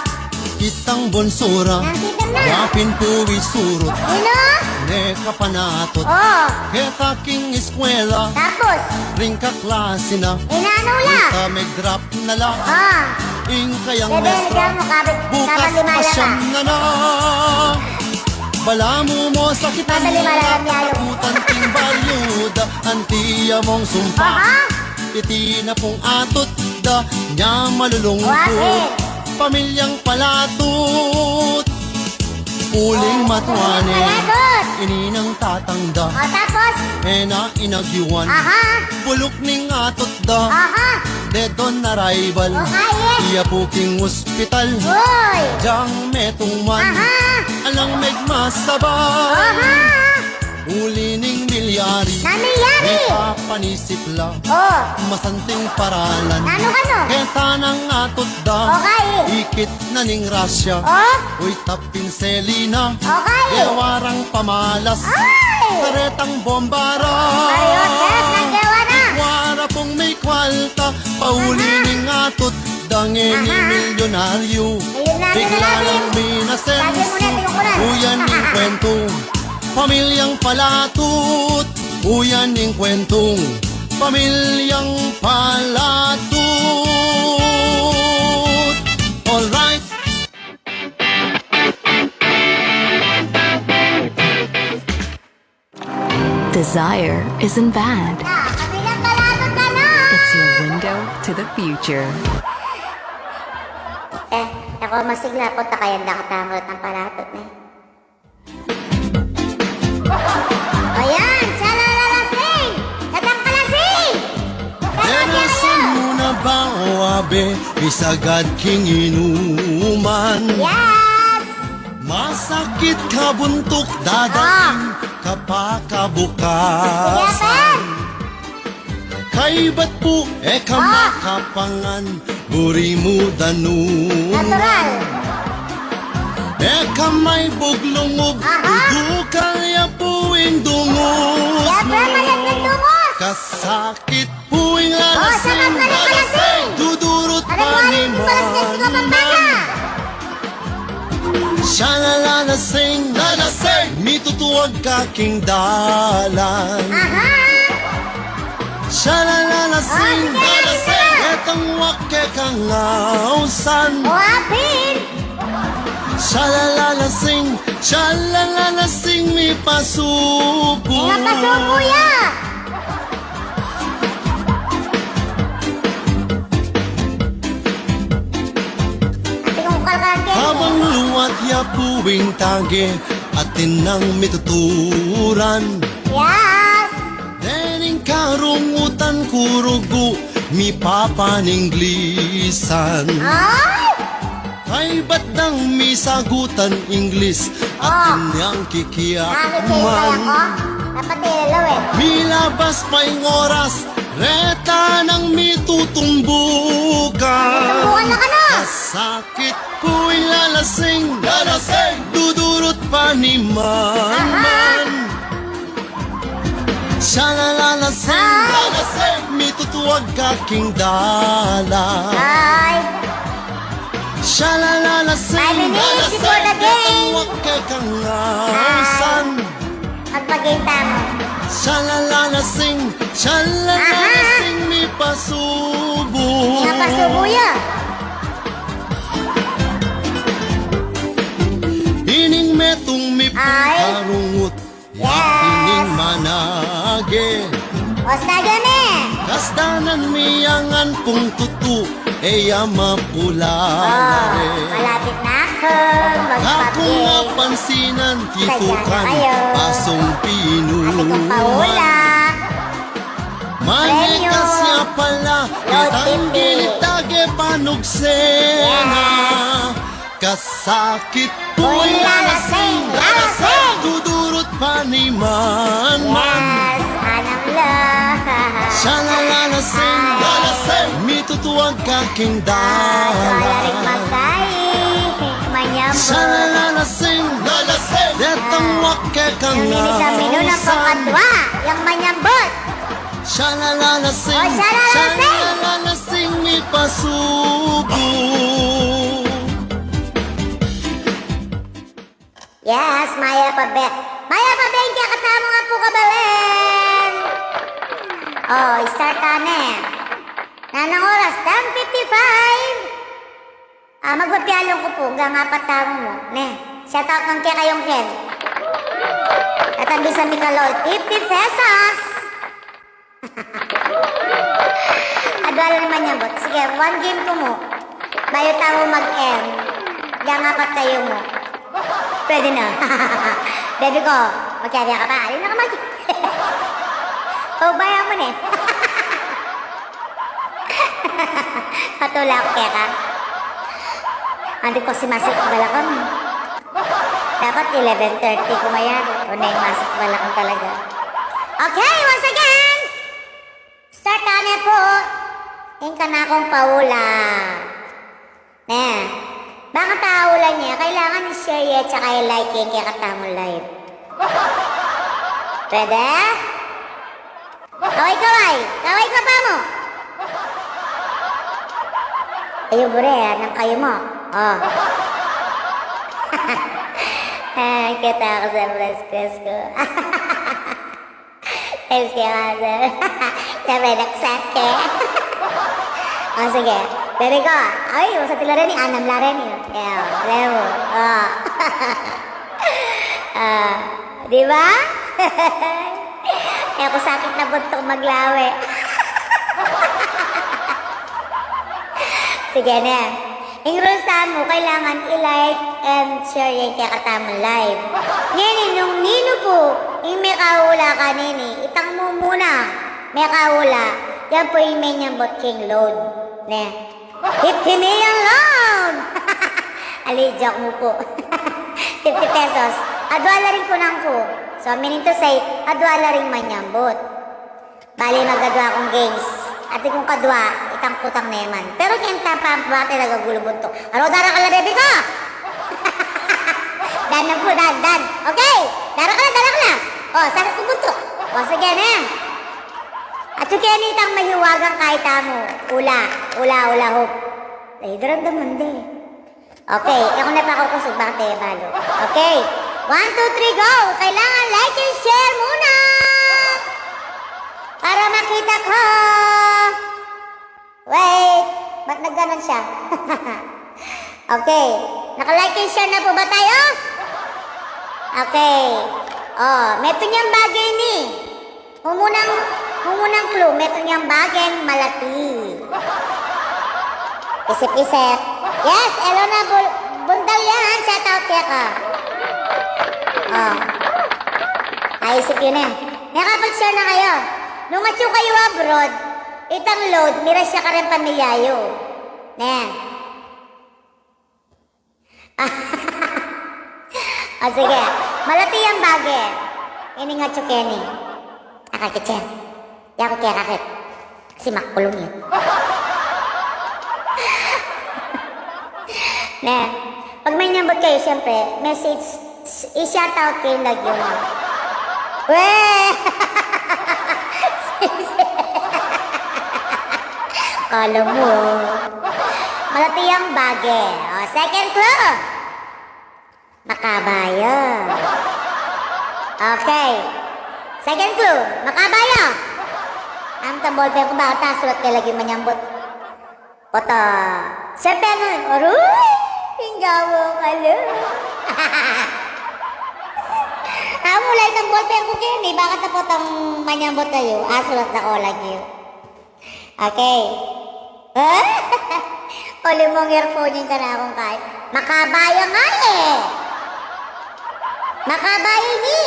Kitang bonsura Nandito na. Yapin puwi surot Ino? Ne kapanatot O, Ketaking eskwela tapos, Ring kaklase na inano la? Ta mag-drop na lang O, Ing kayang bebe, mestra nagyan mo kabit. Bukas Kapalimala pa ka. siyang na Bala mo sakit ang Kapalimala ka, Pialo. Kaputan ting balyuda Antiya mong sumpa Aha! Iti na pong atot da nya malulungkot. Bakit? Pamilyang palatut, uling matuanin, Palatot. ininang tatangda, O tapos? ena inagyuan, Aha. bulok ning atot da, Aha. dedon na rival, Okay. iya puking ospital, Uy. jang metong man, Aha. alang megmasabay, Aha. uli ning milyari, Nangyayari. panisit la, Oh. masanting paralan, Ano? keta nang atot da, Okay. ikit na ning rasya, Oh. uy tapin selina, Okay. ewarang pamalas, Ay. karetang bombara, Mariosep, nagawa na. wara pong may kwalta, pauli ning atot, dangin ni milyonaryo, Milyonaryo bigla na natin. lang minasenso, Lagyan mo na ito yung kunan. uyan ning kwento, pamilyang palatut, uyan ning kwentong, pamilyang palatut. Alright. Desire isn't bad. Kabilang palatot ka na. It's your window to the future. Ako masigla po takayan na katamot ng palatot na. Ayan, salalalasing! Natangkalasing! Erasan mo na ba o abe, isagad king inuman? Yes! Masakit ka buntok dadating kapakabukasan. Kay ba't po makapangan, buri mo danuman. Natural! May buglungog, udukal ya puwing dungos Siyempre, malit ng dungos! Kasakit puwing lalasing, sarap na rin kalasing! dudurot Ano mo alam yung balas na sila pampanga? Siya na lalasing, mitutuwag kaking dalan. Aha! Siya na lalasing, sige, etang wake kang ngausan. O apin! Siya na lalasing, may pasubo. Nga pasubo ya! Ate kong kalkake. Habang luwat ya puwing tage, atin nang mituturan. Yes! Dening karungutan kurugo, mi papaninglisan. Ay! Kay ba't nang mi sagutan Ingles, atin niyang Nakikita kikiyaman. ko. Dapat ilaw eh. Milabas pa yung oras, reta nang mitutumbukan. Tumbukan na ka na! Sakit puwing lalasing, dudurot pa ni man. Siya na lalasing, mitutuwag kaking dalan. Ay! Siya na lalasing, 5 minutes before the game. huwag ka kang ngausan. Magpag-game tamo. Siya na lalasing, may pasubo. Nga pasubo ya! Ining metong mi Ay. karungot, Yes. ining manage. Osnaga me! Kasdanan miyangan pong tutu, eya mapula Malapit na ako Ako nga magpag-game. pansinan, titukan, Sadya na kayo. pasong Ate kong pinuman. paula. Manikas niya pala, kitang Load gilitage panugsena. Kasakit po'y lalasing, dudurot pa ni man. Yes! Anang love! Siya na lalasing, mitutuwag kaking Wala rin dalan. magkain. Manyambo. Siya na lalasing, detang wake kang Yung minit-amino ng nausan. pangkatwa. Yung manyambot. Siya na lalasing, Oh, siya na lalasing. lalasing, may pasubo. Yes, Maya Pabe. Maya Pabe, kaya katamo nga po kabalen. Oh, start ka na eh. Nanang oras, 10:55. Magpapiyalong ko po, hanggang 4 tamo mo. Ne, shout out ng kaya kayong Ken. Katabi sa Mikalol, 50 pesos. Adwala naman yan, bot. Sige, one game ko mo. Bayo tao mag-end. Diyan nga tayo mo. Pwede na. Baby ko, magkaya ka pa. Alin na ka mag... Pabayan mo na eh. Patula ako kaya ka. Andi ko si Masik Balakam. Dapat 11:30 kumayari. O na yung Masik Balakam talaga. Okay, once again. Start na po. Yung ka na akong paula. Na. Baka paulan niya, kailangan i-share yan tsaka i-like yung kaya katamong live. Pwede? Kaway-kaway. Kaway ka pa mo. Ayaw bure, anong kayo mo? Oh. Kita ako sa press ko. Thanks kaya ka sa... Siyempre, nagsate. Oh, sige. Baby ko. Ay, sa tila rin, anam la rin yun. Yeah, lewo. Oh. Di ba? Eh, ako sakit na buntok maglawi. Sige na. Yung rules mo, kailangan i-like and share yung kaya katamang live. Ngayon, nung nino po, yung may kahula ka nini, itang mo muna. May kahula. Yan po yung main yung bot king load. Ne. 50 million load! Ali, joke mo po. 50 pesos. Adwala rin ko nang ko. So, meaning to say, adwala rin man yung bot. Bali, magadwa akong games. At kung kadwa, itang putang neman. Pero kaya tapang bate nagagulubon to. Aro, dara ka na, baby ko! Dan na po, dan. Okay! Dara ka na. O, saan ko bunto? O, sige na. At yung kaya nitang mahiwagang kahit mo. Ula, hop. Eh, daramdaman din. Okay, ako na pa ako kusog, bakit tayo balo? Okay, 1, 2, 3, go! Kailangan like and share muna! Para makita ko! Wait! Ba't nagganon siya? Okay, naka-like and share na po ba tayo? Okay. Oh, meto niyang bagay ni. Humunang clue, meto niyang bagay malati. Isip-isip. Yes, Elona Bundal yan. Shout out kaya ka. Oh. Naisip yun eh. Nakapag-share na kayo. Nung atyo kayo abroad, itang load, mira siya ka rin pamilyayo. Nen. O sige. Malati ang bagay. Ini nga atyo Kenny. Akakitsen. Yako kaya kakit. Kasi makulong yun. Ne, pag may nambot kayo, siyempre, message, i-shoutout kayo lagi yun. Weh! Kala mo. Malati ang bagay. O, second clue. Makabaya. Okay. Second clue. Makabaya. Ang tambol pa yung bata, sulat kayo lagi manyambot. Pota. Siyempre nun. Aruy! Tinggawo ka lang. Mulay ng ballpen ko kayo eh. Bakit na po itong manyambot kayo? Sulat na ko lagi yun. Okay. Uli mong earphone yung ka na akong kahit. Makabaya nga eh. Makabaya ni.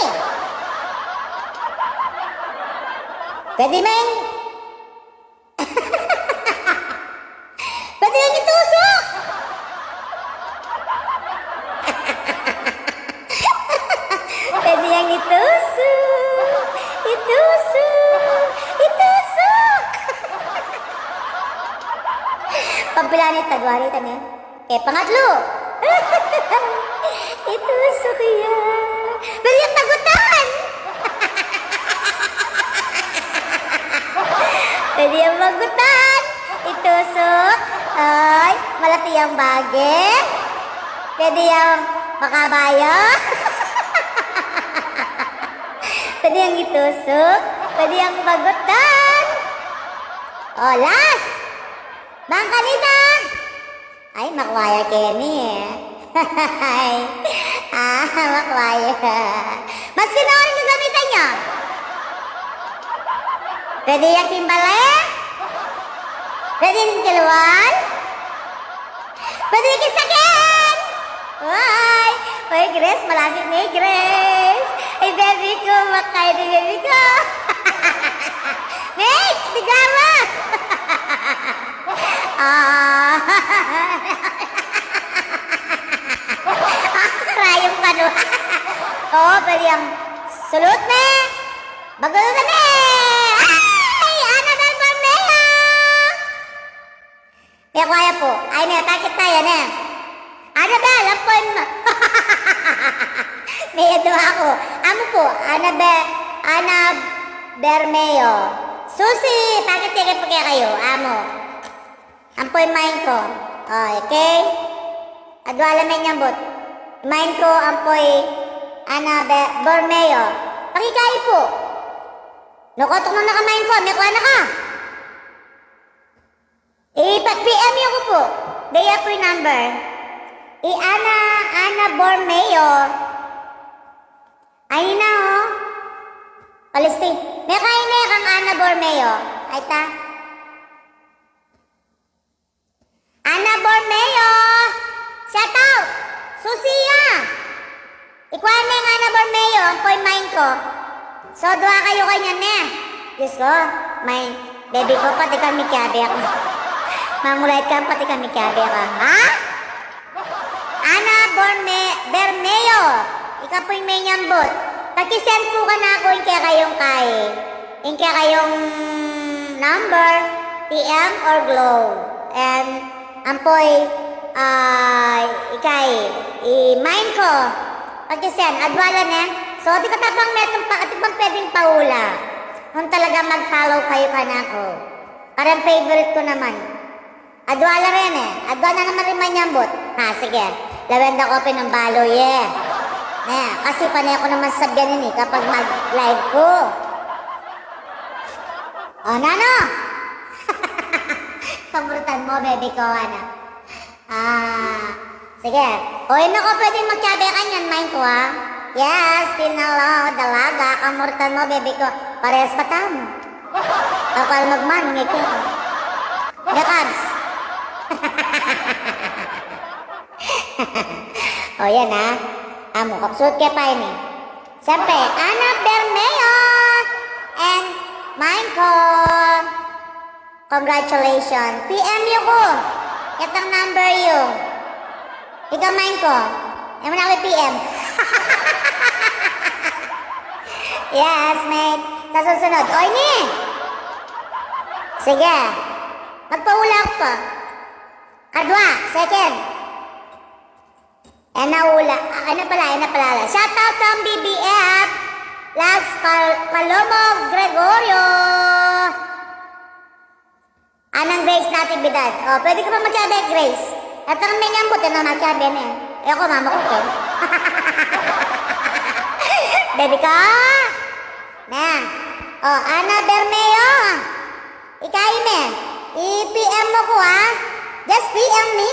Pwede man. Pwede yung itusok. Pwede yung itusok. Itusok. Pagpilanit, tagwari tanin. Pangatlo. Itusok yan. Pwede yung tagutan. Pwede yung magutan. Itusok. Ay, malati yung bagay. Pwede yung makabaya. Pwede yung itusok. Pwede yung magutan. Oh, last. Bangkanita. Ay, makwaya Kenny eh. Makwaya. Mas ginawarin yung gamitan niya. Pwede yung timbale. Pwede rin kaluan? Pwede rin kisakin! Ay! Uy, Grace, malapit na Grace! Ay, baby ko, makay na baby ko! Mate, bigla mo! Ah! Rayong ka no? Oo, pwede yung sulut na! Bagulo na na! Ay! Annabelle Bormeo! May kaya po. Ay na, takit tayo na. Annabelle, apon mo. May ito ako. Amo po, Ana Bermeo. Susi, takit ticket po kaya kayo. Amo. Ampoy mind ko. Okay? Adwala may nyambot. Mind ko, ampoy Ana Bermeo. Pakikain po. Nakotok na nakamain ko. May kuha na ka. PM ko po. Daya po yung number. Ana Bormeo. Ay na oh. Palisti. May kain na kang Ana Bormeo. Ay ta. Ana Bormeo. Shout out. Susiya. Ikuha na yung Ana Bormeo. Ang point mind ko. So, dua kayo kanya na. Diyos ko, may baby ko, pati kami kiyabi ako. Mamulait ka, pati kami kiyabi ako. Ha? Ana Bermeo. Ikaw po yung may nyambot. Pakisend po ka na ako yung kaya kayong kay. Yung kaya kayong number, PM or glow. And, ampoy, ikay, i-mind ko. Pakisend, adwala na. So, di ka tapang metong pa, di bang pwedeng paula? Kung talaga mag-follow kayo ka na ako. Parang favorite ko naman. Adwala rin eh. Adwala naman rin manyambot. Ha, sige. Lawenda ko ng balo, yeah. Kasi panay ko naman sabihin eh kapag mag-live ko. O, nano? Pamurutan mo, baby ko, ano? Sige. O, yun ako pwedeng magkabe ka niyan, mind ko, ha? Yes, tinalaw, dalaga, kamurutan mo, baby ko. Parehas pa tamo. Kapal magman, ngiti ko. Gakabs. O, yan, ha? Amo, kapsut kaya pa yun eh. Siyempre, Ana Bermeo and mind ko. Congratulations. PM yo ko. Itang number yo. Ikaw mind ko. Yan mo na ako PM. Yes, mate. Sa susunod. Oy, ni. Sige. Magpaulak pa. Kadwa. Second. Ano pala. Shout out from BBF. Lax Palomog Gregorio. Anang Grace Natividad. O, pwede ka pa magsabi, Grace. At ang may nyambot na magsabi na eh. Ako, mama ko, Ken. Baby ka? Na. O, Ana Bermeo. Ikain me. I-PM mo ko, ha? Just PM me.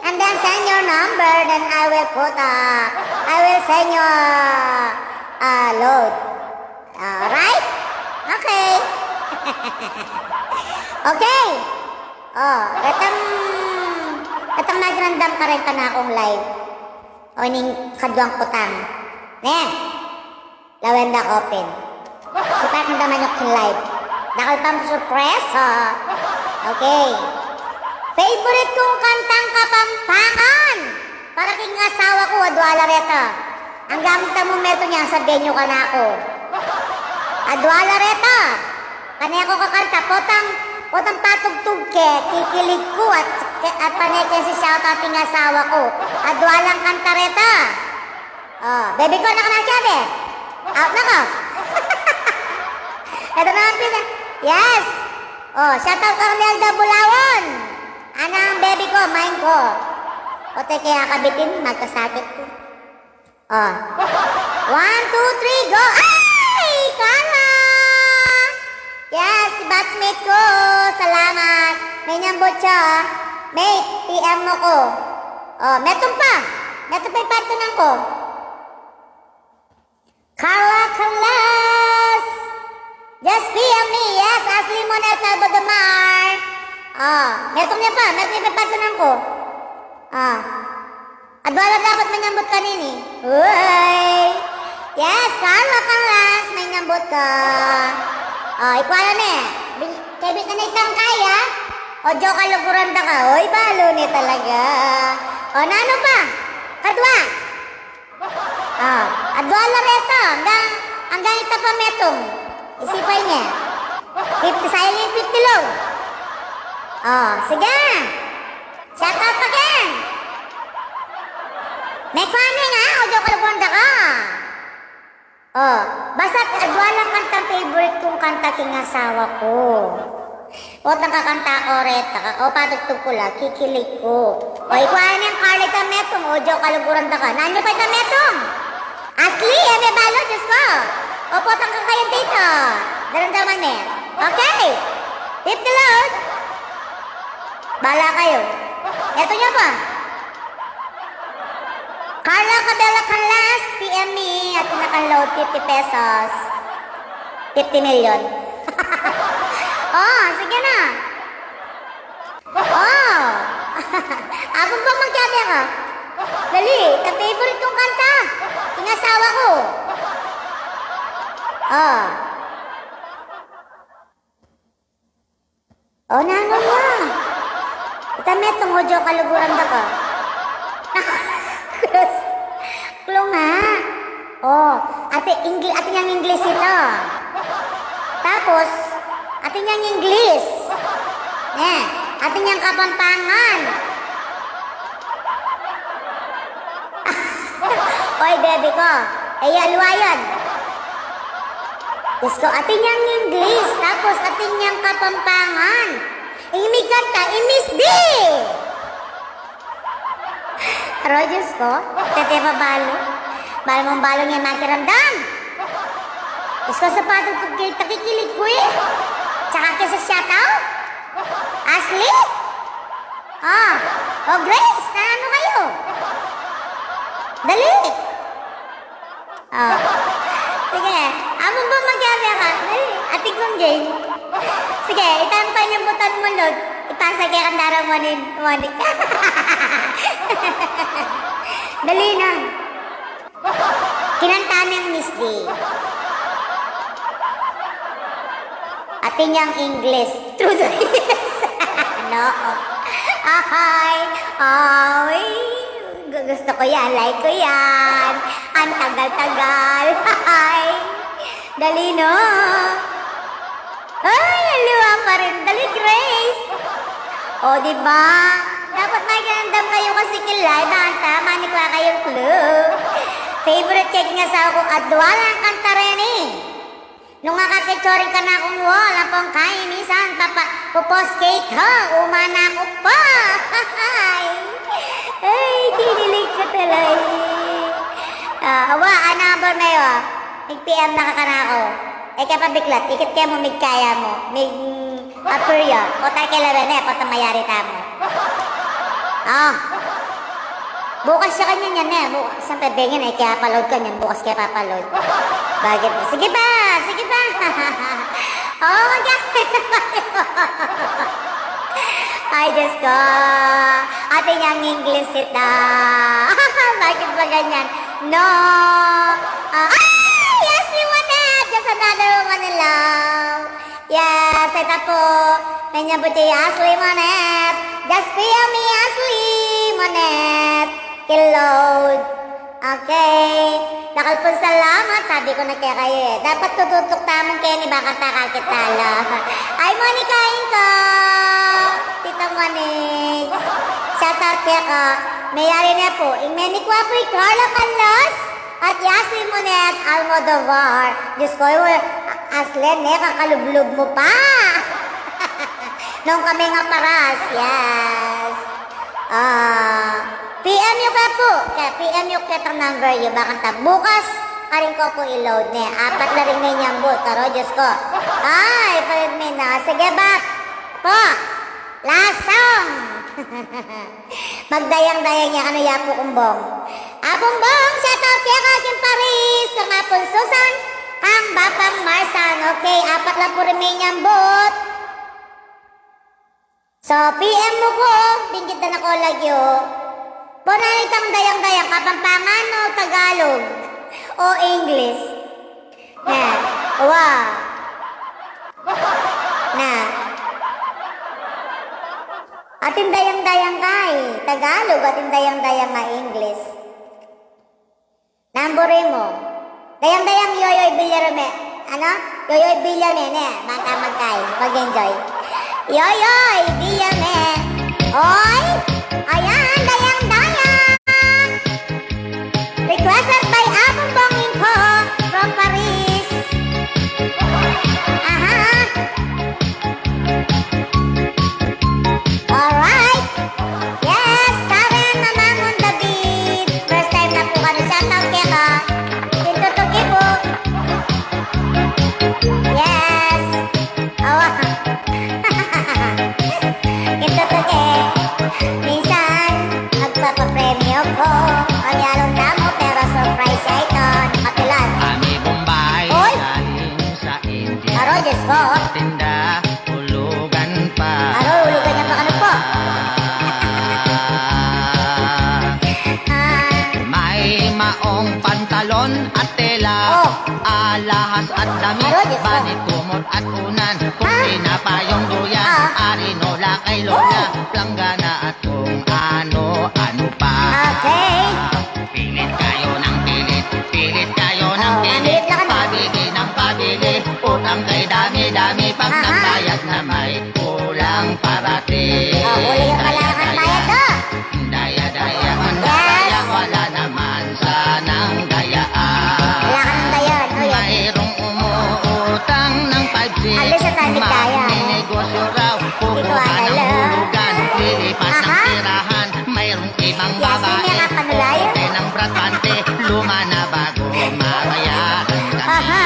And then send your number. Then I will send you load. Alright? Okay. Okay. Oh, katang nagrandam ka rin ka na akong live. O, ning kadwang putang. Lawenda open. Supaya kang daman yung live. Dakal pang surprise, ha? Okay. Favorite kong kantang Kapampangan. Para king asawa ko, Adwala Reta. Ang gamit mo meto niya, sabihin nyo ka na ako. Adwala Reta. Kanya ko kakanta, potang patugtog ke, kikilig ko at paneke si shoutout ng asawa ko. Adwalang kanta Reta. Oh, baby ko, nakanasabi. Out na ko. Ito naman pina. Yes. Oh, shoutout ka Ronelda Bulawon. Anang baby ko, mind ko. O kaya kabitin, magkasakit ko. Oh. 1, 2, 3, go! Ay! Kala! Yes, batchmate ko. Salamat. May nyambot siya. Mate, PM mo ko. Oh, metong pa. Metong pa yung partner ko. Carla Calas. Just PM me. Yes, Ashley Moneta Bagamar. Metong niya pa patunan ko. At wala dapat may nambot ka nini. Uy! Yes, Carlo Carlas, may nambot ka. Ikwala na eh. Kebit na itang kaya. O, jo ka luguranda ka. Uy, balo ni talaga. O, nano pa? Kadwa. Adwa lang ito. Hanggang ito pa metong. Isipay niya. 50 silent 50 low. Sige. Shout out again. May kwane nga. O, jo ka luguranda ka. Basta't adwa lang kantang favorite kong kanta king asawa ko. O, nakakanta ko reta ka. O, patugtog ko lang, kikilig ko. O, ikuha niyang Carly Tametong. O, jo, kaluguran ka. Naan niyo pa Tametong? Asli, may balo, Diyos ko. O, potang ka kayo dito. Daramdaman eh. Okay. Tip the load. Bala kayo. Eto niyo pa. Carla Cabela Calas, PM me. At pinaka-load, 50 pesos. 50 million. Sige na. Ako bang magkabi ka? Dali, ka-favorite kong kanta. Inasawa ko. Nano mo. Itametong hodyo kaluguran da ka. Klo nga. Ate niyang English ito. Tapos, ate niyang English. Ate niyang Kapampangan. Oy, baby ko. Alwayan. Diyos ko, ate niyang English. Tapos, ate niyang Kapampangan. Imig kanta, Miss D. Aroy, Diyos ko. Tete pa balo. Balo mong balo niya makiramdam. Diyos ko, sa patong takikilig ko eh. Tsaka kesa shoutout. Asli? Grace, na ano kayo? Dali. Sige, among ba magyari ka? Dali, ating kong Jane. Sige, itampay niyang butan mo, Lord. Ipasa kaya kandarang monik. Dali na. Kinanta ng Miss D. Ate niyang English. Through the years. No. Gusto ko yan. Like ko yan. Ang tagal-tagal. Dali, no? Aliwa pa rin. Dali, Grace. Diba? Dapat may ganandam kayo kasi kilay. Tama, nikla kayong clue. Favorite cake nga sa ako. Adwa lang kanta rin eh. Nung nakakitsorin ka na akong wala pong kainisan, pupos cake ha, umana ko pa. Kinilig ka talay. Number na yun. Mag-PM na ka na ako. Kaya pabiklat, ikit kaya mo, kaya mo. Apuryo. O tayo kay laban eh, pata mayari tamo. Bukas siya kanya yan eh. Isang pabingin eh, kaya paload ka niyan. Bukas kaya papaload. Bakit? Sige ba? Ay, Diyos ko. Ate niyang English ita. Bakit ba ganyan? No. Yes, you want it. Just another one in love. Yes, ito po. Kanya po siya, Ashley Monet. Just feel me, Ashley Monet. Kiload. Okay. Nakalpon salamat. Sabi ko na kaya kayo eh. Dapat tututok tamang kayo ni baka takakitala. Ay, Monikain ko. Tita Monik. Shout out kaya ka. Mayari na po. Ingmenik wapo Carla Calas at Yasmin Monet Almodovar. Diyos ko, Aslen, kakalublog mo pa. Nung kami nga paras. Yes. PM yung ka po. PM yung ketang number yung bakang bukas. Karin ko po i-load niya. 4 na rin na niyang boot. Taro, Diyos ko. Ay, palit mo na. Sige, back. Po. Last song. Magdayang-dayang niya. Ano ya po kumbong? Bongbong, shout out kaya kakin Paris. Sa nga po Susan. Ang Bapang Marsan. Okay, 4 lang po rin niyang boot. So, So, PM mo ko, bingkit na ko lagyo. Bonalitang dayang-dayang, Kapampangan o Tagalog o English. Na, wow. Na. Atin dayang-dayang kay Tagalog, atin dayang-dayang nga English. Nambore mo. Dayang-dayang yoyoy bilyarme. Ano? Yoyoy bilyarme, ne? Baka magkay. Mag-enjoy. Yoyoy bilyarme. Oy! Ayan, dayang-dayang! Requested by Abong Bonging ko from Paris. Aha! Alright! Yes! Karen Mamangon David. First time na po kami. Shoutout kaya ka. Tintutuki po. Yes! Awa! Tintutuki. Minsan, magpapapremyo ko. Ang yalong damo pero surprise siya ito. Nakatulan. Kami Bombay, Oy! galing sa India. Aro, Diyos ko. Tinda, hulugan pa. Aro, hulugan niya pa kami po. May maong pantalon at tela, Oh. alahas at damit, Aro, Diyos ko. banit, kumot at unan, kung pinapayong duyan, arinola kay lola, planggana at kung ano-ano pa. Okay. Pilit kayo ng pilit, pilit kayo ng pilit, maliit lang. pabili ng pabili, utang kay dami-dami, pag Aha. nagbayad na may kulang parating. Huli ka pala ang bayad to. Daya-daya, mandaya, wala naman sanang dayaan. Wala ka ng dayon. O yan. Mayroong umuutang ng 5G, Alis sa tanig daya, eh. magninegosyo raw, Dito, kukuha ng adala. hulugan, lilipas ng Aha. tirahan, mayroong ibang Yes, babae, may mga panulayo. puti ng bratante, luma na bago mabayaran kami. Aha.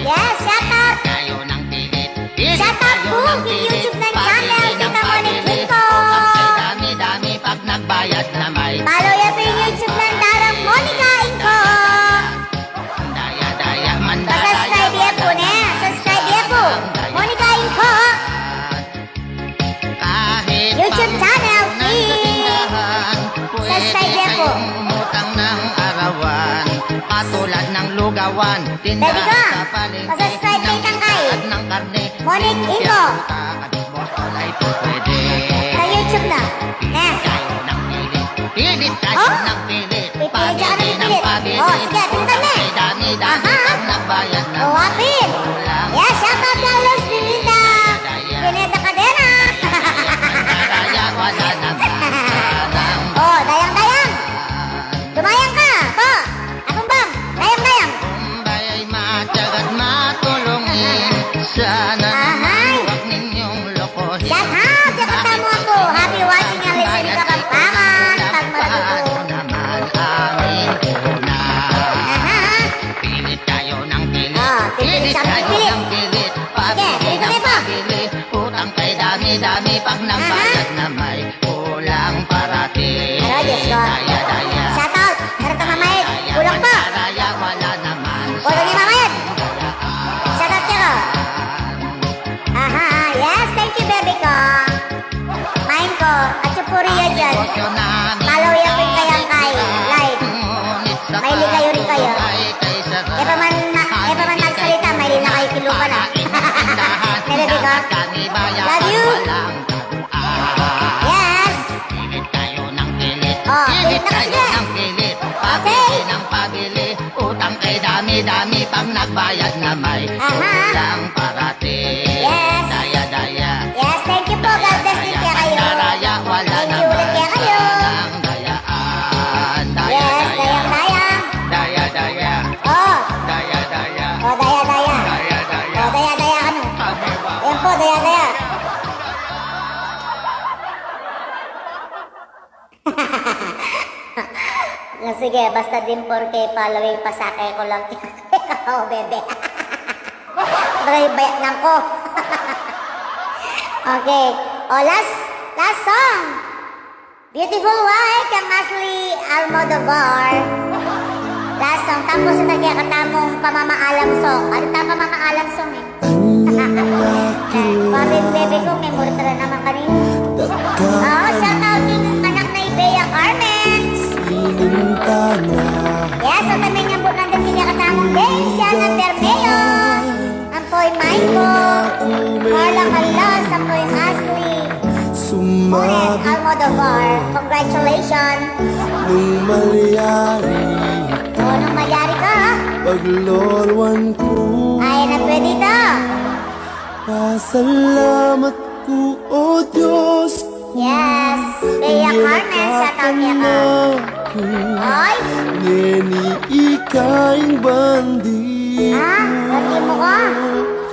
Yes, shout out. Kayo ng pilit, pilit Shout out kayo po ng yung pilit, YouTube ng pabili channel, ng Tita Monique pabili, Kiko. utang kay dami-dami, pag nagbayad na may Follow yan po yung YouTube ng Darang Monica Inko. daya-daya, mandaya, Pa-subscribe yan po na. Subscribe yan po. Monica Inko. kahit YouTube channel, please. Subscribe yan po. umutang ng arawan, patulad ng lugawan, tinda Pwede ka. sa palengke, Pa-subscribe kay Tangkay. at ng karne, Monique Inko. at bostol ay pwede. Sa YouTube na. Na. Kayo ng pilit, pilit kayo Oh? ng pilit, Pipilit siya pabili ka ng ng pilit. pabili, Oh, sige, tingnan na. kay dami-dami, Aha. pag nagbayad na Oh, Apil. Yes, shout out kay Los Pinita. Pinita Cadena. daya, wala naman sanang Oh, dayang-dayang. Dumayang ka. Po. Akong bang. Dayang-dayang. Bombay ay matyagat matulungin, sana Ahay. naman huwag ninyong lokohin. Shout out. Yakata mo ako. Happy watching and listening ka Kapampangan. Pag Paano marunong. naman aming una? Aha. Pilit kayo ng pilit, Ah, pilit siya ng kayo pilit. ng pilit, Sige, pabili pilit ng pa. pabili, utang kay dami-dami, pag nagbayad na may kulang parating. Ano, Diyos ko. Daya-daya, Shout out. Meron kang mamayad. Kulang pa. daya, wala naman Wala niya mamayad. Shout out ka. Aha. Yes, thank you, baby ko. Main ko. At chupuriya dyan. negosyo namin. Follow yan rin kayang kay. Live. Ngunit sa Maili kayo rin kayo. ay kay sarap. E pa man nagsalita, may lila kayo kilo ka na. Melody ko. Love you. Yes. Pilit kayo ng pilit. Oh, Pilit pilit na kayo kasi. ng pilit. Okay. Pabili ng pabili. Utang kay dami-dami. Pag nagbayad na may Aha. kulang parating. Yes. Daya-daya. Yes, thank you po. God bless din kaya kayo. Daya, wala Thank you ulit naman kaya kayo. sanang dayaan. Yes, Daya-daya. dayang-dayang. Daya-daya. Oh, Daya-daya. oh, daya-daya. Daya-daya. Oh, daya-daya ano? Kami ba? Ayan po, daya-daya. Sige, basta din porke following pasakay ko lang. Oh, bebe. Try bayak lang ko. Okay. Oh, last song. Beautiful Wife kang Ashley Almodovar. Last song. Tapos sa katamong pamamaalam song. Ano ta pamamaalam song eh? Pabig bebe ko, may murtara naman kanina. shout out yung anak na Ibea Carmen. Sinintana Yes, so kami nga po nandang kinakatamong din siya ng Bermeo. Ang po'y Maiko. Carla Calas, ang po'y Ashley. Unet Sumabi Almodovar. Congratulations. nung malyari Nung magyari ka, ha? Paglolwan ko Ay, na pwede ito. Pasalamat ko, O Diyos Yes, Bea Carmen, shout out niya ka. Ay, Ngeni ikaing bandi bandi mo ko.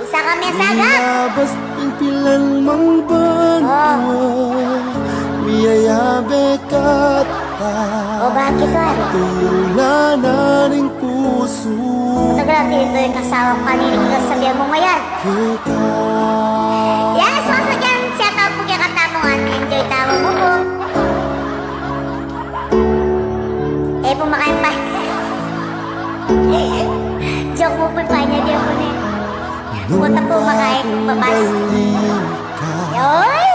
Isa kami sagap. Labas impilan mang banwa Miyayabe kata O, bakit ko, Ari? Tulanan ng puso Matagal dito yung kasawang paninig ko sa biyan mo ngayon. kita Yes, once again, shout out po kaya katamungan. Enjoy tamo mo po. Eh, pumakain pa. Joke mo po pa niya, di ako na. Punta po makain, papas. Yoy!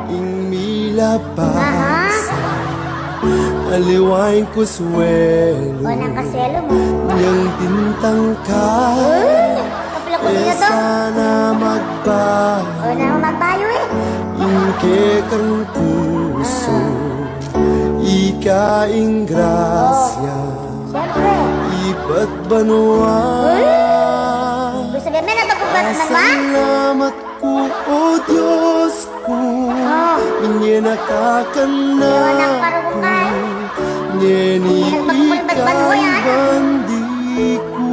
Ing milabas Aha. Aliwain ko swelo O, nang kaswelo mo. Niyang tintang ka Kapila ko dito to. sana magbago O, nang magbayo eh. Yung kekang puso Ikaing grasya Siyempre. Iba't banwa Gusto sabihin, may nabagubat man ba? Salamat ko, O Diyos ko Inye nakakana Ewan ang parubukan. Ngeni Nagpagpulbat ba mo yan? bandi ko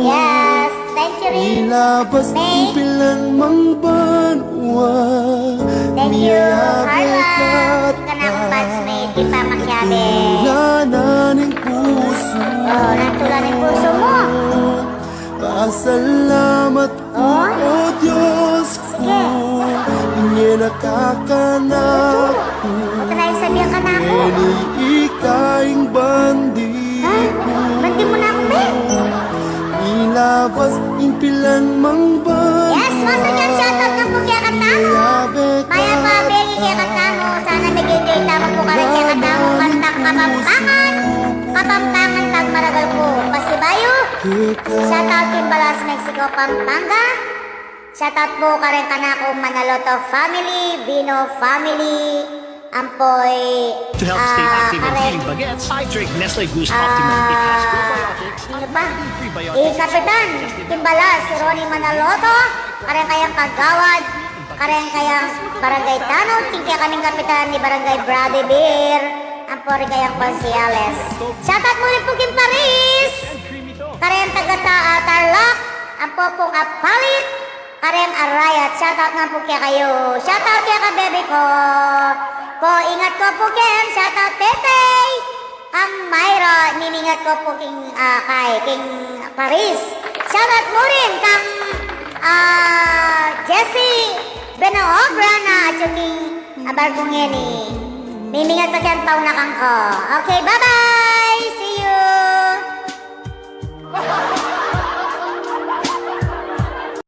Yes, thank you rin. Ilabas May. ng pilan mang banwa Thank you, Carla. Hindi ka na akong batchmate, di pa makyabe. Lananing puso O, nantulan yung puso mo. Pasalamat ko, O Diyos ko Sige. Inye nakakana ko Punta na yung sabihan ka na ako. Ngeni ikaing bandi Ha? Bandi mo na ako, Ben. Ilabas impilan mang banwa Yes, once again, shoutout ng po kaya katamo. Maya pa, Bengi kaya katamo. Sana nag-enjoy tamo po ka rin kaya katamo. Kantang Kapampangan. Kapampangan tag maragal po. Pasibayo. Shoutout Kimbalas, Mexico, Pampanga. Shoutout po ka rin kanako Manaloto family, Vino family. Ampoy. To help stay active and karen. feeling baguettes, I drink Nestle Boost Optimum. It has probiotics. Ano ba? Kapitan, Timbalas, si Ronnie Manaloto, karen kayang kagawad, karen kayang Barangay Tanong, tingkaya kaming kapitan ni Barangay Brady Beer, ang po rin kayang Consiales. Shoutout mo rin po Kim Paris, karen Tarlac, ang po pong Apalit, karen Arayat, shoutout nga po kaya kayo. Shoutout kaya ka bebe ko. Po, ingat ko po Kim, shoutout Tetey. Ang Myra, niningat ko po king Paris. Shoutout mo rin kang Jessie Benaobra na atyong Bargongeni. Mimingat ka dyan, paunakang ko. Okay, bye-bye!